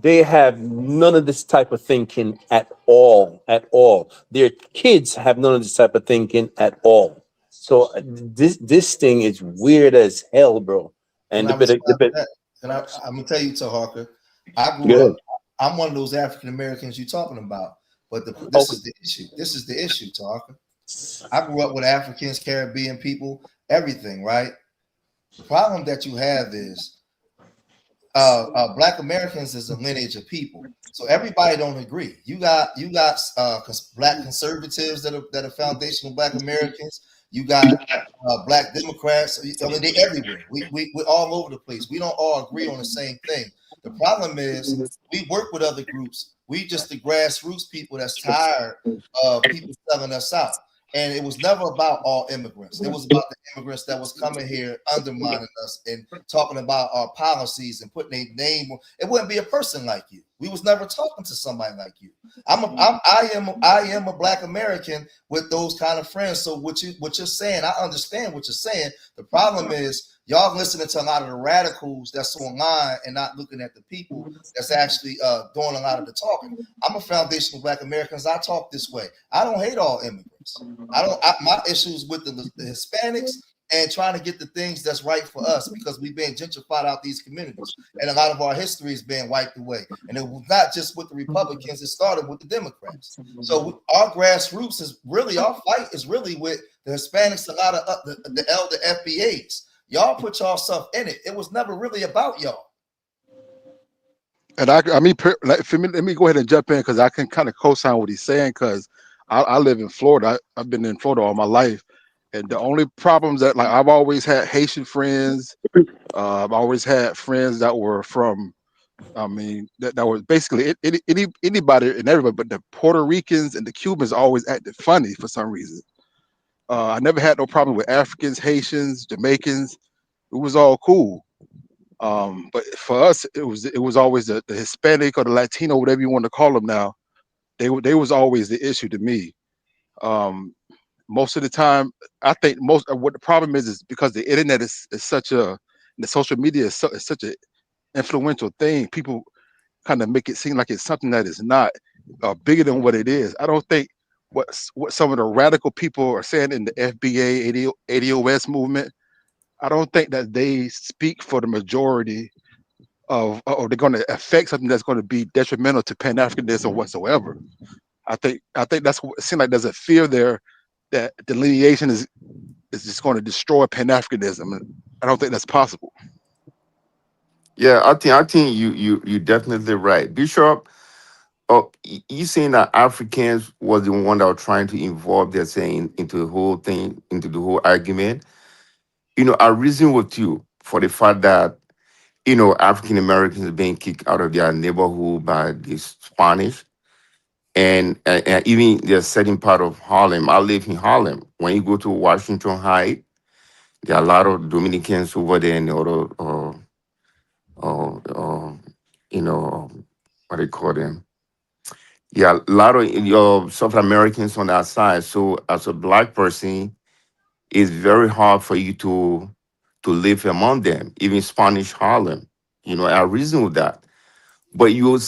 [SPEAKER 17] they have none of this type of thinking at all. At all. Their kids have none of this type of thinking at all. So this thing is weird as hell, bro.
[SPEAKER 16] Can
[SPEAKER 17] And
[SPEAKER 16] I respond to that? And I'm gonna tell you, Taharka, I grew
[SPEAKER 17] good.
[SPEAKER 16] up. I'm one of those African Americans you're talking about. But this
[SPEAKER 17] Okay.
[SPEAKER 16] is the issue. This is the issue, Taharka. I grew up with Africans, Caribbean people, everything, right? The problem that you have is Black Americans is a lineage of people. So everybody don't agree. You got Black conservatives that are foundational Black Americans. You got Black Democrats. I mean, they everywhere. We're all over the place. We don't all agree on the same thing. The problem is we work with other groups. We just the grassroots people that's tired of people selling us out. And it was never about all immigrants. It was about the immigrants that was coming here undermining us and talking about our policies and putting a name. It wouldn't be a person like you. We was never talking to somebody like you. I am a Black American with those kind of friends. So what you're saying, I understand what you're saying. The problem is y'all listening to a lot of the radicals that's online and not looking at the people that's actually doing a lot of the talking. I'm a foundational Black Americans. I talk this way. I don't hate all immigrants. My issues with the Hispanics and trying to get the things that's right for us because we've been gentrified out these communities and a lot of our history is being wiped away. And it was not just with the Republicans, it started with the Democrats. So our grassroots is really, our fight is really with the Hispanics, a lot of the elder FBAs. Y'all put yourself in it. It was never really about y'all.
[SPEAKER 20] And let me go ahead and jump in because I can kind of co-sign what he's saying, because I live in Florida. I've been in Florida all my life, and the only problems that, like, I've always had Haitian friends. I've always had friends that were from, I mean, that was basically anybody and everybody, but the Puerto Ricans and the Cubans always acted funny for some reason. I never had no problem with Africans, Haitians, Jamaicans. It was all cool. But for us, it was always the Hispanic or the Latino, whatever you want to call them now. They was always the issue to me. Um, Most of the time, I think most of what the problem is because the internet is such a, the social media is such a influential thing. People kind of make it seem like it's something that is not, bigger than what it is. I don't think what some of the radical people are saying in the FBA, ADOS movement. I don't think that they speak for the majority of, or they're going to affect something that's going to be detrimental to Pan Africanism whatsoever. I think that's what it seems like. There's a fear there that delineation is just going to destroy Pan Africanism, and I don't think that's possible.
[SPEAKER 11] Yeah, I think you definitely right, Bishop. Oh, you saying that Africans was the one that were trying to involve their saying into the whole thing, into the whole argument. I reason with you for the fact that African Americans are being kicked out of their neighborhood by the Spanish, and even the certain part of Harlem. I live in Harlem. When you go to Washington Heights, There are a lot of Dominicans over there in the other, what they call them. Yeah, a lot of your South Americans on that side. So as a black person, it's very hard for you to live among them, even Spanish Harlem. I reason with that. But you'll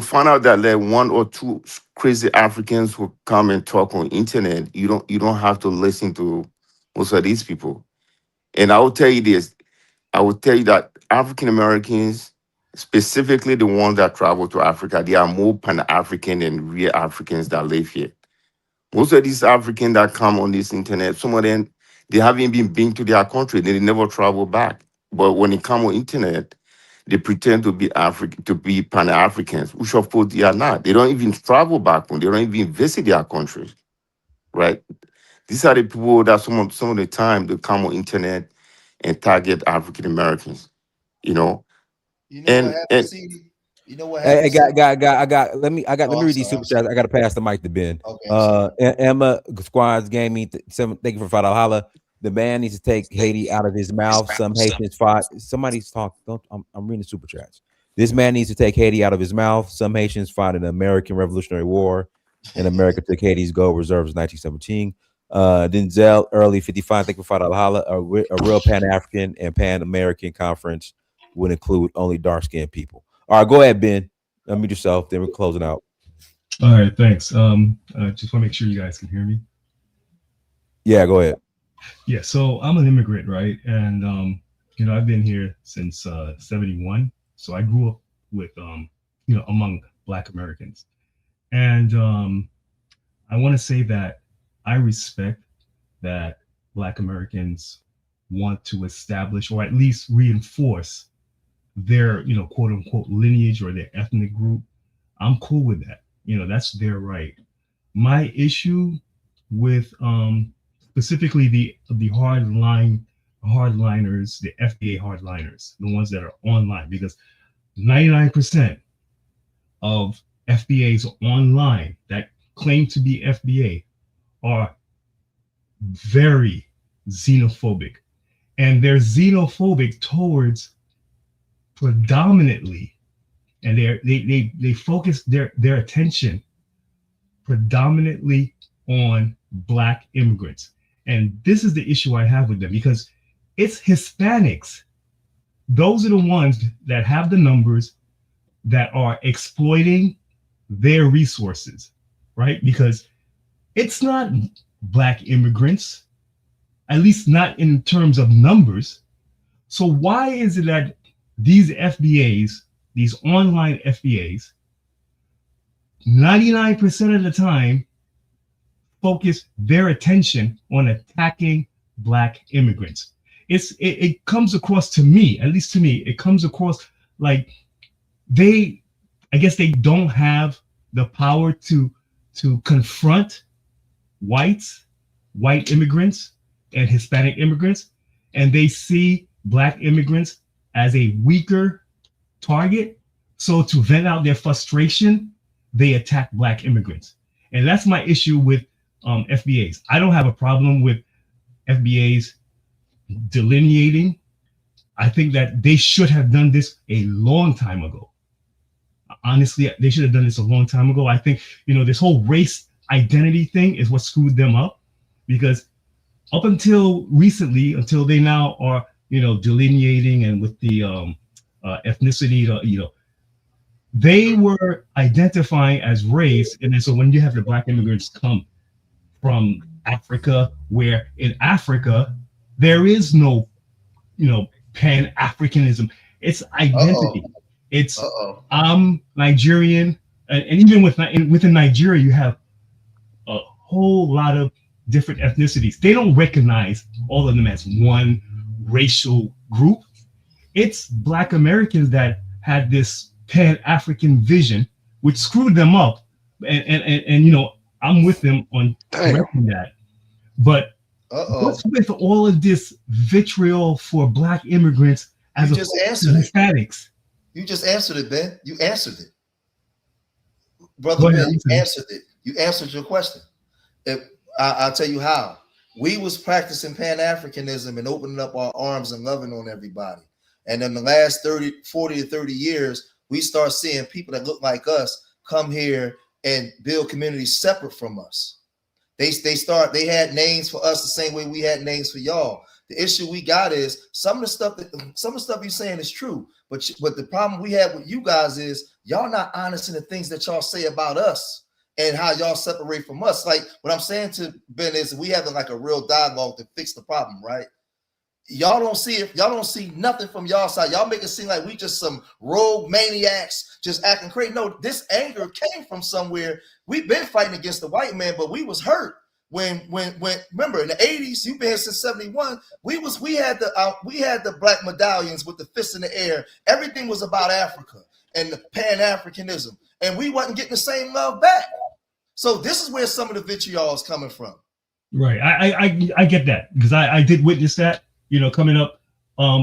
[SPEAKER 11] find out that like one or two crazy Africans who come and talk on internet. You don't have to listen to most of these people. And I will tell you this. I will tell you that African Americans, specifically the ones that travel to Africa, they are more Pan-African than real Africans that live here. Most of these Africans that come on this internet, some of them, they haven't even been to their country. They never travel back. But when they come on internet, they pretend to be African, to be Pan-Africans, which of course they are not. They don't even travel back home. They don't even visit their countries, right? These are the people that some of the time they come on internet and target African Americans, you know.
[SPEAKER 16] You know what
[SPEAKER 11] And
[SPEAKER 16] happened, CD? You know what
[SPEAKER 3] Hey,
[SPEAKER 16] happened?
[SPEAKER 3] let me
[SPEAKER 16] Oh, I'm
[SPEAKER 3] read these
[SPEAKER 16] sorry.
[SPEAKER 3] super chats. I got to pass the mic to Ben.
[SPEAKER 16] Okay, I'm sorry.
[SPEAKER 3] Emma Squires Gaming, thank you for $5 holla. The man needs to take Haiti out of his mouth. Some Haitians fought. Somebody's talking. I'm reading super chats. This man needs to take Haiti out of his mouth. Some Haitians fought in the American Revolutionary War, and America took Haiti's gold reserves in 1917. Denzel Early 55, thank you for $5 holla. A real Pan African and Pan American conference would include only dark skinned people. All right, go ahead, Ben. Unmute yourself. Then we're closing out.
[SPEAKER 21] All right, thanks. Just want to make sure you guys can hear me.
[SPEAKER 3] Yeah, go ahead.
[SPEAKER 21] Yeah, so I'm an immigrant, right? And I've been here since 71. So I grew up with among Black Americans. And I want to say that I respect that Black Americans want to establish or at least reinforce their, quote unquote lineage or their ethnic group. I'm cool with that. That's their right. My issue with specifically the hardliners, the FBA hardliners, the ones that are online, because 99% of FBAs online that claim to be FBA are very xenophobic, and they're xenophobic towards predominantly, and they focus their attention predominantly on Black immigrants. And this is the issue I have with them, because it's Hispanics. Those are the ones that have the numbers that are exploiting their resources, right? Because it's not Black immigrants, at least not in terms of numbers. So why is it that these FBAs, these online FBAs, 99% of the time focus their attention on attacking Black immigrants? It comes across to me, at least to me, it comes across like I guess they don't have the power to confront white immigrants and Hispanic immigrants, and they see Black immigrants as a weaker target. So to vent out their frustration, they attack Black immigrants. And that's my issue with FBAs. I don't have a problem with FBAs delineating. I think that they should have done this a long time ago. Honestly, they should have done this a long time ago. I think, this whole race identity thing is what screwed them up, because up until recently, until they now are, delineating and with the ethnicity, they were identifying as race. And then so when you have the Black immigrants come from Africa, where in Africa, there is no, Pan-Africanism. It's identity. It's I'm Nigerian, and even within Nigeria, you have a whole lot of different ethnicities. They don't recognize all of them as one racial group. It's Black Americans that had this Pan-African vision, which screwed them up. And I'm with them on correcting that. But what's with all of this vitriol for Black immigrants as opposed to Hispanics?
[SPEAKER 16] You just answered it, Ben. You answered it. Brother Ben, you answered it. You answered your question. I'll tell you how. We was practicing Pan-Africanism and opening up our arms and loving on everybody. And in the last 40 to 30 years, we start seeing people that look like us come here and build communities separate from us. They had names for us the same way we had names for y'all. The issue we got is some of the stuff you're saying is true, but the problem we have with you guys is y'all not honest in the things that y'all say about us and how y'all separate from us. Like what I'm saying to Ben is we have like a real dialogue to fix the problem, right? Y'all don't see it. Y'all don't see nothing from y'all side. Y'all make it seem like we just some rogue maniacs just acting crazy. No, this anger came from somewhere. We've been fighting against the white man, but we was hurt when remember in the 80s, you've been here since 71. We had the black medallions with the fists in the air. Everything was about Africa and the Pan-Africanism, and we wasn't getting the same love back. So this is where some of the vitriol is coming from.
[SPEAKER 21] Right. I get that because I did witness that. You know, coming up,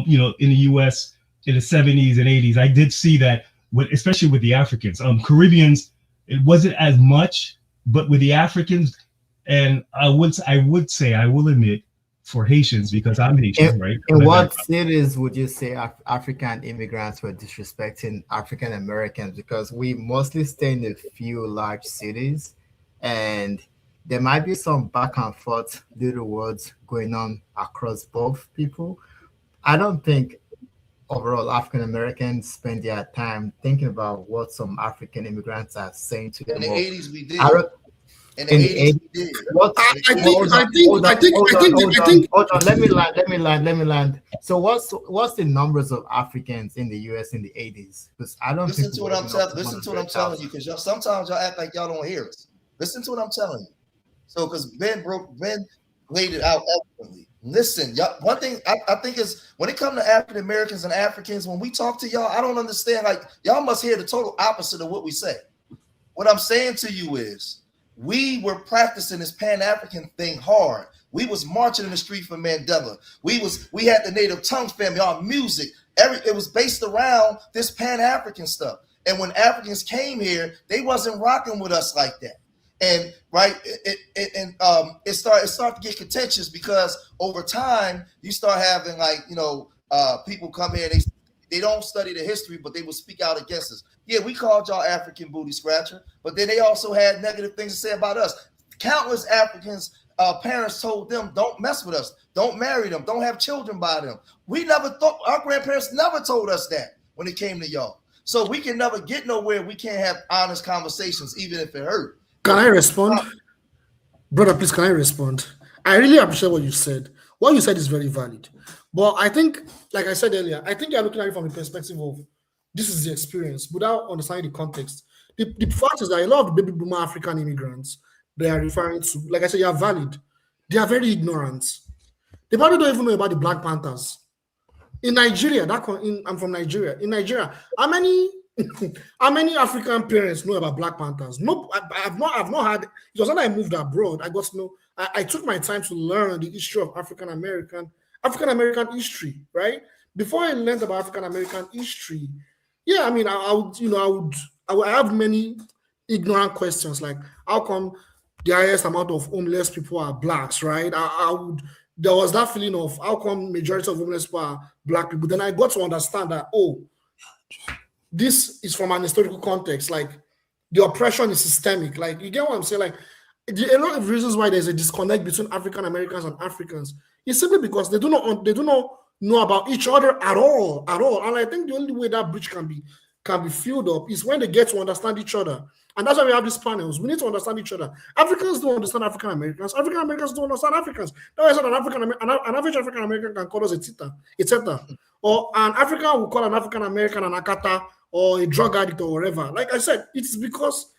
[SPEAKER 21] you know, in the U.S. in the 70s and 80s, I did see that, especially with the Africans. Caribbeans, it wasn't as much, but with the Africans, and I will admit, for Haitians, because I'm Haitian, right?
[SPEAKER 7] In what cities would you say African immigrants were disrespecting African Americans? Because we mostly stay in a few large cities, and there might be some back and forth little words going on across both people. I don't think overall African Americans spend their time thinking about what some African immigrants are saying to them.
[SPEAKER 16] In the 80s, we did.
[SPEAKER 7] In the 80s, we did. Hold on. Let me land. So what's the numbers of Africans in the US in the 80s? Because I don't
[SPEAKER 16] listen to what I'm telling you, because sometimes y'all act like y'all don't hear us. Listen to what I'm telling you. So, because Ben laid it out eloquently. Listen, y'all, one thing I think is when it comes to African Americans and Africans, when we talk to y'all, I don't understand. Like, y'all must hear the total opposite of what we say. What I'm saying to you is we were practicing this Pan-African thing hard. We was marching in the street for Mandela. We had the Native Tongue family, our music. It was based around this Pan-African stuff. And when Africans came here, they wasn't rocking with us like that. And it started to get contentious because over time you start having people come here and they don't study the history, but they will speak out against us. Yeah, we called y'all African booty scratcher, but then they also had negative things to say about us. Countless Africans parents told them, don't mess with us, don't marry them, don't have children by them. We never thought, our grandparents never told us that when it came to y'all. So we can never get nowhere. We can't have honest conversations, even if it hurt.
[SPEAKER 19] Can I respond? Brother, please, can I respond? I really appreciate what you said. What you said is very valid. But I think, like I said earlier, I think you're looking at it from the perspective of this is the experience without understanding the context. The fact is that a lot of the baby boomer African immigrants they are referring to, like I said, you are valid. They are very ignorant. They probably don't even know about the Black Panthers. In Nigeria, I'm from Nigeria. In Nigeria, how many African parents know about Black Panthers? No, I've not had. It was when I moved abroad. I got to know. I took my time to learn the history of African American history. Right before I learned about African American history, yeah, I mean, I would have many ignorant questions like, how come the highest amount of homeless people are blacks? Right? There was that feeling of how come majority of homeless people are Black people. Then I got to understand that this is from an historical context. Like the oppression is systemic. Like you get what I'm saying? Like a lot of reasons why there's a disconnect between African Americans and Africans is simply because they do not know about each other at all. And I think the only way that bridge can be filled up is when they get to understand each other. And that's why we have these panels. We need to understand each other. Africans don't understand African Americans. African Americans don't understand Africans. That's why an average African American can call us a tita, or an African will call an African American an akata or a drug addict or whatever. Like I said, it's because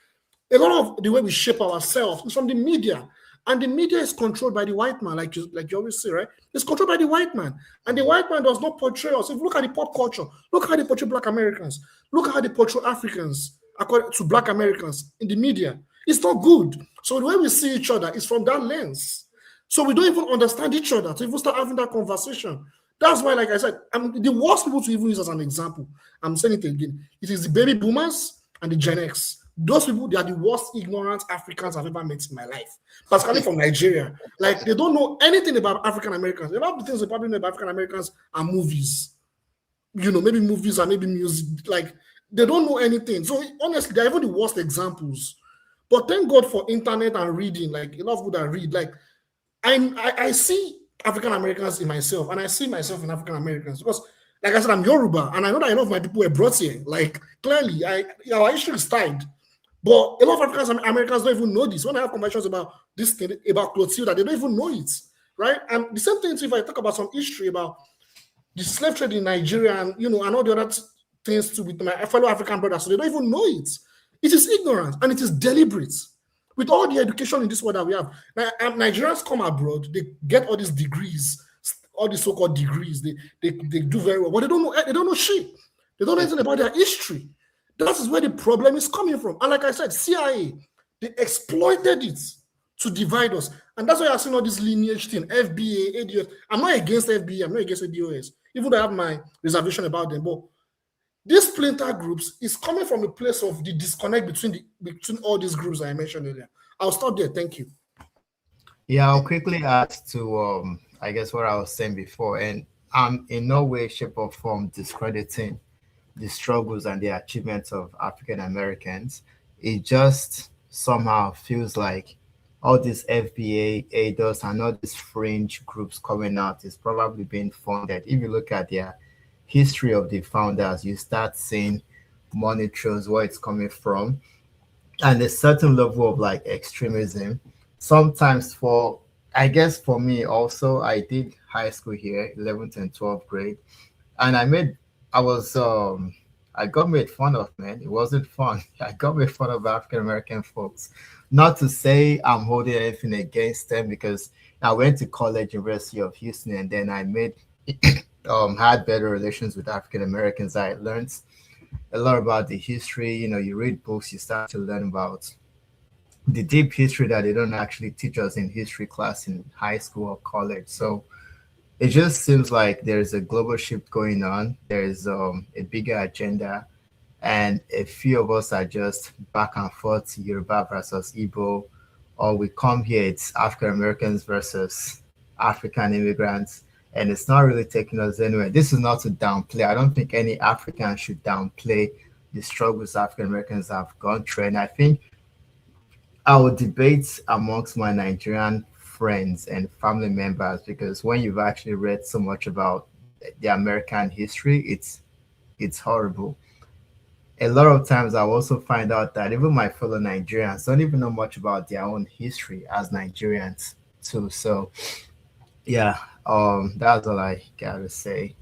[SPEAKER 19] a lot of the way we shape ourselves is from the media. And the media is controlled by the white man, like you always say, right? It's controlled by the white man. And the white man does not portray us. If you look at the pop culture, look how they portray Black Americans. Look how they portray Africans according to Black Americans in the media. It's not good. So the way we see each other is from that lens. So we don't even understand each other to even start having that conversation. That's why, like I said, the worst people to even use as an example, I'm saying it again, it is the baby boomers and the Gen X. those people, they are the worst ignorant Africans I've ever met in my life, particularly from Nigeria. Like, they don't know anything about African Americans. A lot of the things they probably know about African Americans are movies. Maybe movies and maybe music. Like, they don't know anything. So honestly, they're even the worst examples. But thank God for internet and reading. Like, a lot of people that read. Like, I see African Americans in myself, and I see myself in African Americans because, like I said, I'm Yoruba, and I know that a lot of my people were brought here. Like, clearly, our history is tied. But a lot of African Americans don't even know this. When I have conversations about this thing, about Clotilda, they don't even know it, right? And the same thing if I talk about some history about the slave trade in Nigeria and, and all the other things too with my fellow African brothers, so they don't even know it. It is ignorant and it is deliberate. With all the education in this world that we have, Nigerians come abroad, they get all these degrees, all the so-called degrees, they do very well, but they don't know shit. They don't know anything about their history. That is where the problem is coming from. And like I said, CIA, they exploited it to divide us. And that's why I've seen all this lineage thing, FBA, ADOS. I'm not against FBA, I'm not against ADOS, even though I have my reservation about them. But these splinter groups is coming from a place of the disconnect between all these groups I mentioned earlier. I'll stop there. Thank you.
[SPEAKER 7] Yeah, I'll quickly add to I guess what I was saying before, and I'm in no way, shape, or form discrediting the struggles and the achievements of African Americans. It just somehow feels like all this FBA, ADOS, and all these fringe groups coming out is probably being funded. If you look at their history of the founders, you start seeing money trails where it's coming from, and a certain level of like extremism. Sometimes I guess for me also, I did high school here, 11th and 12th grade, and I got made fun of, man. It wasn't fun. I got made fun of African American folks. Not to say I'm holding anything against them, because I went to college, University of Houston, and then I had better relations with African Americans. I learned a lot about the history. You read books, you start to learn about the deep history that they don't actually teach us in history class in high school or college. So it just seems like there's a global shift going on. There's a bigger agenda, and a few of us are just back and forth, Yoruba versus Igbo, or we come here, it's African Americans versus African immigrants, and it's not really taking us anywhere. This is not to downplay. I don't think any African should downplay the struggles African Americans have gone through, and I think our debates amongst my Nigerian friends and family members, because when you've actually read so much about the American history, it's horrible. A lot of times I also find out that even my fellow Nigerians don't even know much about their own history as Nigerians too. So yeah, that's all I gotta say.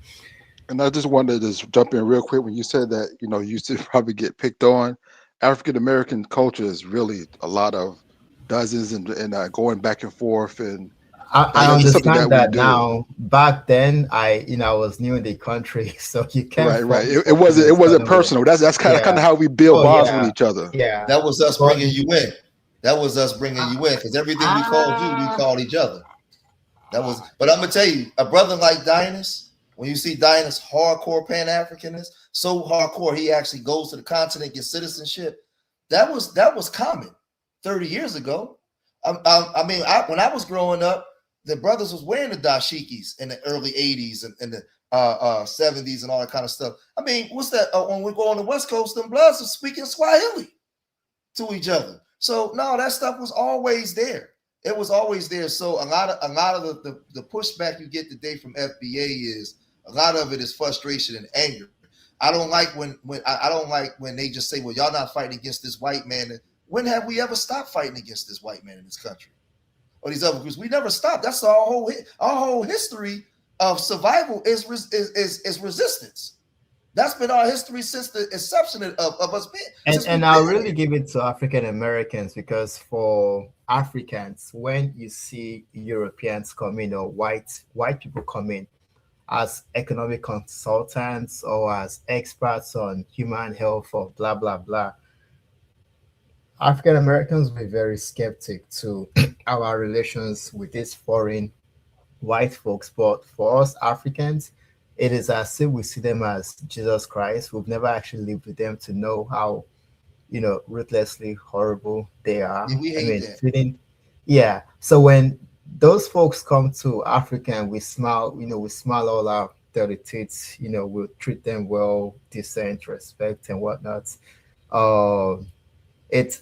[SPEAKER 20] And I just wanted to just jump in real quick when you said that, you used to probably get picked on. African American culture is really a lot of dozens and going back and forth, and
[SPEAKER 7] I understand that now. Back then, I was new in the country, so you can't.
[SPEAKER 20] Right. It wasn't personal. That's kind of how we build bonds with each other.
[SPEAKER 7] Yeah,
[SPEAKER 16] that was us bringing you in. That was us bringing you in, because everything we called you, we called each other. But I'm gonna tell you, a brother like Dinas, when you see Dinas hardcore Pan-Africanist, so hardcore he actually goes to the continent, gets citizenship. That was common 30 years ago. When I was growing up, the brothers was wearing the dashikis in the early 80s and the 70s and all that kind of stuff. What's that? When we go on the West Coast, them bloods are speaking Swahili to each other. So no, that stuff was always there. It was always there. So a lot of the pushback you get today from FBA is a lot of it is frustration and anger. I don't like when they just say, well, y'all not fighting against this white man. When have we ever stopped fighting against this white man in this country or these other groups? We never stopped. That's our whole history of survival is resistance. That's been our history since the inception of us being.
[SPEAKER 7] And I'll really give it to African Americans, because for Africans, when you see Europeans come in or white people come in as economic consultants or as experts on human health or blah, blah, blah, African Americans were very skeptic to our relations with these foreign white folks. But for us Africans, it is as if we see them as Jesus Christ. We've never actually lived with them to know how ruthlessly horrible they are.
[SPEAKER 16] Yeah, we
[SPEAKER 7] I
[SPEAKER 16] hate
[SPEAKER 7] mean,
[SPEAKER 16] that.
[SPEAKER 7] feeling, yeah. So when those folks come to Africa and we smile, we smile all our dirty teeth, we'll treat them well, decent, respect, and whatnot. Um, it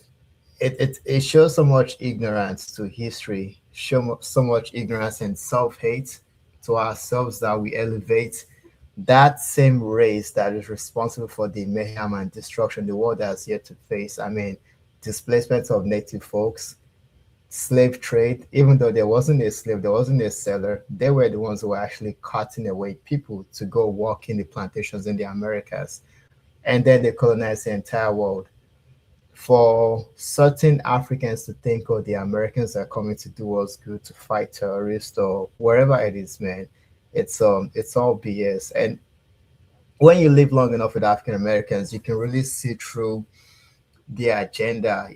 [SPEAKER 7] it shows so much ignorance to history, so much ignorance and self-hate to ourselves that we elevate that same race that is responsible for the mayhem and destruction the world has yet to face. I mean, displacement of native folks, slave trade, even though there wasn't a slave, there wasn't a seller, they were the ones who were actually cutting away people to go work in the plantations in the Americas. And then they colonized the entire world. For certain Africans to think, oh, the Americans are coming to do us good to fight terrorists or wherever it is, man, it's all BS. And when you live long enough with African Americans, you can really see through their agenda.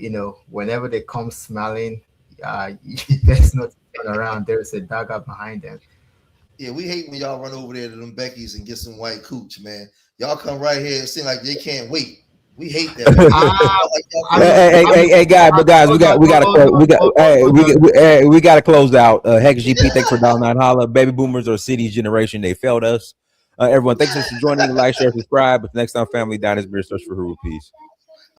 [SPEAKER 7] Whenever they come smiling, there's no turn around. There's a dagger behind them.
[SPEAKER 16] Yeah, we hate when y'all run over there to them Becky's and get some white cooch, man. Y'all come right here and seem like they can't wait. We hate that.
[SPEAKER 3] Hey, guys, we gotta close out. Hex GP, thanks for dialing 9 holla. Baby boomers or cities generation, they failed us. Everyone, thanks for joining. Like, share, subscribe. But next time, family, dine is beer, search for Huru. Peace.